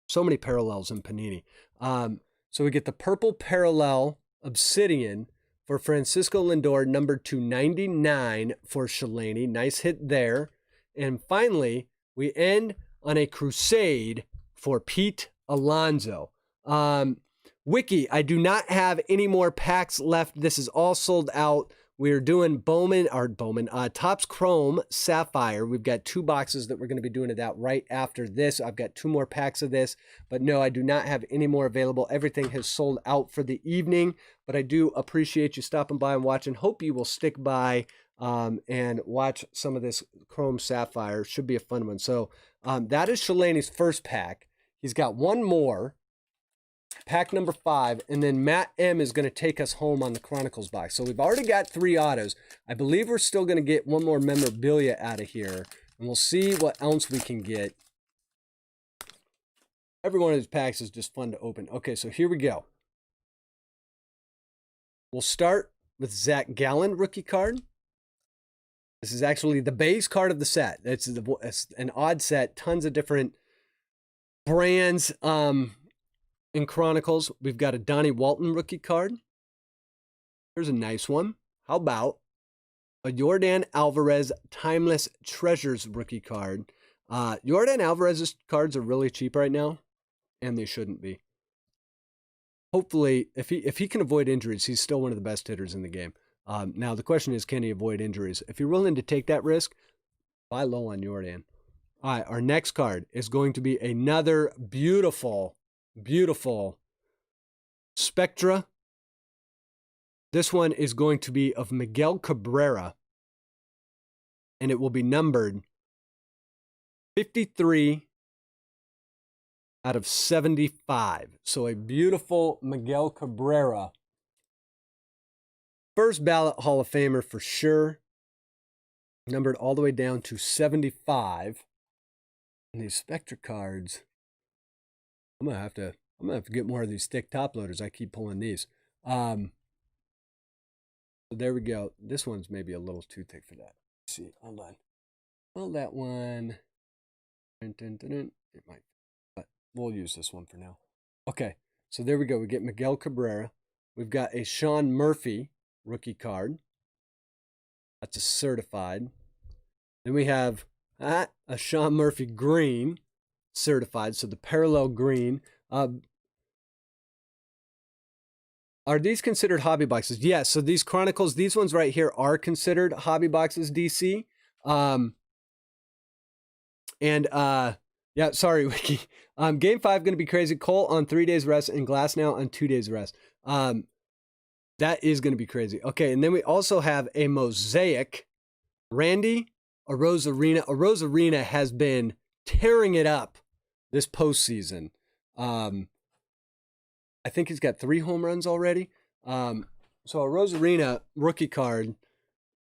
So many parallels in Panini. So we get the purple parallel obsidian for Francisco Lindor, number 299 for Shalani. Nice hit there. And finally, we end on a crusade for Pete Alonso. Wiki, I do not have any more packs left. This is all sold out. We're doing Topps Chrome Sapphire. We've got 2 boxes that we're going to be doing that right after this. I've got 2 more packs of this, but no, I do not have any more available. Everything has sold out for the evening, but I do appreciate you stopping by and watching. Hope you will stick by and watch some of this Chrome Sapphire. Should be a fun one. So that is Shalani's first pack. He's got one more. Pack number 5, and then Matt M is going to take us home on the Chronicles box. So we've already got 3 autos. I believe we're still going to get one more memorabilia out of here, and we'll see what else we can get. Every one of these packs is just fun to open. Okay, so here we go. We'll start with Zach Gallen rookie card. This is actually the base card of the set. It's an odd set, tons of different brands. In Chronicles, we've got a Donnie Walton rookie card. Here's a nice one. How about a Yordan Alvarez Timeless Treasures rookie card? Yordan Alvarez's cards are really cheap right now, and they shouldn't be. Hopefully, if he can avoid injuries, he's still one of the best hitters in the game. Now, the question is, can he avoid injuries? If you're willing to take that risk, buy low on Yordan. All right, our next card is going to be another beautiful Spectra. This one is going to be of Miguel Cabrera, and it will be numbered 53 out of 75. So a beautiful Miguel Cabrera. First ballot Hall of Famer for sure. Numbered all the way down to 75. And these Spectra cards, I'm gonna have to get more of these thick top loaders. I keep pulling these. So there we go. This one's maybe a little too thick for that. Let's see, hold on. Well, that one, it might, but we'll use this one for now. Okay, so there we go. We get Miguel Cabrera. We've got a Sean Murphy rookie card. That's a certified. Then we have a Sean Murphy green. Certified, so the parallel green. Are these considered hobby boxes? Yes, so these Chronicles, these ones right here are considered hobby boxes, DC. Yeah, sorry, Wiki. Game 5 going to be crazy. Cole on 3 days rest and Glass now on 2 days rest. That is going to be crazy. Okay, and then we also have a Mosaic. Randy, a Rosarina. A Rosarina has been tearing it up this postseason. I think he's got 3 home runs already. So a Rosarina rookie card,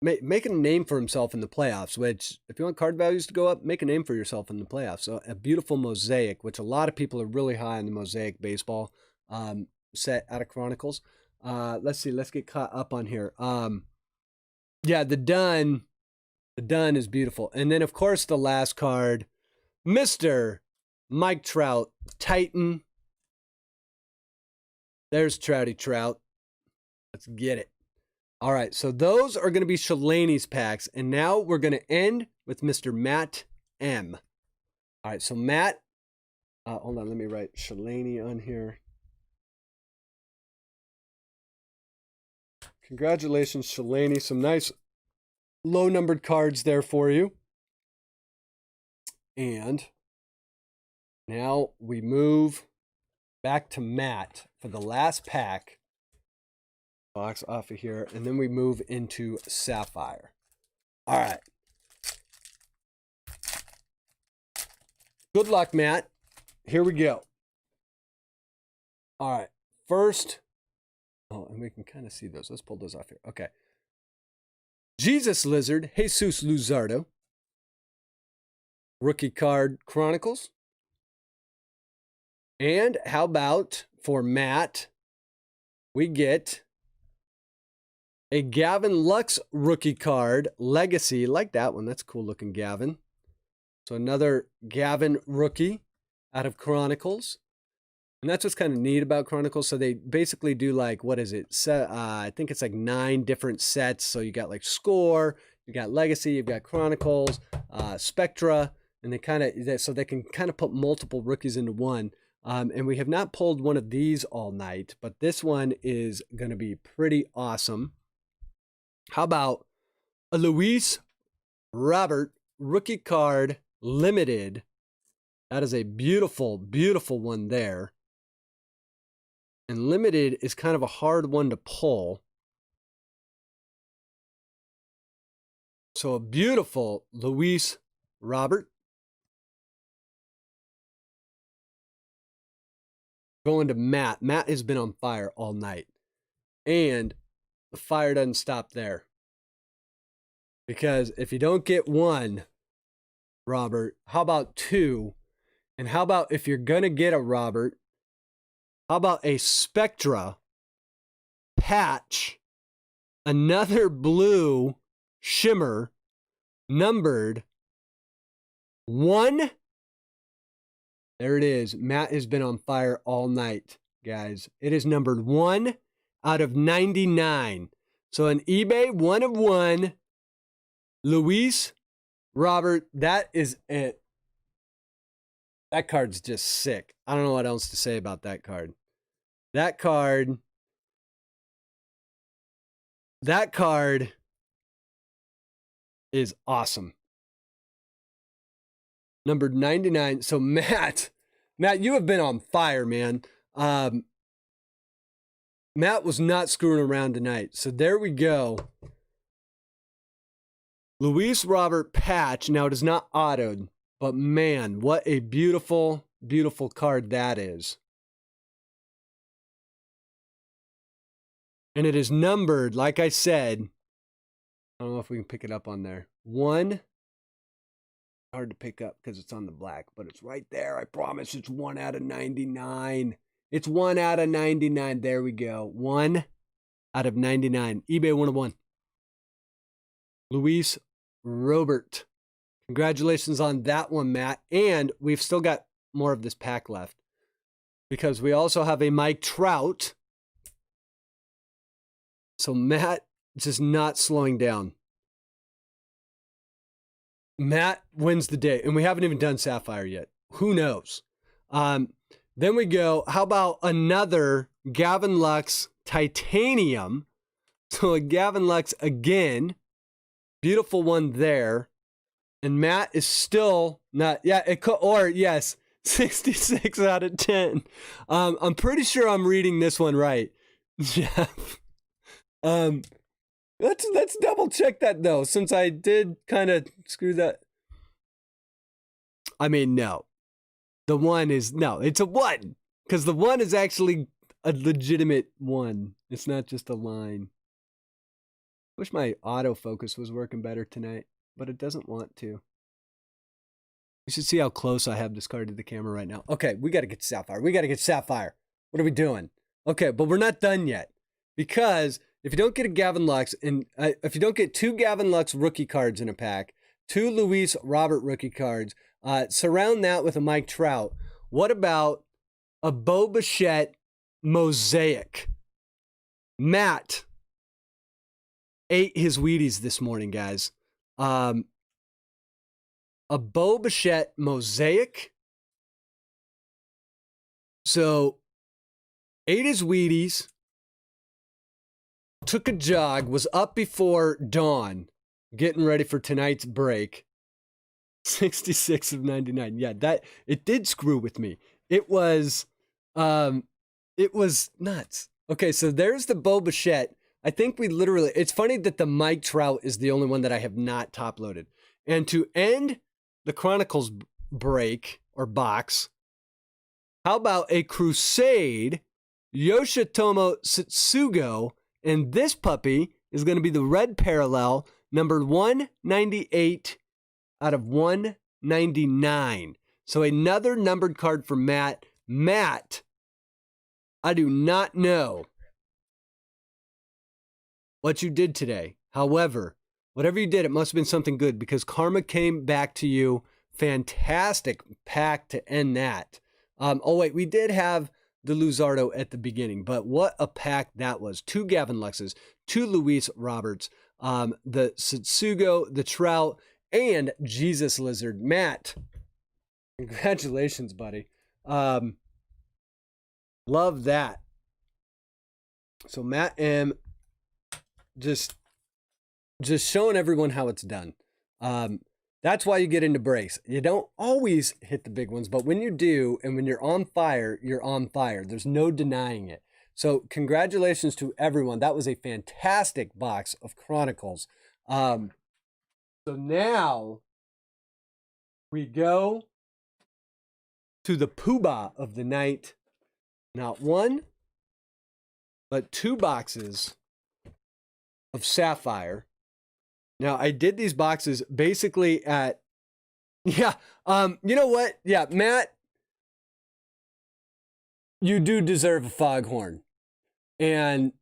making a name for himself in the playoffs, which if you want card values to go up, make a name for yourself in the playoffs. So a beautiful Mosaic, which a lot of people are really high on the Mosaic baseball set out of Chronicles. Let's see, let's get caught up on here. Yeah, the Dun is beautiful. And then of course the last card, Mr. Mike Trout, Titan. There's Trouty Trout. Let's get it. All right, so those are going to be Shalani's packs. And now we're going to end with Mr. Matt M. All right, so Matt, hold on, let me write Shalani on here. Congratulations, Shalani. Some nice low-numbered cards there for you. And now we move back to Matt for the last pack. Box off of here, and then we move into Sapphire. All right. Good luck, Matt. Here we go. All right. First, oh, and we can kind of see those. Let's pull those off here. Okay. Jesus Lizard, Jesus Luzardo. Rookie card Chronicles. And how about for Matt, we get a Gavin Lux rookie card, Legacy. Like that one. That's a cool looking Gavin. So another Gavin rookie out of Chronicles. And that's what's kind of neat about Chronicles. So they basically do like, what is it? I think it's like 9 different sets. So you got like Score, you got Legacy, you've got Chronicles, Spectra, and they kind of, so they can kind of put multiple rookies into one. And we have not pulled one of these all night, but this one is going to be pretty awesome. How about a Luis Robert rookie card limited? That is a beautiful, beautiful one there. And limited is kind of a hard one to pull. So a beautiful Luis Robert. Going to Matt. Matt has been on fire all night. And the fire doesn't stop there. Because if you don't get one, Robert, how about 2? And how about if you're going to get a Robert, how about a Spectra patch, another blue shimmer, numbered 1? There it is. Matt has been on fire all night, guys. It is numbered 1 out of 99. So an eBay 1 of 1. Luis Robert, that is it. That card's just sick. I don't know what else to say about that card. That card is awesome. Numbered 99. So Matt, you have been on fire, man. Matt was not screwing around tonight. So there we go. Luis Robert patch. Now it is not autoed, but man, what a beautiful, beautiful card that is. And it is numbered, like I said. I don't know if we can pick it up on there. 1. Hard to pick up because it's on the black, but it's right there. I promise it's 1 out of 99. It's 1 out of 99. There we go. 1 out of 99. eBay 1 of 1. Luis Robert. Congratulations on that one, Matt. And we've still got more of this pack left because we also have a Mike Trout. So Matt just not slowing down. Matt wins the day, and we haven't even done Sapphire yet. Who knows? Then we go, how about another Gavin Lux Titanium? So a Gavin Lux again. Beautiful one there. And Matt is still not, yeah, it could, or yes, 66 out of 10. I'm pretty sure I'm reading this one right, Jeff. Let's double check that though, since I did kind of screw that. I mean, no. The 1 is, no, it's a 1. Because the 1 is actually a legitimate 1. It's not just a line. Wish my autofocus was working better tonight, but it doesn't want to. You should see how close I have this card to the camera right now. Okay, we got to get Sapphire. We got to get Sapphire. What are we doing? Okay, but we're not done yet. Because if you don't get a Gavin Lux, and if you don't get 2 Gavin Lux rookie cards in a pack, 2 Luis Robert rookie cards, surround that with a Mike Trout. What about a Bo Bichette mosaic? Matt ate his Wheaties this morning, guys. A Bo Bichette mosaic. So, ate his Wheaties. Took a jog, was up before dawn, getting ready for tonight's break. 66 of 99. Yeah, that it did screw with me. It was nuts. Okay, so there's the Bo Bichette. I think we literally, it's funny that the Mike Trout is the only one that I have not top loaded. And to end the Chronicles break or box, how about a Crusade Yoshitomo Satsugo? And this puppy is going to be the red parallel, numbered 198 out of 199. So another numbered card for Matt. Matt, I do not know what you did today. However, whatever you did, it must have been something good because karma came back to you. Fantastic pack to end that. Oh, wait, we did have the Luzardo at the beginning, but what a pack that was. 2 Gavin Luxes, 2 Luis Roberts, the Satsugo, the Trout, and Jesus Lizard. Matt, congratulations, buddy. Love that. So Matt M, just showing everyone how it's done. That's why you get into breaks. You don't always hit the big ones, but when you do, and when you're on fire, you're on fire. There's no denying it. So congratulations to everyone. That was a fantastic box of Chronicles. So now we go to the poobah of the night. Not 1, but 2 boxes of Sapphire. Now, I did these boxes basically at, you know what? Yeah, Matt, you do deserve a foghorn. And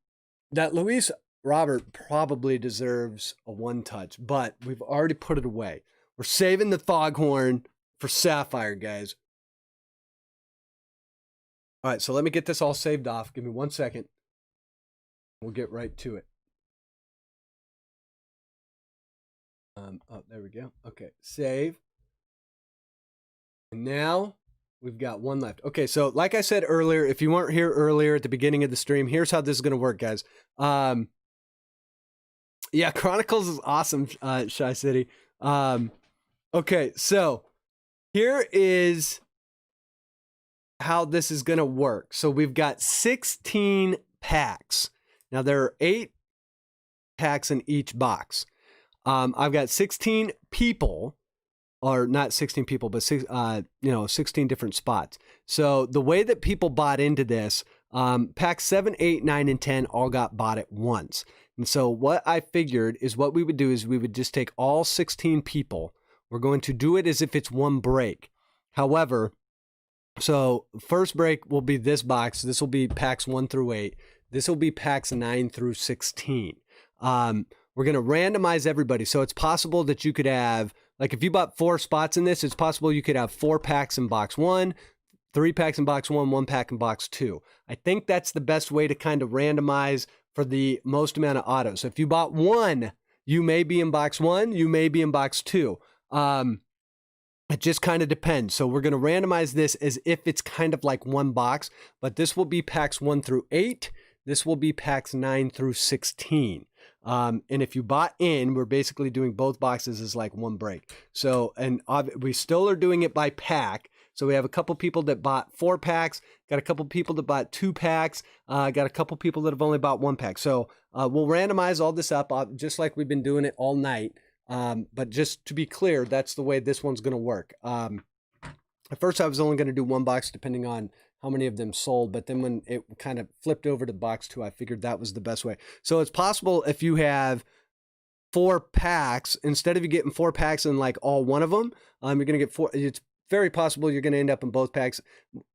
that Luis Robert probably deserves a 1 touch, but we've already put it away. We're saving the foghorn for Sapphire, guys. All right, so let me get this all saved off. Give me 1 second. We'll get right to it. Oh, there we go. Okay, save. And now we've got 1 left. Okay, so like I said earlier, if you weren't here earlier at the beginning of the stream, here's how this is going to work, guys. Yeah, Chronicles is awesome, Shy City. Okay, so here is how this is going to work. So we've got 16 packs. Now there are 8 packs in each box. I've got 16 people, or not 16 people, but 16 different spots. So the way that people bought into this, packs 7, 8, 9, and 10 all got bought at once. And so what I figured is what we would do is we would just take all 16 people. We're going to do it as if it's 1 break. However, so first break will be this box. This will be packs 1 through 8. This will be packs 9 through 16. We're going to randomize everybody. So it's possible that you could have, like if you bought 4 spots in this, it's possible you could have 4 packs in box 1, 3 packs in box 1, 1 pack in box 2. I think that's the best way to kind of randomize for the most amount of autos. So if you bought 1, you may be in box 1, you may be in box 2. It just kind of depends. So we're going to randomize this as if it's kind of like 1 box, but this will be packs 1 through 8. This will be packs 9 through 16. And if you bought in, we're basically doing both boxes as like 1 break. So, and we still are doing it by pack. So we have a couple people that bought 4 packs, got a couple people that bought 2 packs, got a couple people that have only bought 1 pack. So we'll randomize all this up just like we've been doing it all night. But just to be clear, that's the way this one's going to work. At first I was only going to do 1 box depending on how many of them sold, but then when it kind of flipped over to box 2, I figured that was the best way. So it's possible if you have 4 packs, instead of you getting 4 packs in like all 1 of them, you're going to get 4. It's very possible you're going to end up in both packs.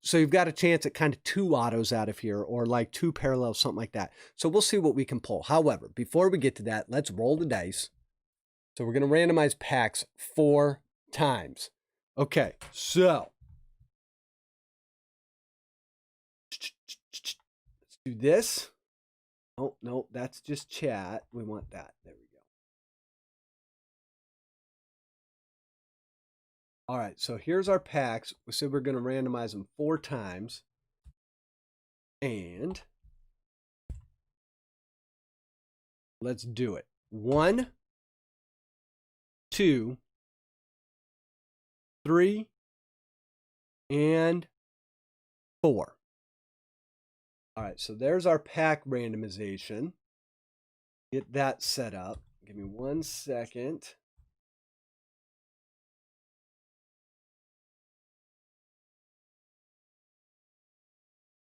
So you've got a chance at kind of 2 autos out of here, or like 2 parallels, something like that. So we'll see what we can pull. However, before we get to that, let's roll the dice. So we're going to randomize packs 4 times. Okay, so let's do this. Oh, no, that's just chat. We want that. There we go. All right, so here's our packs. We said we're going to randomize them 4 times. And let's do it. 1, 2, 3, and 4. All right, so there's our pack randomization. Get that set up. Give me 1 second.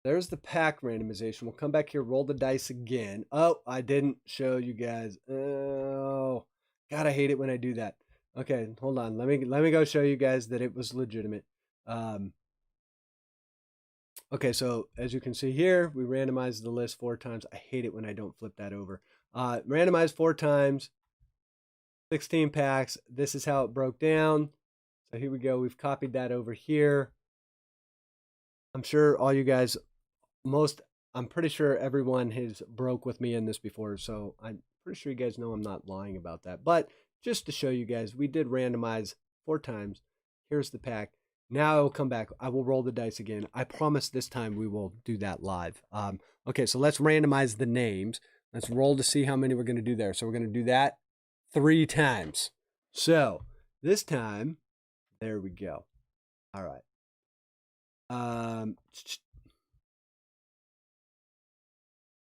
There's the pack randomization. We'll come back here, roll the dice again. Oh, I didn't show you guys. Oh, God, I hate it when I do that. Okay, hold on. Let me go show you guys that it was legitimate. Okay, so as you can see here, we randomized the list 4 times. I hate it when I don't flip that over. Randomized 4 times, 16 packs. This is how it broke down. So here we go. We've copied that over here. I'm sure all you guys I'm pretty sure everyone has broke with me in this before, so I'm pretty sure you guys know I'm not lying about that. But just to show you guys, we did randomize 4 times. Here's the pack. Now I will come back. I will roll the dice again. I promise this time we will do that live. Okay, so let's randomize the names. Let's roll to see how many we're going to do there. So we're going to do that 3 times. So this time, there we go. All right.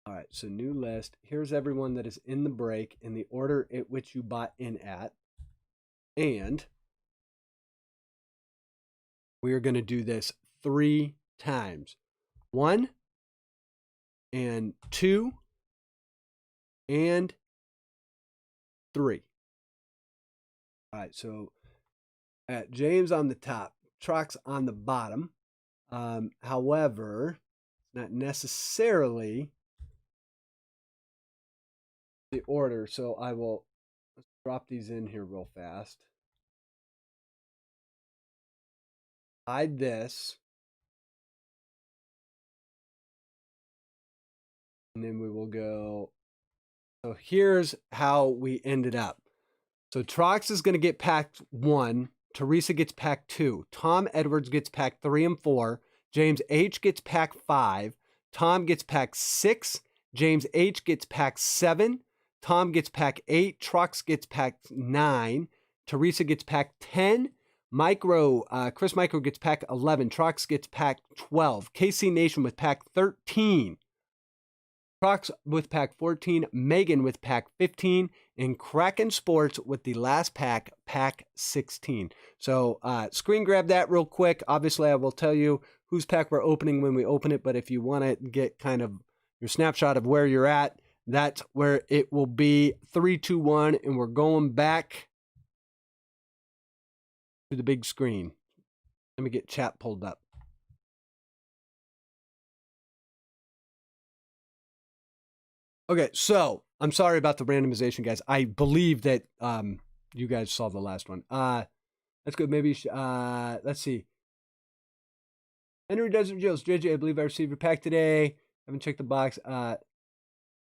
All right, so new list. Here's everyone that is in the break in the order at which you bought in at. And we are going to do this 3 times. 1 and 2 and 3. All right, so James on the top, Trox on the bottom. However, not necessarily the order, so I will drop these in here real fast. Hide this. And then we will go. So here's how we ended up. So Trox is going to get pack 1. Teresa gets pack 2. Tom Edwards gets pack 3 and 4. James H gets pack 5. Tom gets pack 6. James H gets pack 7. Tom gets pack 8. Trox gets pack 9. Teresa gets pack 10. Chris Micro gets pack 11. Trox gets pack 12. KC Nation with pack 13. Trox with pack 14. Megan with pack 15. And Kraken Sports with the last pack, pack 16. So screen grab that real quick. Obviously, I will tell you whose pack we're opening when we open it. But if you want to get kind of your snapshot of where you're at, that's where it will be. 3, 2, 1. And we're going back to the big screen. Let me get chat pulled up. Okay, so I'm sorry about the randomization, guys. I believe that you guys saw the last one. That's good. Maybe let's see. Henry Desert Jones, JJ, I believe I received your pack today. Haven't checked the box.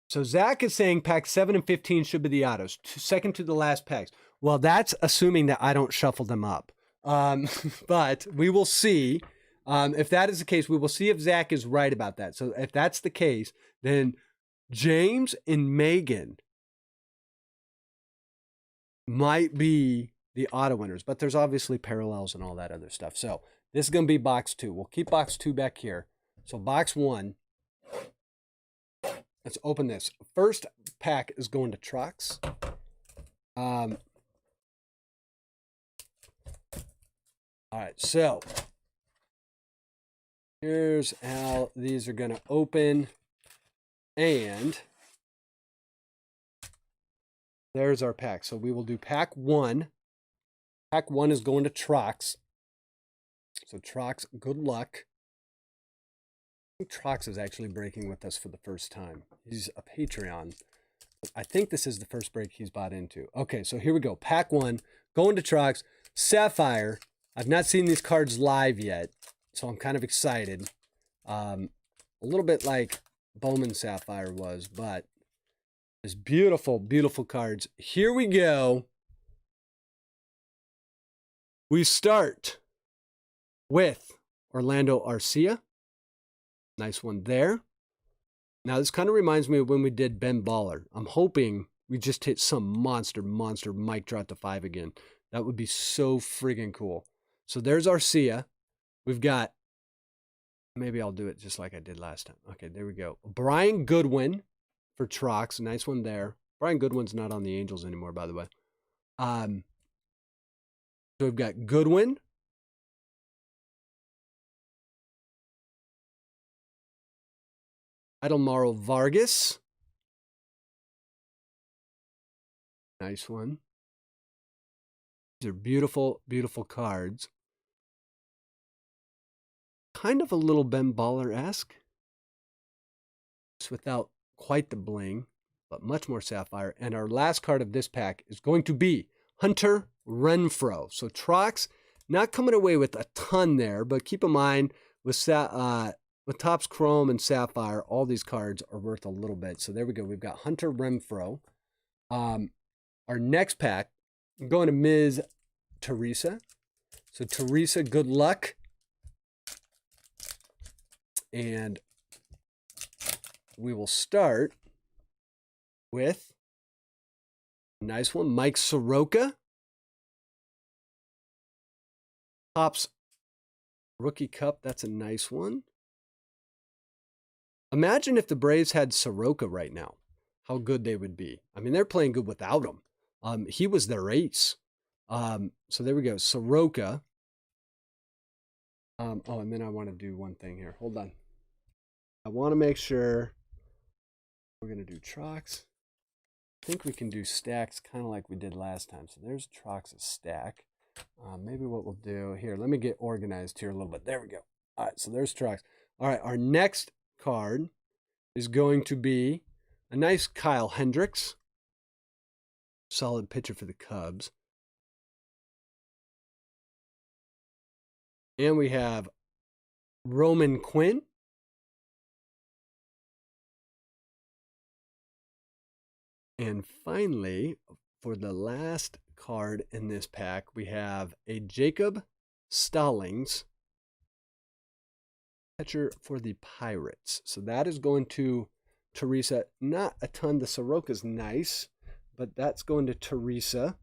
So Zach is saying pack 7 and 15 should be the autos, second to the last packs. Well, that's assuming that I don't shuffle them up. But we will see. If that is the case, we will see if Zach is right about that. So if that's the case, then James and Megan might be the auto winners, but there's obviously parallels and all that other stuff. So this is going to be box 2. We'll keep box 2 back here. So box 1. Let's open this. First pack is going to Trox. All right, so here's how these are going to open. And there's our pack. So we will do pack 1. Pack 1 is going to Trox. So Trox, good luck. I think Trox is actually breaking with us for the first time. He's a Patreon. I think this is the first break he's bought into. Okay, so here we go. Pack 1, going to Trox. Sapphire. I've not seen these cards live yet, so I'm kind of excited. A little bit like Bowman Sapphire was, but there's beautiful, beautiful cards. Here we go. We start with Orlando Arcia. Nice one there. Now, this kind of reminds me of when we did Ben Baller. I'm hoping we just hit some monster mic drop to 5 again. That would be so friggin' cool. So there's Arcia. We've got, maybe I'll do it just like I did last time. Okay, there we go. Brian Goodwin for Trox. Nice one there. Brian Goodwin's not on the Angels anymore, by the way. So we've got Goodwin. Miguel Vargas. Nice one. These are beautiful, beautiful cards. Kind of a little Ben Baller-esque. Just without quite the bling, but much more sapphire. And our last card of this pack is going to be Hunter Renfroe. So Trox not coming away with a ton there, but keep in mind with with Topps Chrome and Sapphire, all these cards are worth a little bit. So there we go. We've got Hunter Renfroe. Our next pack, I'm going to Ms. Teresa. So Teresa, good luck. And we will start with a nice one, Mike Soroka. Topps Rookie Cup, that's a nice one. Imagine if the Braves had Soroka right now, how good they would be. I mean, they're playing good without him. He was their ace. So there we go, Soroka. Oh, and then I want to do one thing here. Hold on. I want to make sure we're going to do Trox. I think we can do stacks kind of like we did last time. So there's Trox's stack. Maybe what we'll do here, let me get organized here a little bit. There we go. All right, so there's Trox. All right, our next card is going to be a nice Kyle Hendricks. Solid pitcher for the Cubs. And we have Roman Quinn. And finally, for the last card in this pack, we have a Jacob Stallings, catcher for the Pirates. So that is going to Teresa. Not a ton. The Soroka's nice, but that's going to Teresa.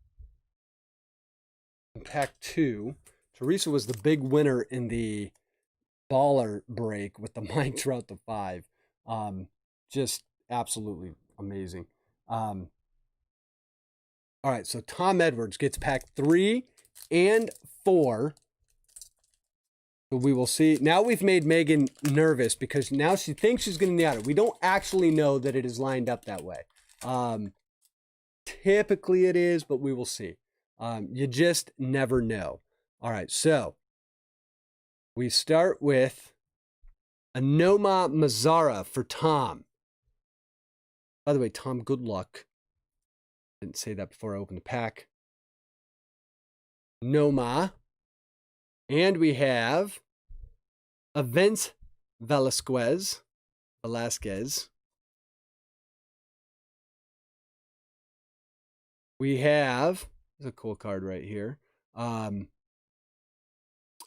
In pack 2, Teresa was the big winner in the baller break with the Mike Trout to 5. Just absolutely amazing. All right, so Tom Edwards gets pack 3 and 4. So we will see. Now we've made Megan nervous because now she thinks she's getting the auto. We don't actually know that it is lined up that way. Typically it is, but we will see. You just never know. All right, so we start with a Noma Mazzara for Tom. By the way, Tom, good luck. Didn't say that before I opened the pack. Noma. And we have a Vince Velasquez. We have, there's a cool card right here. A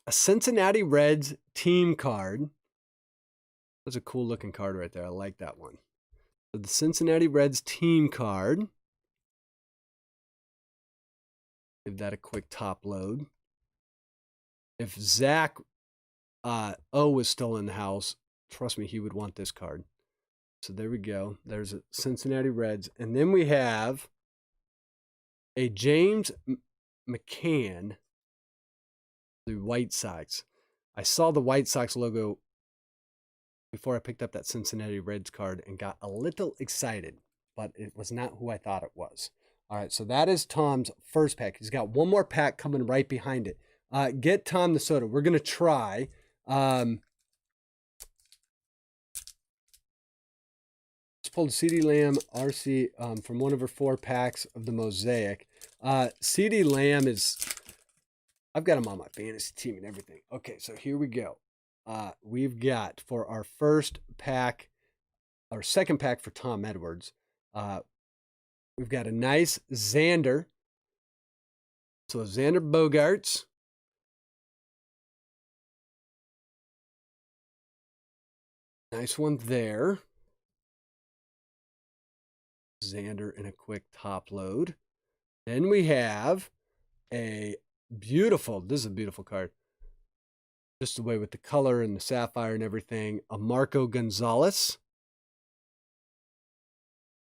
Cincinnati Reds team card. That's a cool looking card right there. I like that one. So the Cincinnati Reds team card. Give that a quick top load. If Zach O was still in the house, trust me, he would want this card. So there we go. There's a Cincinnati Reds. And then we have a James McCann, the White Sox. I saw the White Sox logo before I picked up that Cincinnati Reds card and got a little excited, but it was not who I thought it was. All right, so that is Tom's first pack. He's got one more pack coming right behind it. Get Tom the soda. We're going to try. Just pulled CeeDee Lamb RC from one of her 4 packs of the Mosaic. CeeDee Lamb is, I've got him on my fantasy team and everything. Okay, so here we go. We've got for our first pack, our second pack for Tom Edwards, we've got a nice Xander. So Xander Bogaerts. Nice one there. Xander in a quick top load. Then we have a beautiful, this is a beautiful card. Just the way with the color and the sapphire and everything. A Marco Gonzalez.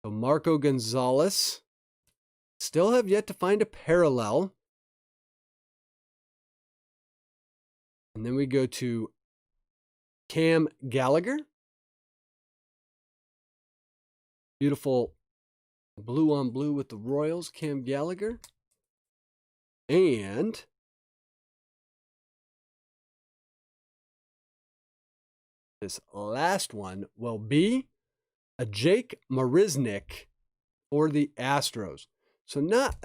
So Marco Gonzalez. Still have yet to find a parallel. And then we go to Cam Gallagher. Beautiful blue on blue with the Royals, Cam Gallagher. And this last one will be a Jake Marisnick for the Astros. So not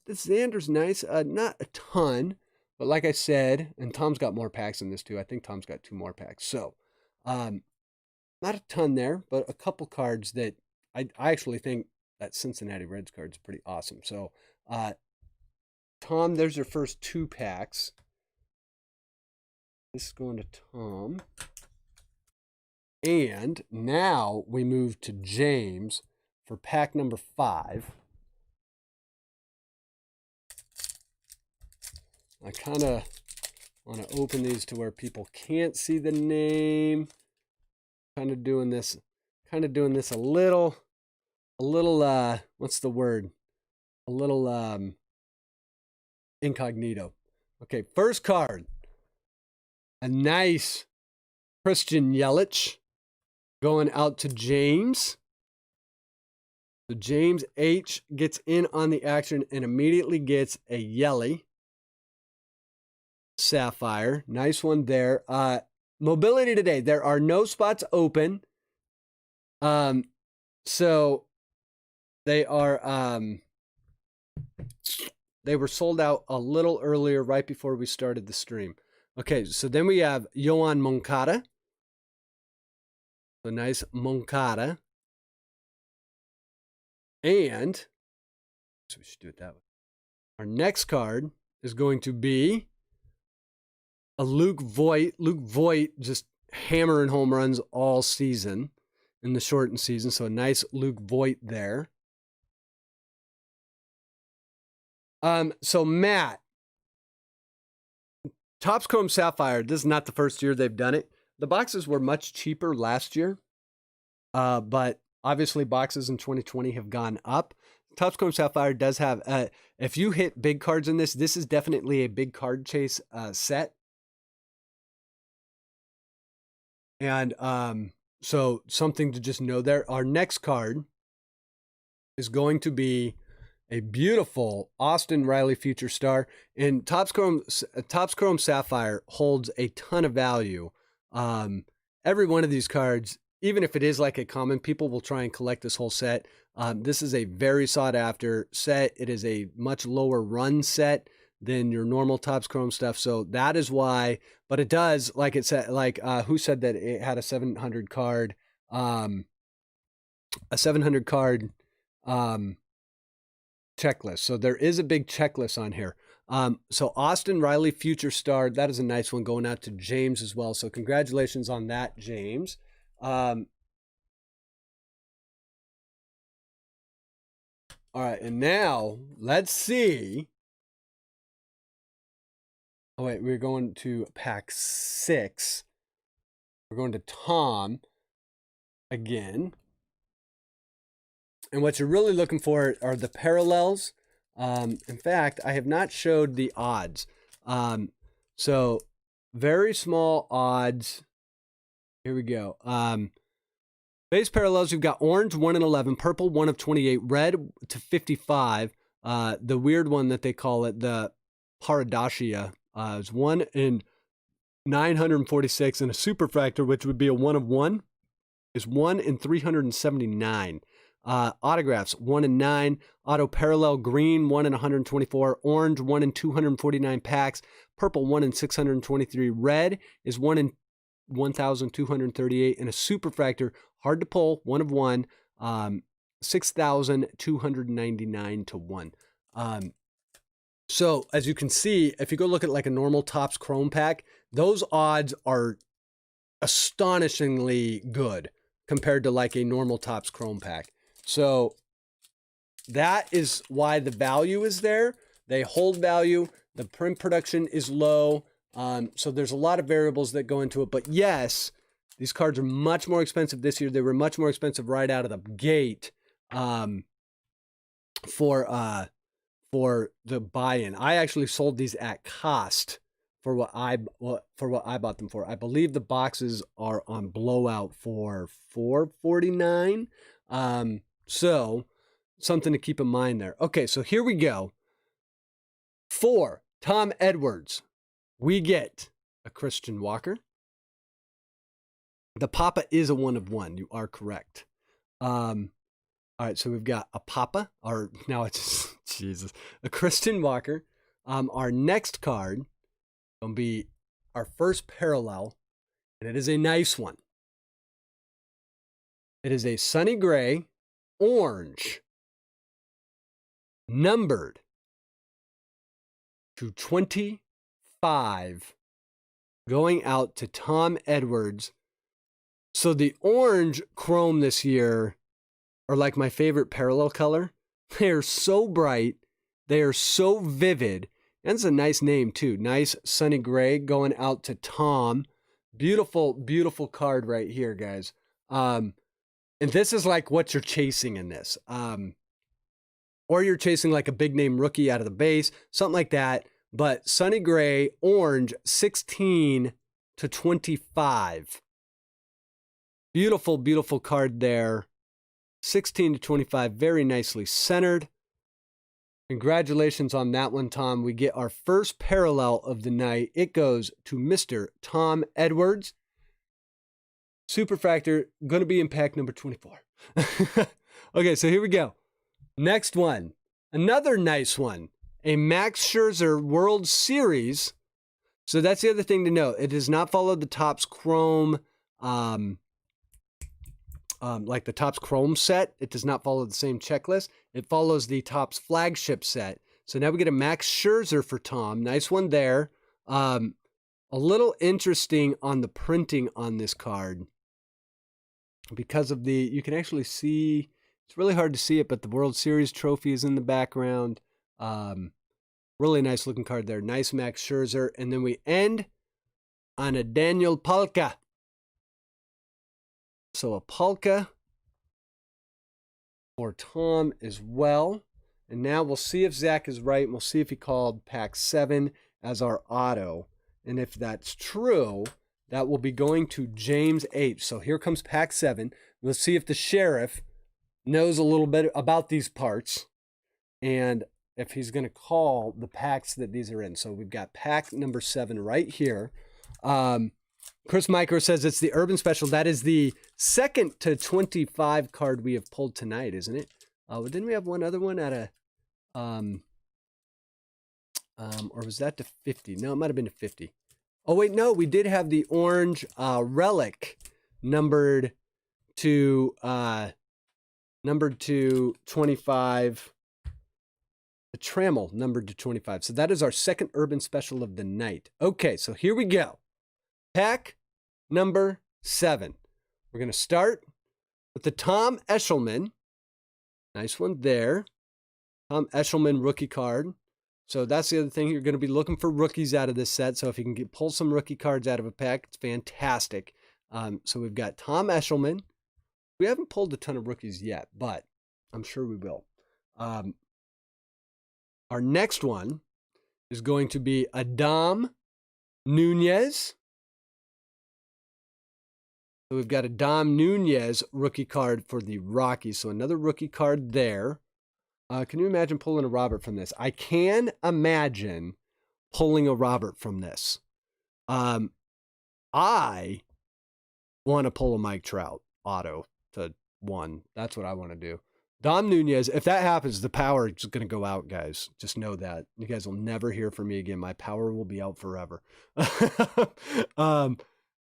this Xander's nice, not a ton, but like I said, and Tom's got more packs in this too. I think Tom's got 2 more packs. So Not a ton there, but a couple cards that I actually think that Cincinnati Reds card is pretty awesome. So, Tom, there's your first 2 packs. This is going to Tom. And now we move to James for pack number 5. I kind of want to open these to where people can't see the name. Kind of doing this a little, what's the word? A little incognito. Okay, first card. A nice Christian Yelich going out to James. So James H gets in on the action and immediately gets a Yelly Sapphire. Nice one there. Mobility today. There are no spots open. So they are they were sold out a little earlier right before we started the stream. Okay, so then we have Yoan Moncada. So nice Moncada. And so we should do it that way. Our next card is going to be a Luke Voit. Luke Voit just hammering home runs all season in the shortened season. So a nice Luke Voit there. So Matt, Topps Chrome Sapphire, this is not the first year they've done it. The boxes were much cheaper last year, but obviously boxes in 2020 have gone up. Topps Chrome Sapphire does have, if you hit big cards in this, this is definitely a big card chase set. And so something to just know there. Our next card is going to be a beautiful Austin Riley Future Star. And Topps Chrome Sapphire holds a ton of value. Every one of these cards, even if it is like a common, people will try and collect this whole set. This is a very sought after set. It is a much lower run set than your normal Topps Chrome stuff. So that is why, but it does, like it said, like who said that it had a 700 card, checklist. So there is a big checklist on here. So Austin Riley Future Star, that is a nice one going out to James as well. So congratulations on that, James. All right, and now let's see. Oh wait, we're going to pack 6. We're going to Tom again. And what you're really looking for are the parallels. In fact, I have not showed the odds. So very small odds. Here we go. Base parallels, you've got orange 1 in 11, purple 1 of 28, red to 55. The weird one that they call it, the Paradashia, is 1 in 946, and a superfractor, which would be a 1 of 1, is 1 in 379. Autographs 1 in 9, auto parallel green 1 in 124, orange 1 in 249 packs, purple 1 in 623, red is 1 in 1,238, and a superfractor, hard to pull, 1 of 1, 6,299 to 1. So as you can see, if you go look at like a normal Topps Chrome pack, those odds are astonishingly good compared to like a normal Topps Chrome pack. So that is why the value is there. They hold value. The print production is low. So there's a lot of variables that go into it. But yes, these cards are much more expensive this year. They were much more expensive right out of the gate for the buy-in. I actually sold these at cost for what I bought them for. I believe the boxes are on blowout for $449. So something to keep in mind there. Okay, so here we go. For Tom Edwards, we get a Christian Walker. The Papa is a 1 of 1. You are correct. All right, so we've got a Papa, or now it's Jesus, a Christian Walker. Our next card will be our first parallel, and it is a nice one. It is a Sunny Gray, orange, numbered to 25, going out to Tom Edwards. So the orange chrome this year are like my favorite parallel color. They are so bright. They are so vivid. And it's a nice name too. Nice Sunny Gray going out to Tom. Beautiful, beautiful card right here, guys. And this is like what you're chasing in this. Or you're chasing like a big name rookie out of the base, something like that. But Sunny Gray, orange, 16 to 25. Beautiful, beautiful card there. 16 to 25, very nicely centered. Congratulations on that one, Tom. We get our first parallel of the night. It goes to Mr. Tom Edwards. Superfractor, going to be in pack number 24. Okay, so here we go. Next one. Another nice one. A Max Scherzer World Series. So that's the other thing to know. It does not follow the Topps Chrome, like the Topps Chrome set. It does not follow the same checklist. It follows the Topps flagship set. So now we get a Max Scherzer for Tom. Nice one there. A little interesting on the printing on this card because of the, you can actually see, it's really hard to see it, but the World Series trophy is in the background. Really nice looking card there. Nice Max Scherzer. And then we end on a Daniel Palka. So a Palka for Tom as well. And now we'll see if Zach is right. And we'll see if he called pack 7 as our auto. And if that's true, that will be going to James H. So here comes pack 7. We'll see if the sheriff knows a little bit about these parts and if he's going to call the packs that these are in. So we've got pack number 7 right here. Chris Micro says it's the Urban Special. That is the 2nd to 25 card we have pulled tonight, isn't it? Didn't we have one other one at a, or was that to 50? No, it might have been to 50. Oh, wait, no, we did have the orange relic numbered to 25. The Trammel numbered to 25. So that is our 2nd Urban Special of the night. Okay, so here we go. Pack number 7. We're going to start with the Tom Eshelman. Nice one there. Tom Eshelman rookie card. So that's the other thing. You're going to be looking for rookies out of this set. So if you can pull some rookie cards out of a pack, it's fantastic. So we've got Tom Eshelman. We haven't pulled a ton of rookies yet, but I'm sure we will. Our next one is going to be Adam Nunez. So we've got a Dom Nunez rookie card for the Rockies. So another rookie card there. Can you imagine pulling a Robert from this? I can imagine pulling a Robert from this. I want to pull a Mike Trout auto to 1. That's what I want to do. Dom Nunez, if that happens, the power is going to go out, guys. Just know that. You guys will never hear from me again. My power will be out forever.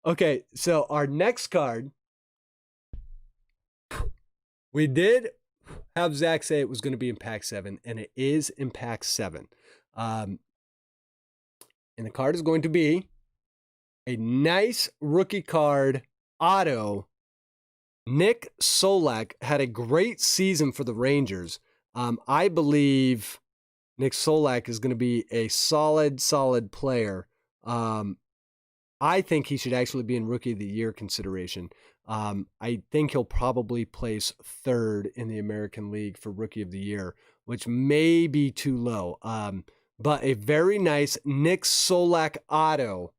Okay, so our next card, we did have Zach say it was going to be in pack 7, and it is in pack 7. And the card is going to be a nice rookie card auto. Nick Solak had a great season for the Rangers. I believe Nick Solak is going to be a solid player. I think he should actually be in Rookie of the Year consideration. I think he'll probably place 3rd in the American League for Rookie of the Year, which may be too low. But a very nice Nick Solak auto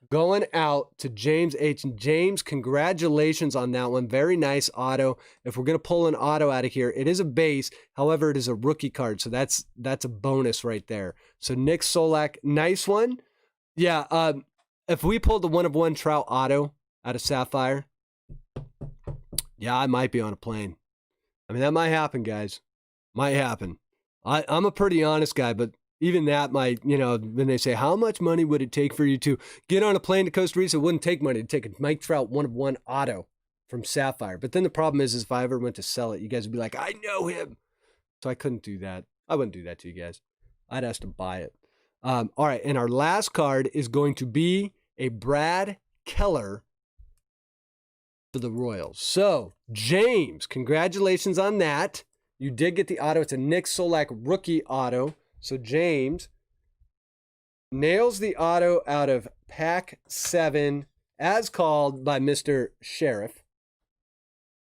going out to James H. And James, congratulations on that one. Very nice auto. If we're going to pull an auto out of here, it is a base. However, it is a rookie card. So that's a bonus right there. So Nick Solak, nice one. Yeah. If we pulled the 1/1 Trout auto out of Sapphire, yeah, I might be on a plane. I mean, that might happen, guys. Might happen. I'm a pretty honest guy, but even that might, when they say, how much money would it take for you to get on a plane to Costa Rica? It wouldn't take money to take a Mike Trout 1/1 auto. from Sapphire. But then the problem is if I ever went to sell it, you guys would be like, I know him. So I couldn't do that. I wouldn't do that to you guys. I'd ask to buy it. All right, and our last card is going to be a Brad Keller for the Royals. So, James, congratulations on that. You did get the auto. It's a Nick Solak rookie auto. So, James nails the auto out of pack 7, as called by Mr. Sheriff.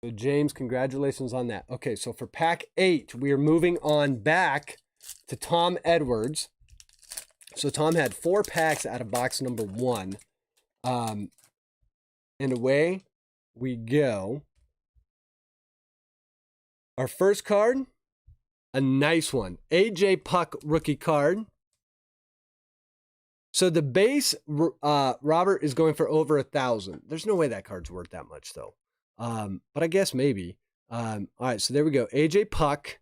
So, James, congratulations on that. Okay, so for pack 8, we are moving on back to Tom Edwards. So, Tom had 4 packs out of box number 1. And away we go. Our first card, a nice one. AJ Puck rookie card. So the base, Robert, is going for over 1,000. There's no way that card's worth that much, though. But I guess maybe. All right, so there we go. AJ Puck.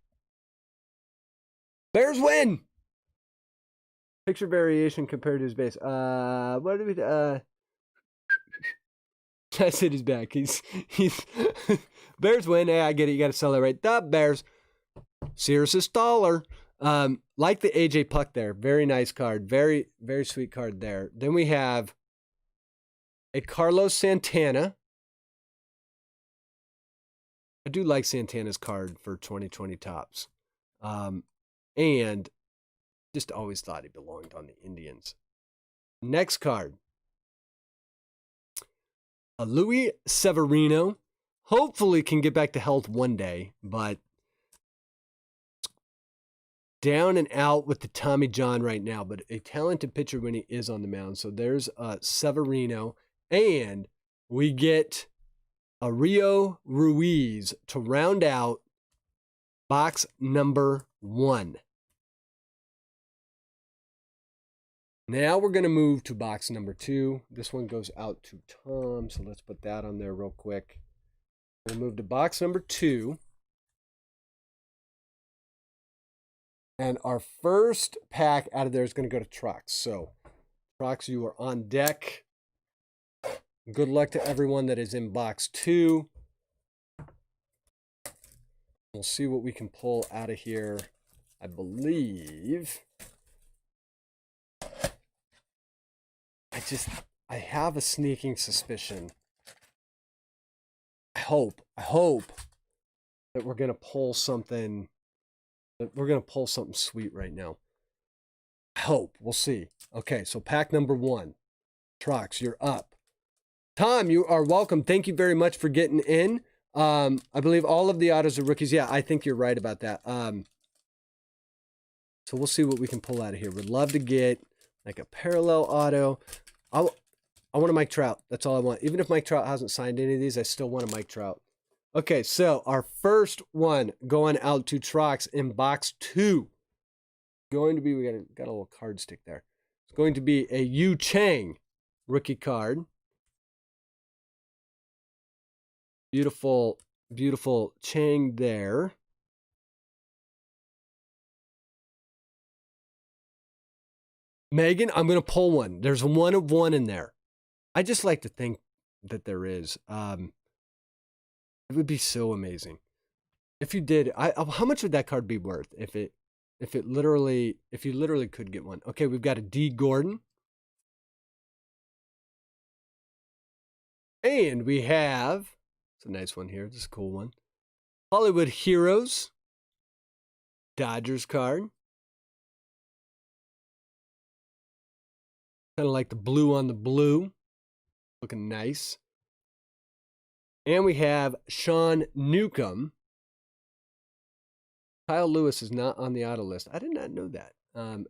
Bears win! Picture variation compared to his base. What did we... I said he's back. He's Bears win. Hey, I get it. You got to celebrate the Bears. Sears is taller. Like the AJ Puck there. Very nice card. Very, very sweet card there. Then we have a Carlos Santana. I do like Santana's card for 2020 Topps. And just always thought he belonged on the Indians. Next card. A Louis Severino. Hopefully can get back to health one day, but down and out with the Tommy John right now, but a talented pitcher when he is on the mound. So there's Severino, and we get a Rio Ruiz to round out box number 1. Now we're going to move to box number 2. This one goes out to Tom, so let's put that on there real quick. We'll move to box number 2. And our first pack out of there is going to go to Trox. So, Trox, you are on deck. Good luck to everyone that is in box 2. We'll see what we can pull out of here. I believe... I have a sneaking suspicion. I hope that we're going to pull something, sweet right now. I hope. We'll see. Okay, so pack number 1. Trox, you're up. Tom, you are welcome. Thank you very much for getting in. I believe all of the autos are rookies. Yeah, I think you're right about that. So we'll see what we can pull out of here. We'd love to get like a parallel auto. I want a Mike Trout. That's all I want. Even if Mike Trout hasn't signed any of these, I still want a Mike Trout. Okay, so our first one going out to Trox in box 2. Going to be, we got a little card stick there. It's going to be a Yu Chang rookie card. Beautiful, beautiful Chang there. Megan, I'm going to pull one. There's one of one in there. I just like to think that there is. It would be so amazing if you did. How much would that card be worth if you literally could get one? Okay, we've got a D Gordon, and we have, it's a nice one here. This is a cool one. Hollywood Heroes Dodgers card. Kind of like the blue on the blue. Looking nice. And we have Sean Newcomb. Kyle Lewis is not on the auto list. I did not know that.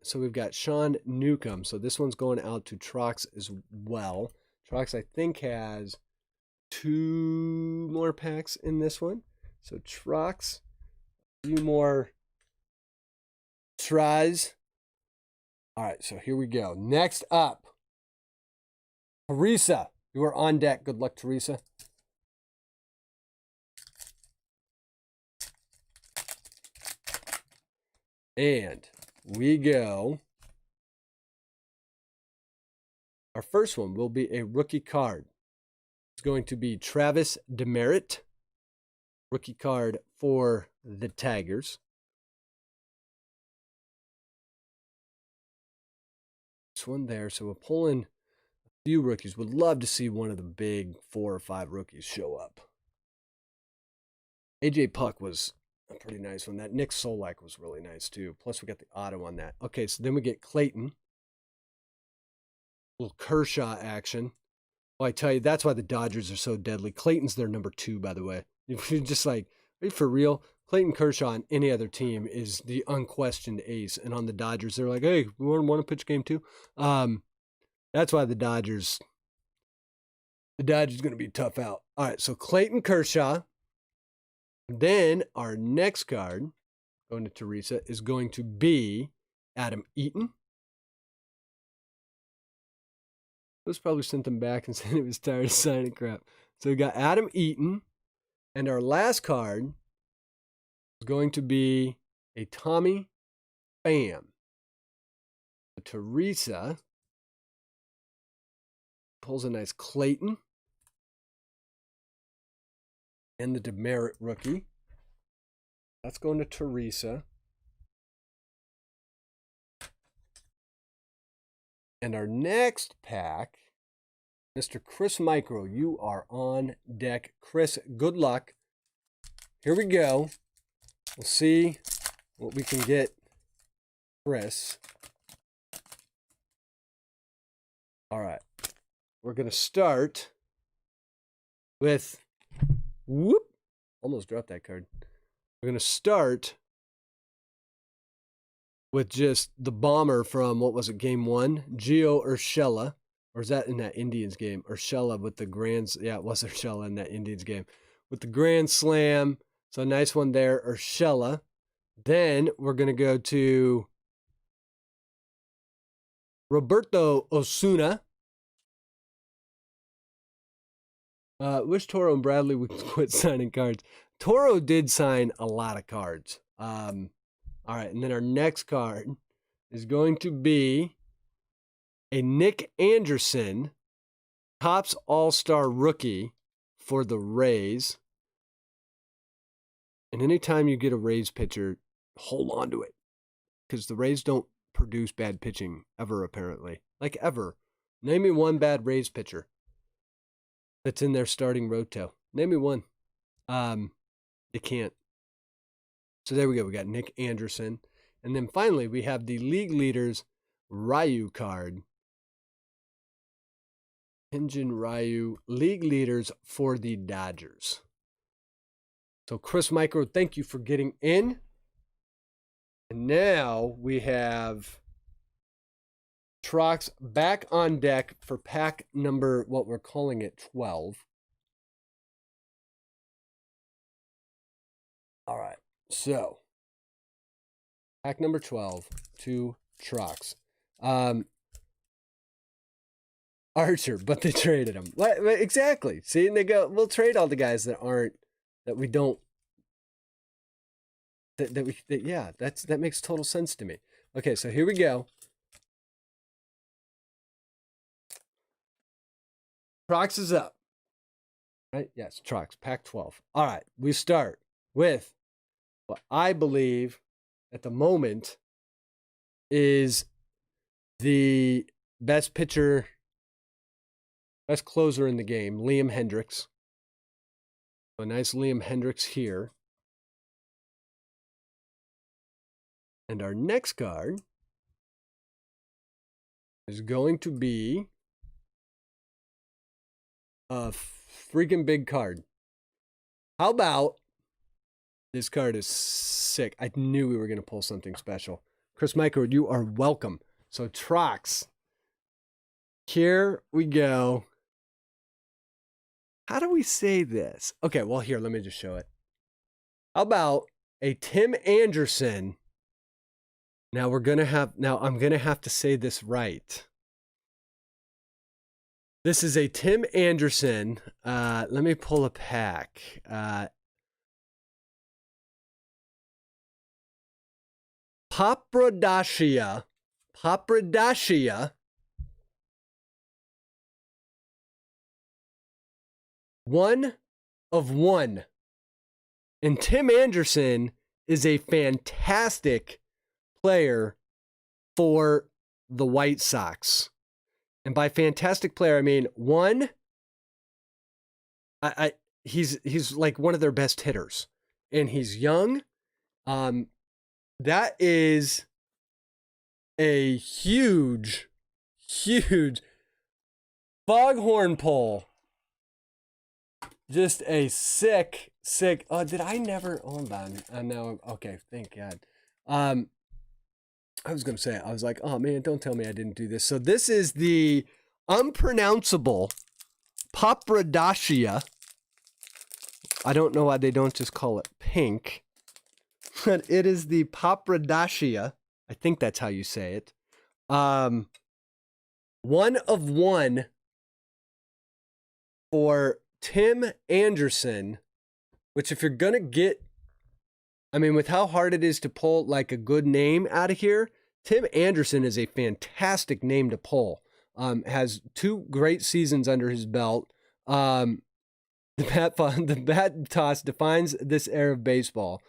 So we've got Sean Newcomb. So this one's going out to Trox as well. Trox, I think, has 2 more packs in this one. So Trox, a few more tries. All right, so here we go. Next up, Teresa. You are on deck. Good luck, Teresa. And we go. Our first one will be a rookie card. It's going to be Travis Demerit, rookie card for the Tigers. This one there. So we're pulling a few rookies. Would love to see one of the big 4 or 5 rookies show up. AJ Puck was a pretty nice one. That Nick Solak was really nice too. Plus we got the auto on that. Okay, so then we get Clayton. A little Kershaw action. Well, I tell you, that's why the Dodgers are so deadly. Clayton's their number 2, by the way. If you're just like, are you for real? Clayton Kershaw on any other team is the unquestioned ace. And on the Dodgers, they're like, hey, we want to pitch game 2. That's why the Dodgers going to be tough out. All right, so Clayton Kershaw. Then our next card, going to Teresa, is going to be Adam Eaton. Those probably sent them back and said he was tired of signing crap. So we got Adam Eaton. And our last card is going to be a Tommy Pham. Teresa pulls a nice Clayton. And the Demerit rookie. That's going to Teresa. And our next pack, Mr. Chris Micro, you are on deck. Chris, good luck. Here we go. We'll see what we can get, Chris. All right. We're going to start with, whoop, almost dropped that card. We're going to start with just the bomber from, what was it, game 1? Gio Urshela. Or is that in that Indians game? Urshela with the grand, yeah, it was Urshela in that Indians game. With the grand slam. So a nice one there, Urshela. Then we're going to go to Roberto Osuna. Wish Toro and Bradley would quit signing cards. Toro did sign a lot of cards. All right, and then our next card is going to be a Nick Anderson Topps All-Star rookie for the Rays. And anytime you get a Rays pitcher, hold on to it. Because the Rays don't produce bad pitching ever, apparently. Like, ever. Name me one bad Rays pitcher that's in their starting roto. Name me one. They can't. So there we go. We got Nick Anderson. And then finally, we have the league leaders Ryu card. Hyun-Jin Ryu, league leaders for the Dodgers. So Chris Micro, thank you for getting in. And now we have Trox back on deck for pack number, what we're calling it, 12. All right, so pack number 12 to Trox. Archer, but they traded him. Exactly. See, and they go, we'll trade all the guys that aren't, that we don't, yeah, that makes total sense to me. Okay, so here we go. Trox is up. Right? Yes, Trox, pack 12. All right, we start with what I believe at the moment is the best pitcher, best closer in the game, Liam Hendriks. A nice Liam Hendriks here. And our next card is going to be a freaking big card. How about, this card is sick. I knew we were going to pull something special. Chris Micro, you are welcome. So Trox, here we go. How do we say this? Okay, well, here, let me just show it. How about a Tim Anderson? Now I'm going to have to say this right. This is a Tim Anderson. Let me pull a pack. Papradashia. 1 of 1. And Tim Anderson is a fantastic player for the White Sox. And by fantastic player, I mean, one, he's like one of their best hitters. And he's young. That is a huge foghorn pole. Just a sick. Oh, did I never? Hold on. No. Okay. Thank God. I was going to say, I was like, oh man, don't tell me I didn't do this. So this is the unpronounceable Papradacia. I don't know why they don't just call it pink, but it is the Papradacia. I think that's how you say it. 1 of 1 for Tim Anderson, which if you're going to get, I mean, with how hard it is to pull like a good name out of here, Tim Anderson is a fantastic name to pull. Has 2 great seasons under his belt. The bat toss defines this era of baseball.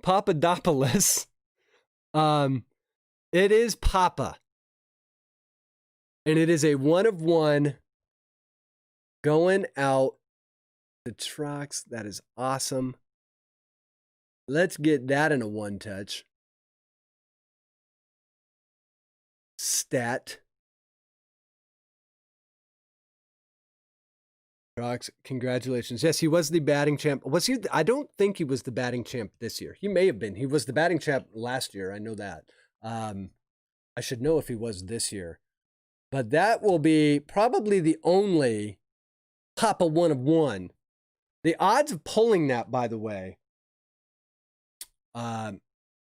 Papadopoulos. It is Papa. And it is a 1 of 1 going out to Trox. That is awesome. Let's get that in a 1 touch. Stat. Trox, congratulations. Yes, he was the batting champ. Was he? I don't think he was the batting champ this year. He may have been. He was the batting champ last year. I know that. I should know if he was this year. But that will be probably the only Papa 1 of 1. The odds of pulling that, by the way,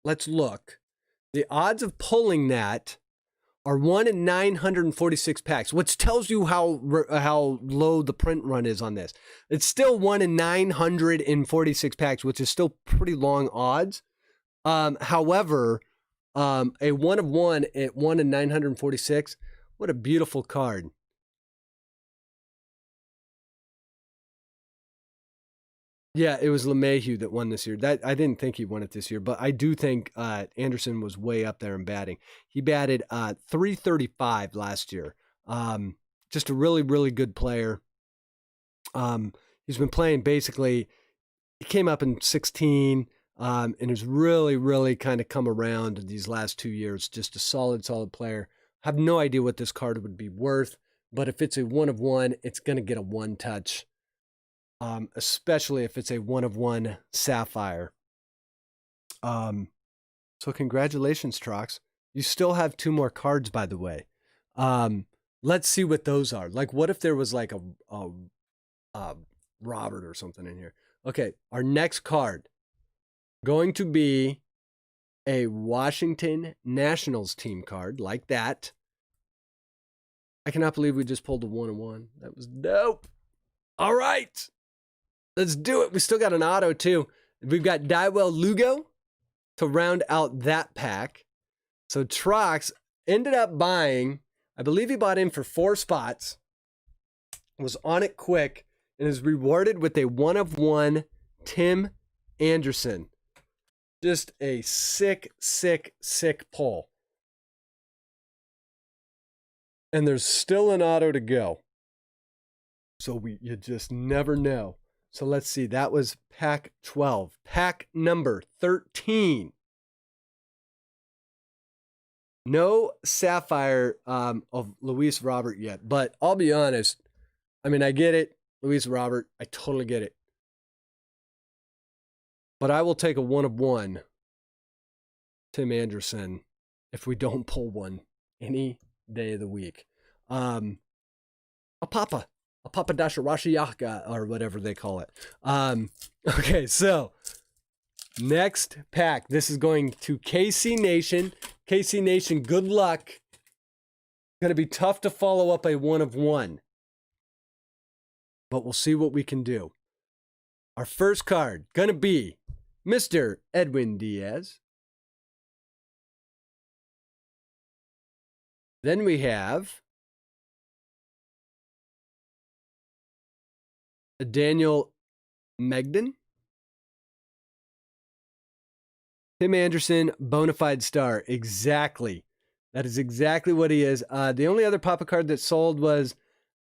let's look. The odds of pulling that are 1 in 946 packs, which tells you how low the print run is on this. It's still 1 in 946 packs, which is still pretty long odds. However, a 1 of 1 at 1 in 946, what a beautiful card. Yeah, it was LeMahieu that won this year. That I didn't think he won it this year, but I do think Anderson was way up there in batting. He batted .335 last year. Just a really, really good player. He's been playing basically, he came up in 16 and has really, really kind of come around these last 2 years. Just a solid player. I have no idea what this card would be worth, but if it's a 1 of 1, it's going to get a 1 touch. Especially if it's a 1 of 1 Sapphire. So congratulations, Trox. You still have 2 more cards, by the way. Let's see what those are. Like, what if there was like a Robert or something in here? Okay, our next card going to be a Washington Nationals team card, like that. I cannot believe we just pulled a 1 of 1. That was dope. All right. Let's do it. We still got an auto, too. We've got Dywell Lugo to round out that pack. So Trox ended up buying, I believe he bought in for 4 spots, was on it quick, and is rewarded with a 1 of 1 Tim Anderson. Just a sick pull. And there's still an auto to go. So you just never know. So let's see. That was pack 12. Pack number 13. No Sapphire of Luis Robert yet. But I'll be honest. I mean, I get it. Luis Robert. I totally get it. But I will take a 1 of 1 Tim Anderson if we don't pull one any day of the week. A Papadasharashiyaka, or whatever they call it. Okay, so next pack. This is going to KC Nation. KC Nation, good luck. Going to be tough to follow up a 1 of 1. But we'll see what we can do. Our first card going to be Mr. Edwin Diaz. Then we have Daniel Megden. Tim Anderson, bona fide star. Exactly. That is exactly what he is. The only other Papa card that sold was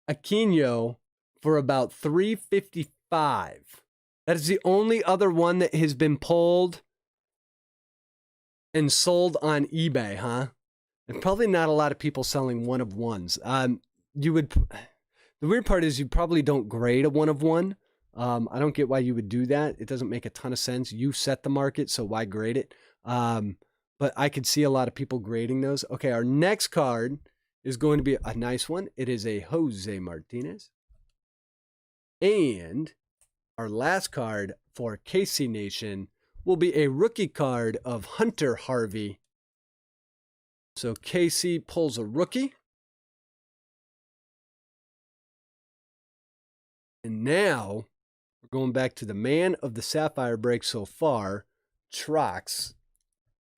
Aquino for about $355. That is the only other one that has been pulled and sold on eBay, huh? And probably not a lot of people selling one of ones. The weird part is you probably don't grade a one of one. I don't get why you would do that. It doesn't make a ton of sense. You set the market, so why grade it? But I could see a lot of people grading those. Okay, our next card is going to be a nice one. It is a Jose Martinez. And our last card for KC Nation will be a rookie card of Hunter Harvey. So KC pulls a rookie. And now we're going back to the man of the Sapphire break so far, Trox.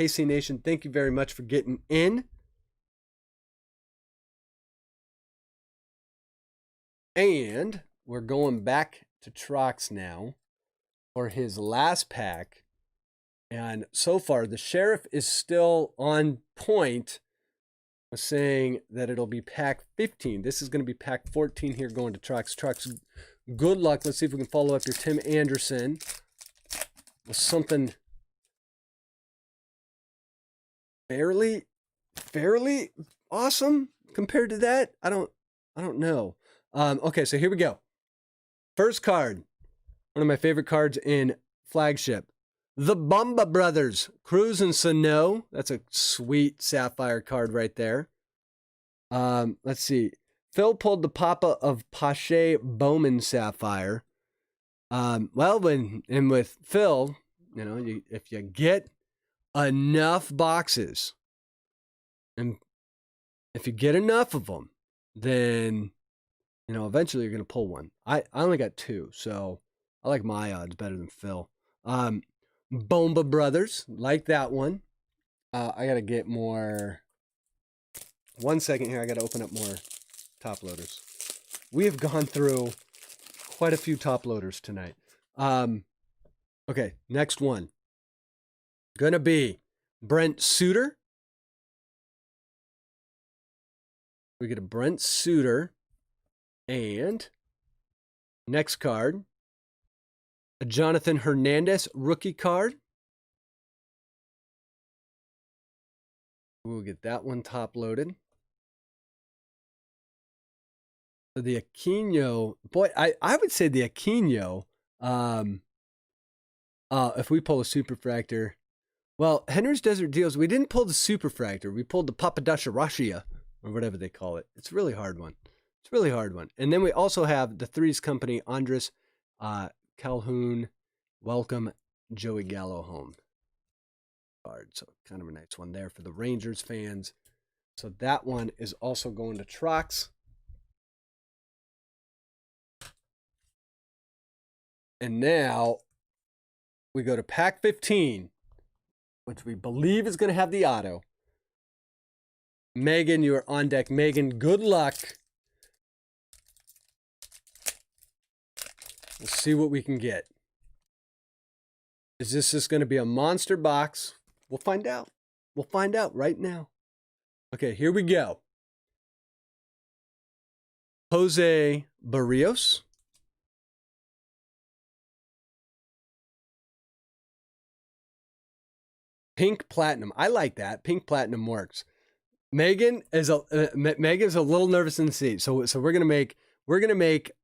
KC Nation, thank you very much for getting in. And we're going back to Trox now for his last pack. And so far, the Sheriff is still on point, saying that it'll be pack 15. This is going to be pack 14 here going to Trox. Trox, good luck. Let's see if we can follow up your Tim Anderson with something fairly awesome compared to that. I don't know. Okay, so here we go. First card, one of my favorite cards in Flagship. The Bamba Brothers, Cruz and Sano. That's a sweet Sapphire card right there. Let's see. Phil pulled the Papa of Pache Bowman Sapphire. With Phil, if you get enough boxes, and if you get enough of them, then, eventually you're going to pull one. I only got 2, so I like my odds better than Phil. Bomba Brothers, like that one. I got to get more. 1 second here. I got to open up more top loaders. We have gone through quite a few top loaders tonight. Okay, next one. Gonna be Brent Suter. We get a Brent Suter. And next card, a Jonathan Hernandez rookie card. We'll get that one top loaded. So the Aquino, boy, I would say the Aquino, if we pull a Superfractor, well, Henry's Desert Deals, we didn't pull the Superfractor. We pulled the Papadasha or whatever they call it. It's a really hard one. It's a really hard one. And then we also have the Threes Company, Andres Calhoun, welcome Joey Gallo home card. So kind of a nice one there for the Rangers fans. So that one is also going to Trox. And now we go to pack 15, which we believe is going to have the auto. Megan, you are on deck. Megan, good luck. We'll see what we can get. Is this just going to be a monster box? We'll find out. We'll find out right now. Okay, here we go. Jose Barrios. Pink Platinum. I like that. Pink Platinum works. Megan is Megan's a little nervous in the seat. So we're gonna make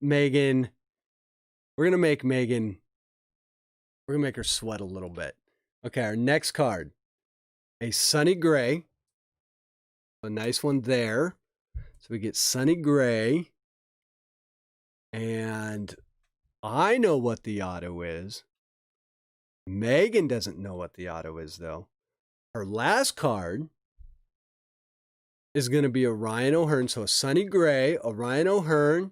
Megan. We're gonna make her sweat a little bit. Okay, our next card, a Sonny Gray. A nice one there. So we get Sonny Gray, and I know what the auto is. Megan doesn't know what the auto is, though. Her last card is going to be a Ryan O'Hearn. So a Sonny Gray, a Ryan O'Hearn,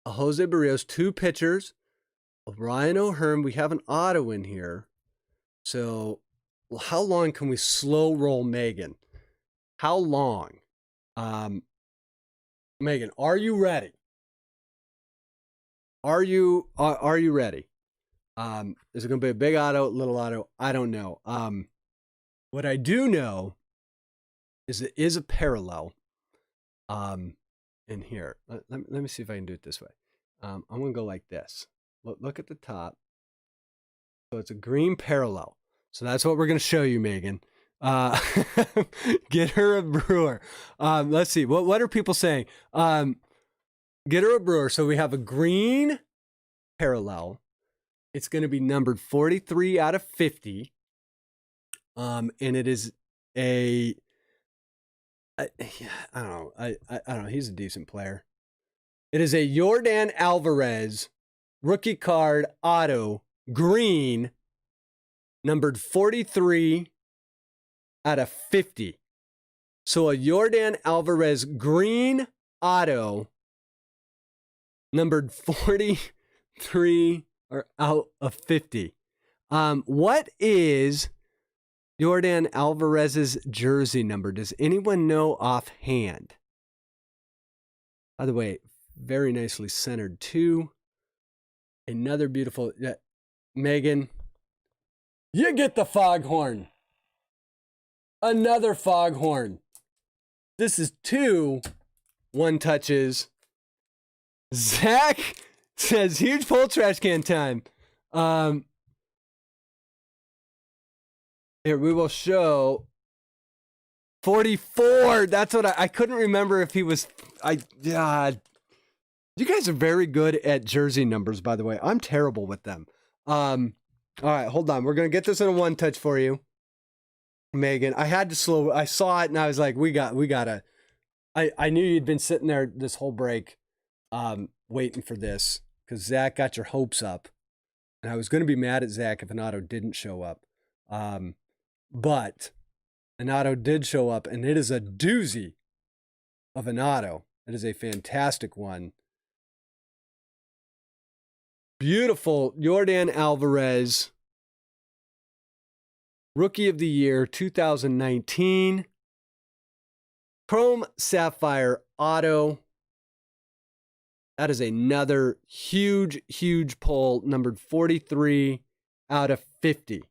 a Jose Barrios, 2 pitchers, a Ryan O'Hearn. We have an auto in here. So how long can we slow roll Megan? how long? Megan, are you ready? Are you ready? Is it going to be a big auto, little auto? I don't know. What I do know is it is a parallel. In here, let me see if I can do it this way. I'm going to go like this. Look at the top. So it's a green parallel. So that's what we're going to show you, Megan. Get her a brewer. Let's see. What are people saying? Get her a brewer. So we have a green parallel. It's going to be numbered 43 out of 50. And it is a, I don't know. I don't know. He's a decent player. It is a Yordan Alvarez rookie card auto green, numbered 43 out of 50. So a Yordan Alvarez green auto, numbered 43 or out of 50. What is Yordan Alvarez's jersey number? Does anyone know offhand? By the way, very nicely centered too. Another beautiful, Megan, you get the foghorn. Another foghorn. This is 2 one-touches. Zach says, huge pull trash can time. Here, we will show 44. That's what I couldn't remember if he was, you guys are very good at jersey numbers, by the way. I'm terrible with them. All right, hold on. We're going to get this in a one-touch for you, Megan. I had to slow. I saw it, and I was like, we gotta. I knew you'd been sitting there this whole break waiting for this because Zach got your hopes up. And I was going to be mad at Zach if an auto didn't show up. But an auto did show up, and it is a doozy of an auto. It is a fantastic one. Beautiful Yordan Alvarez, Rookie of the Year 2019. Chrome Sapphire Auto. That is another huge, huge pull, numbered 43 out of 50.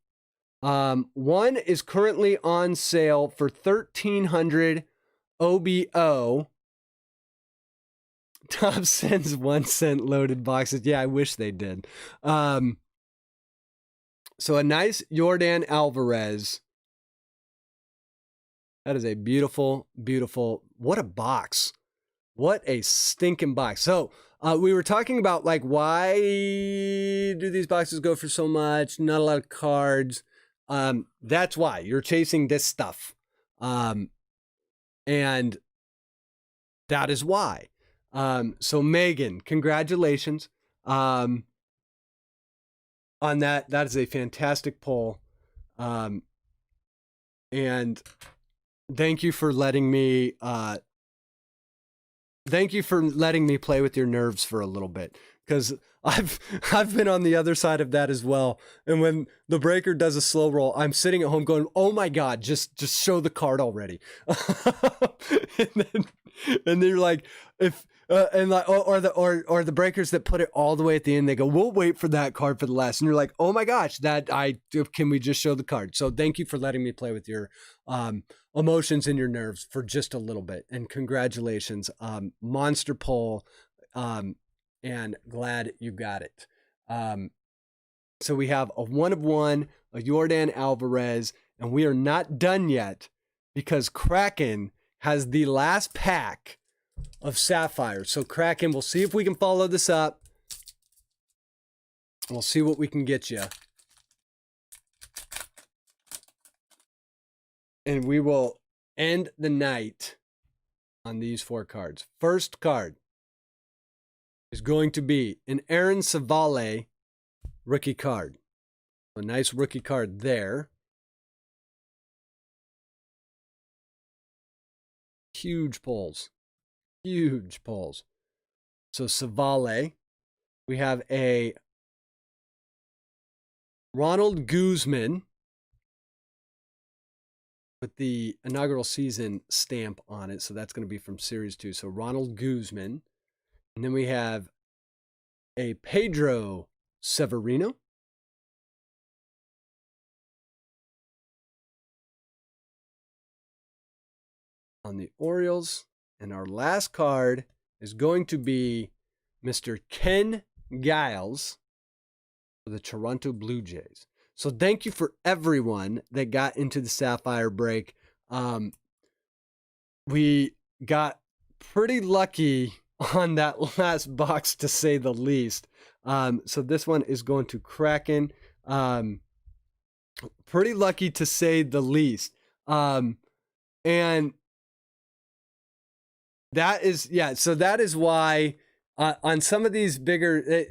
One is currently on sale for $1,300 OBO. Topps sends 1 cent loaded boxes. Yeah, I wish they did. So a nice Yordan Alvarez. That is a beautiful, beautiful, what a box. What a stinking box. So we were talking about like, why do these boxes go for so much? Not a lot of cards. That's why you're chasing this stuff. And that is why. So Megan, congratulations on that. That is a fantastic poll. And thank you for letting me play with your nerves for a little bit, because I've been on the other side of that as well. And when the breaker does a slow roll, I'm sitting at home going, "Oh my God, just show the card already." and then you're like, if and like or the breakers that put it all the way at the end, they go, "We'll wait for that card for the last." And you're like, "Oh my gosh, can we just show the card?" So thank you for letting me play with your emotions and your nerves for just a little bit. And congratulations, monster poll, and glad you got it. So we have a 1 of 1, a Yordan Alvarez, and we are not done yet because Kraken has the last pack of Sapphires. So Kraken, we'll see if we can follow this up. We'll see what we can get you. And we will end the night on these 4 cards. First card is going to be an Aaron Savale rookie card. A nice rookie card there. Huge pulls. Huge pulls. So Savale. We have a Ronald Guzman. with the inaugural season stamp on it. So that's going to be from Series 2. So Ronald Guzman. And then we have a Pedro Severino. On the Orioles. And our last card is going to be Mr. Ken Giles for the Toronto Blue Jays. So thank you for everyone that got into the Sapphire break. We got pretty lucky on that last box, to say the least. So this one is going to Kraken. Pretty lucky, to say the least. And that is, yeah, so that is why on some of these bigger,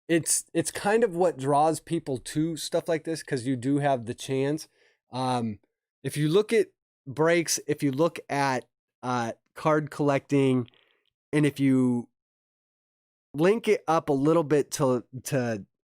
it's kind of what draws people to stuff like this, because you do have the chance. If you look at breaks, if you look at card collecting, and if you link it up a little bit to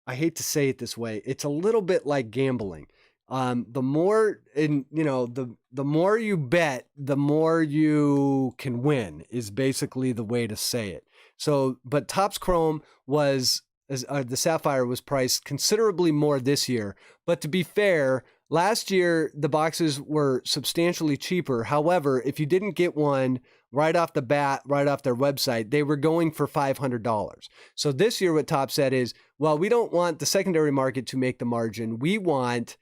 I hate to say it this way, it's a little bit like gambling. The more, and you know, the more you bet, the more you can win, is basically the way to say it. So, but Topps Chrome was, the Sapphire was priced considerably more this year. But to be fair, last year the boxes were substantially cheaper. However, if you didn't get one right off the bat, right off their website, they were going for $500. So this year what Topps said is, well, we don't want the secondary market to make the margin. We want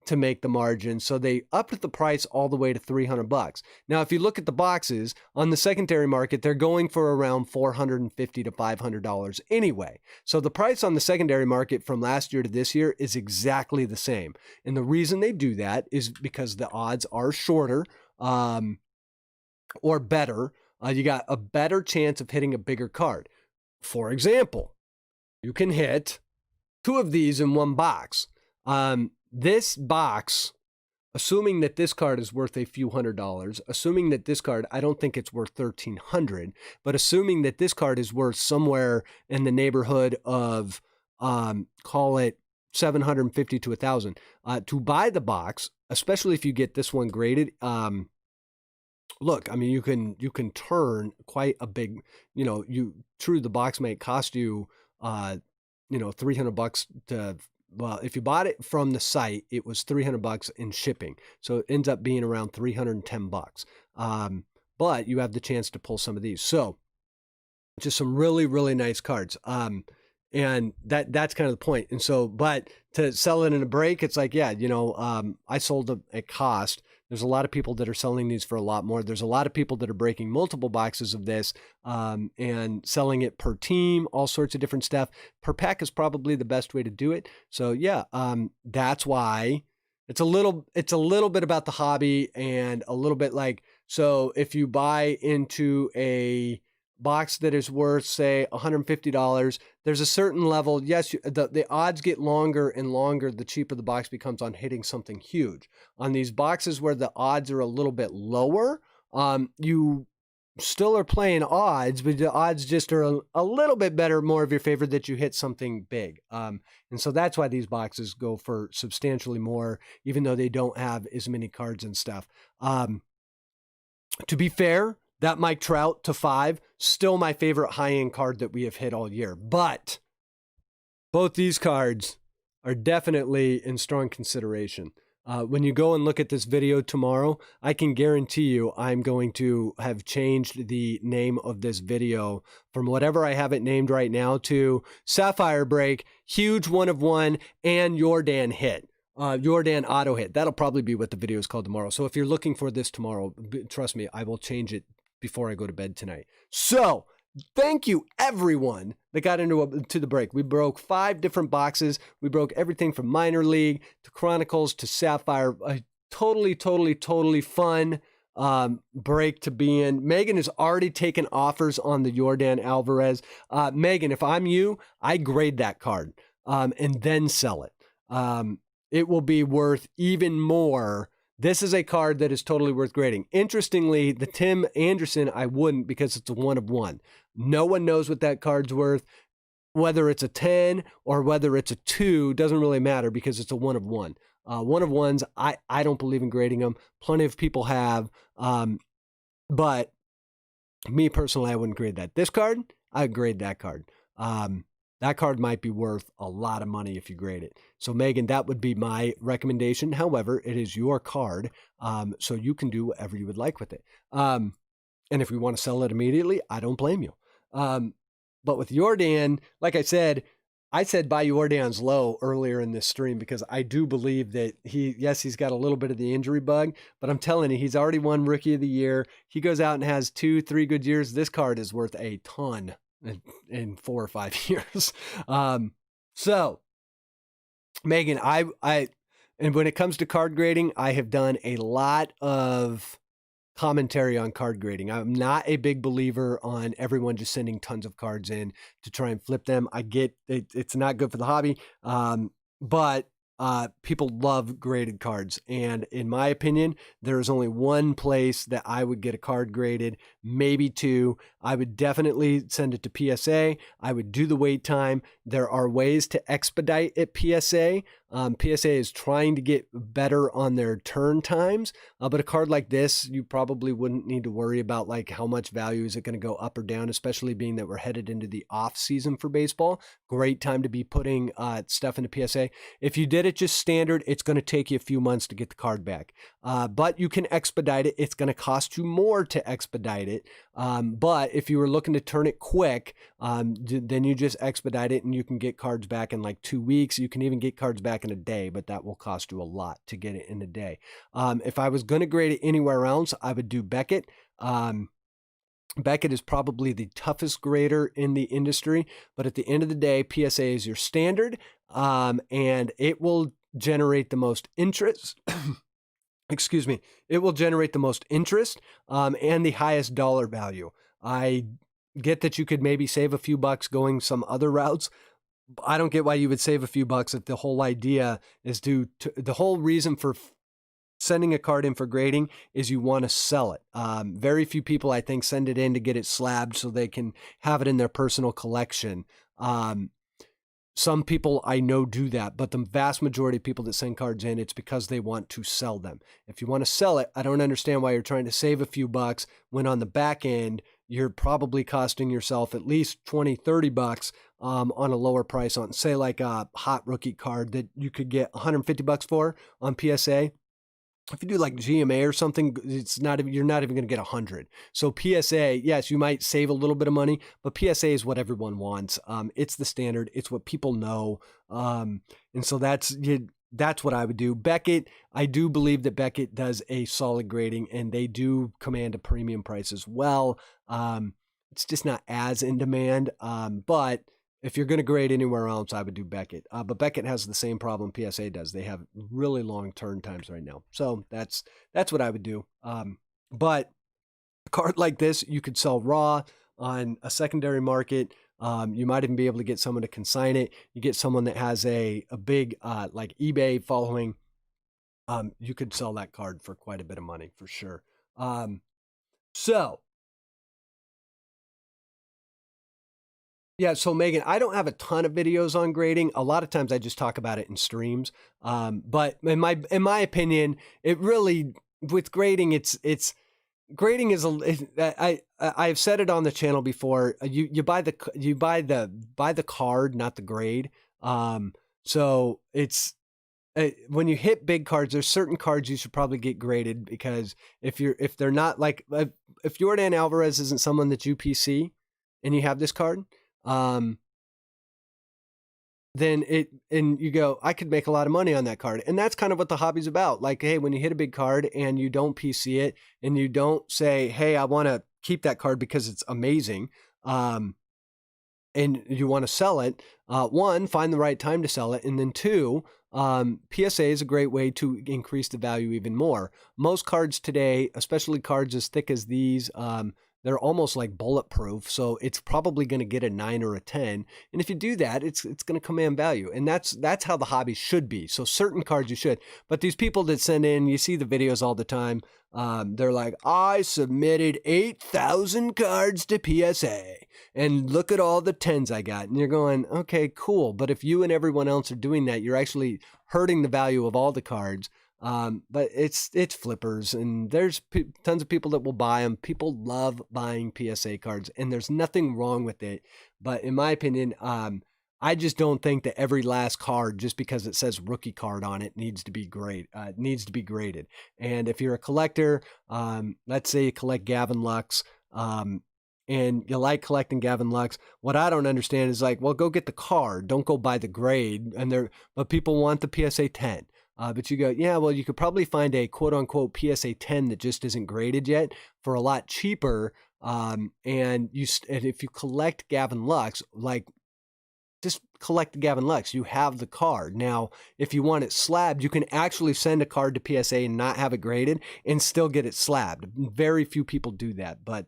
to make the margin. So they upped the price all the way to $300. Now, if you look at the boxes on the secondary market, they're going for around $450 to $500 anyway. So the price on the secondary market from last year to this year is exactly the same. And the reason they do that is because the odds are shorter, or better. You got a better chance of hitting a bigger card. For example, you can hit 2 of these in one box. This box, assuming that this card is worth a few $100s, assuming that this card, I don't think it's worth $1,300, but assuming that this card is worth somewhere in the neighborhood of, call it $750 to $1,000, to buy the box, especially if you get this one graded. Look, I mean, you can turn quite a big, true, the box might cost you, $300 to, well, if you bought it from the site, it was $300 in shipping. So it ends up being around $310. But you have the chance to pull some of these. So just some really, really nice cards. And that's kind of the point. And so, but to sell it in a break, it's like, yeah, I sold them at cost. There's a lot of people that are selling these for a lot more. There's a lot of people that are breaking multiple boxes of this and selling it per team, all sorts of different stuff. Per pack is probably the best way to do it. So yeah, that's why it's a little bit about the hobby, and a little bit like, so if you buy into a box that is worth, say, $150, there's a certain level. Yes, the odds get longer and longer the cheaper the box becomes on hitting something huge. On these boxes where the odds are a little bit lower, you still are playing odds, but the odds just are a little bit better, more of your favor that you hit something big. And so that's why these boxes go for substantially more, even though they don't have as many cards and stuff. To be fair, that Mike Trout to 5, still my favorite high-end card that we have hit all year. But both these cards are definitely in strong consideration. When you go and look at this video tomorrow, I can guarantee you I'm going to have changed the name of this video from whatever I have it named right now to Sapphire Break, Huge 1 of 1, and Yordan Hit. Yordan Auto Hit. That'll probably be what the video is called tomorrow. So if you're looking for this tomorrow, trust me, I will change it before I go to bed tonight. So thank you everyone that got into the break. We broke 5 different boxes. We broke everything from minor league to Chronicles to Sapphire. A totally fun break to be in. Megan has already taken offers on the Yordan Alvarez. Megan, if I'm you, I grade that card and then sell it. It will be worth even more. This is a card that is totally worth grading. Interestingly, the Tim Anderson, I wouldn't, because it's a 1 of 1. No one knows what that card's worth. Whether it's a 10 or whether it's a 2 doesn't really matter, because it's a 1 of 1. One of ones, I don't believe in grading them. Plenty of people have, but me personally, I wouldn't grade that. This card, I'd grade that card. That card might be worth a lot of money if you grade it. So Megan, that would be my recommendation. However, it is your card, so you can do whatever you would like with it. And if you want to sell it immediately, I don't blame you. But with Yordan, like I said buy Yordan's low earlier in this stream because I do believe that he's got a little bit of the injury bug, but I'm telling you, he's already won Rookie of the Year. He goes out and has 2-3 good years. This card is worth a ton in 4 or 5 years. So Megan, and when it comes to card grading, I have done a lot of commentary on card grading. I'm not a big believer on everyone just sending tons of cards in to try and flip them. I get it, it's not good for the hobby, but people love graded cards. And in my opinion, there is only one place that I would get a card graded, maybe two. I would definitely send it to PSA. I would do the wait time. There are ways to expedite at PSA. PSA is trying to get better on their turn times, but a card like this, you probably wouldn't need to worry about like how much value is it going to go up or down, especially being that we're headed into the off season for baseball. Great time to be putting stuff into PSA. If you did it just standard, it's going to take you a few months to get the card back, but you can expedite it. It's going to cost you more to expedite it, but if you were looking to turn it quick, then you just expedite it and you can get cards back in like 2 weeks. You can even get cards back in a day, but that will cost you a lot to get it in a day. If I was going to grade it anywhere else, I would do Beckett. Beckett is probably the toughest grader in the industry, but at the end of the day, PSA is your standard, and it will generate the most interest. Excuse me. It will generate the most interest, and the highest dollar value. I get that you could maybe save a few bucks going some other routes. I don't get why you would save a few bucks if the whole idea is the whole reason for sending a card in for grading is you want to sell it. Very few people, I think, send it in to get it slabbed so they can have it in their personal collection. Some people I know do that, but the vast majority of people that send cards in, it's because they want to sell them. If you want to sell it, I don't understand why you're trying to save a few bucks when on the back end, you're probably costing yourself at least 20, 30 bucks on a lower price on, say, like a hot rookie card that you could get 150 bucks for on PSA. If you do like GMA or something, you're not even going to get 100. So PSA, yes, you might save a little bit of money, but PSA is what everyone wants. It's the standard. It's what people know. And so that's what I would do. Beckett, I do believe that Beckett does a solid grading and they do command a premium price as well. It's just not as in demand. But if you're going to grade anywhere else, I would do Beckett. But Beckett has the same problem PSA does. They have really long turn times right now. So that's what I would do. But a card like this, you could sell raw on a secondary market. You might even be able to get someone to consign it. You get someone that has a big like eBay following. You could sell that card for quite a bit of money for sure. So Megan, I don't have a ton of videos on grading. A lot of times I just talk about it in streams. But in my opinion, it really, with grading, grading is I've said it on the channel before. You buy the card, not the grade. So it's when you hit big cards, there's certain cards you should probably get graded because if they're not like if Yordan Alvarez isn't someone that you PC and you have this card. Then you go, I could make a lot of money on that card. And that's kind of what the hobby's about. Like, hey, when you hit a big card and you don't PC it and you don't say, hey, I want to keep that card because it's amazing. And you want to sell it. One, find the right time to sell it. And then two, PSA is a great way to increase the value even more. Most cards today, especially cards as thick as these, they're almost like bulletproof. So it's probably going to get a 9 or a 10. And if you do that, it's going to command value. And that's how the hobby should be. So certain cards you should, but these people that send in, you see the videos all the time. They're like, I submitted 8,000 cards to PSA and look at all the 10s I got. And you're going, okay, cool. But if you and everyone else are doing that, you're actually hurting the value of all the cards. But it's flippers, and there's tons of people that will buy them. People love buying PSA cards, and there's nothing wrong with it. But in my opinion, I just don't think that every last card, just because it says rookie card on it, needs to be graded. And if you're a collector, let's say you collect Gavin Lux, and you like collecting Gavin Lux, what I don't understand is like, well, go get the card, don't go buy the grade. But people want the PSA 10. But you go, yeah, well, you could probably find a quote unquote PSA 10 that just isn't graded yet for a lot cheaper. And if you collect Gavin Lux, like, just collect the Gavin Lux. You have the card. Now, if you want it slabbed, you can actually send a card to PSA and not have it graded and still get it slabbed. Very few people do that, but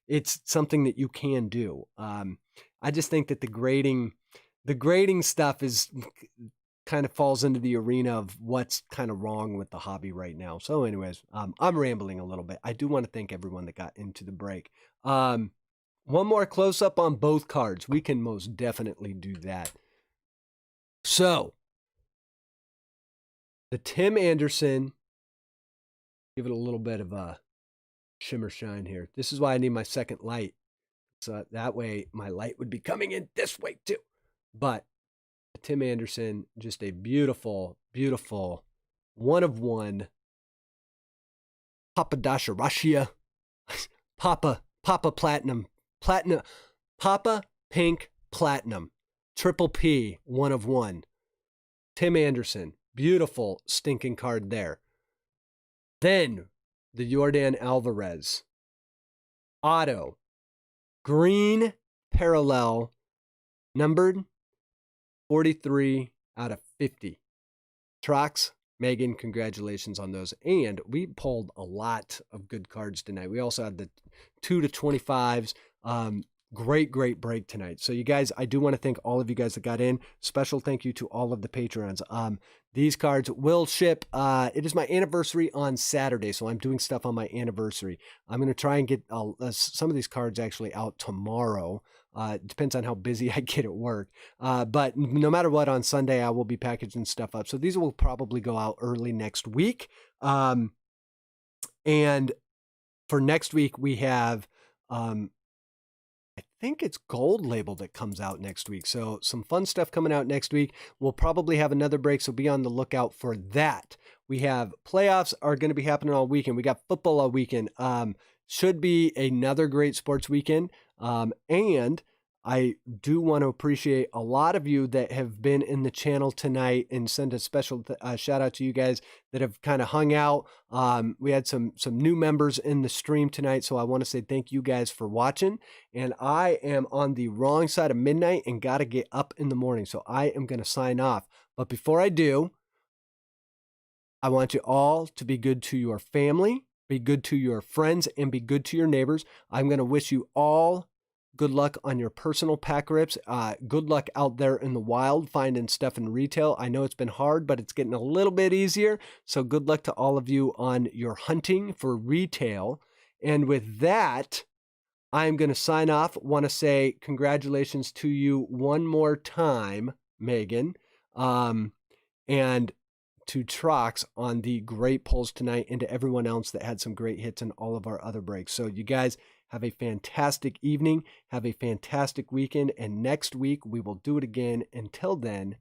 it's something that you can do. I just think that the grading stuff is kind of falls into the arena of what's kind of wrong with the hobby right now. So anyways, I'm rambling a little bit. I do want to thank everyone that got into the break. One more close up on both cards. We can most definitely do that. So the Tim Anderson, give it a little bit of a shimmer shine here. This is why I need my second light. So that way my light would be coming in this way too. But Tim Anderson, just a beautiful, beautiful one of one. Papa Dasha Russia. Papa Platinum. Papa Pink Platinum. Triple P, one of one. Tim Anderson. Beautiful stinking card there. Then the Yordan Alvarez. Auto. Green parallel. Numbered 43 out of 50. Trox, Megan, congratulations on those. And we pulled a lot of good cards tonight. We also had the 2 to 25s. Great break tonight. So you guys, I do want to thank all of you guys that got in. Special thank you to all of the Patrons. These cards will ship. It is my anniversary on Saturday, so I'm doing stuff on my anniversary. I'm going to try and get some of these cards actually out tomorrow. It depends on how busy I get at work. But no matter what, on Sunday, I will be packaging stuff up. So these will probably go out early next week. And for next week, we have, I think it's Gold Label that comes out next week. So some fun stuff coming out next week. We'll probably have another break, so be on the lookout for that. We have playoffs are going to be happening all weekend. We got football all weekend. Should be another great sports weekend. And I do want to appreciate a lot of you that have been in the channel tonight, and send a special shout out to you guys that have kind of hung out. We had some new members in the stream tonight, so I want to say thank you guys for watching. And I am on the wrong side of midnight and got to get up in the morning, so I am going to sign off. But before I do, I want you all to be good to your family, be good to your friends, and be good to your neighbors. I'm going to wish you all good luck on your personal pack rips. Good luck out there in the wild finding stuff in retail. I know it's been hard, but it's getting a little bit easier. So good luck to all of you on your hunting for retail. And with that, I'm going to sign off. Want to say congratulations to you one more time, Megan, and to Trox on the great pulls tonight, and to everyone else that had some great hits in all of our other breaks. So you guys have a fantastic evening. Have a fantastic weekend. And next week we will do it again. Until then,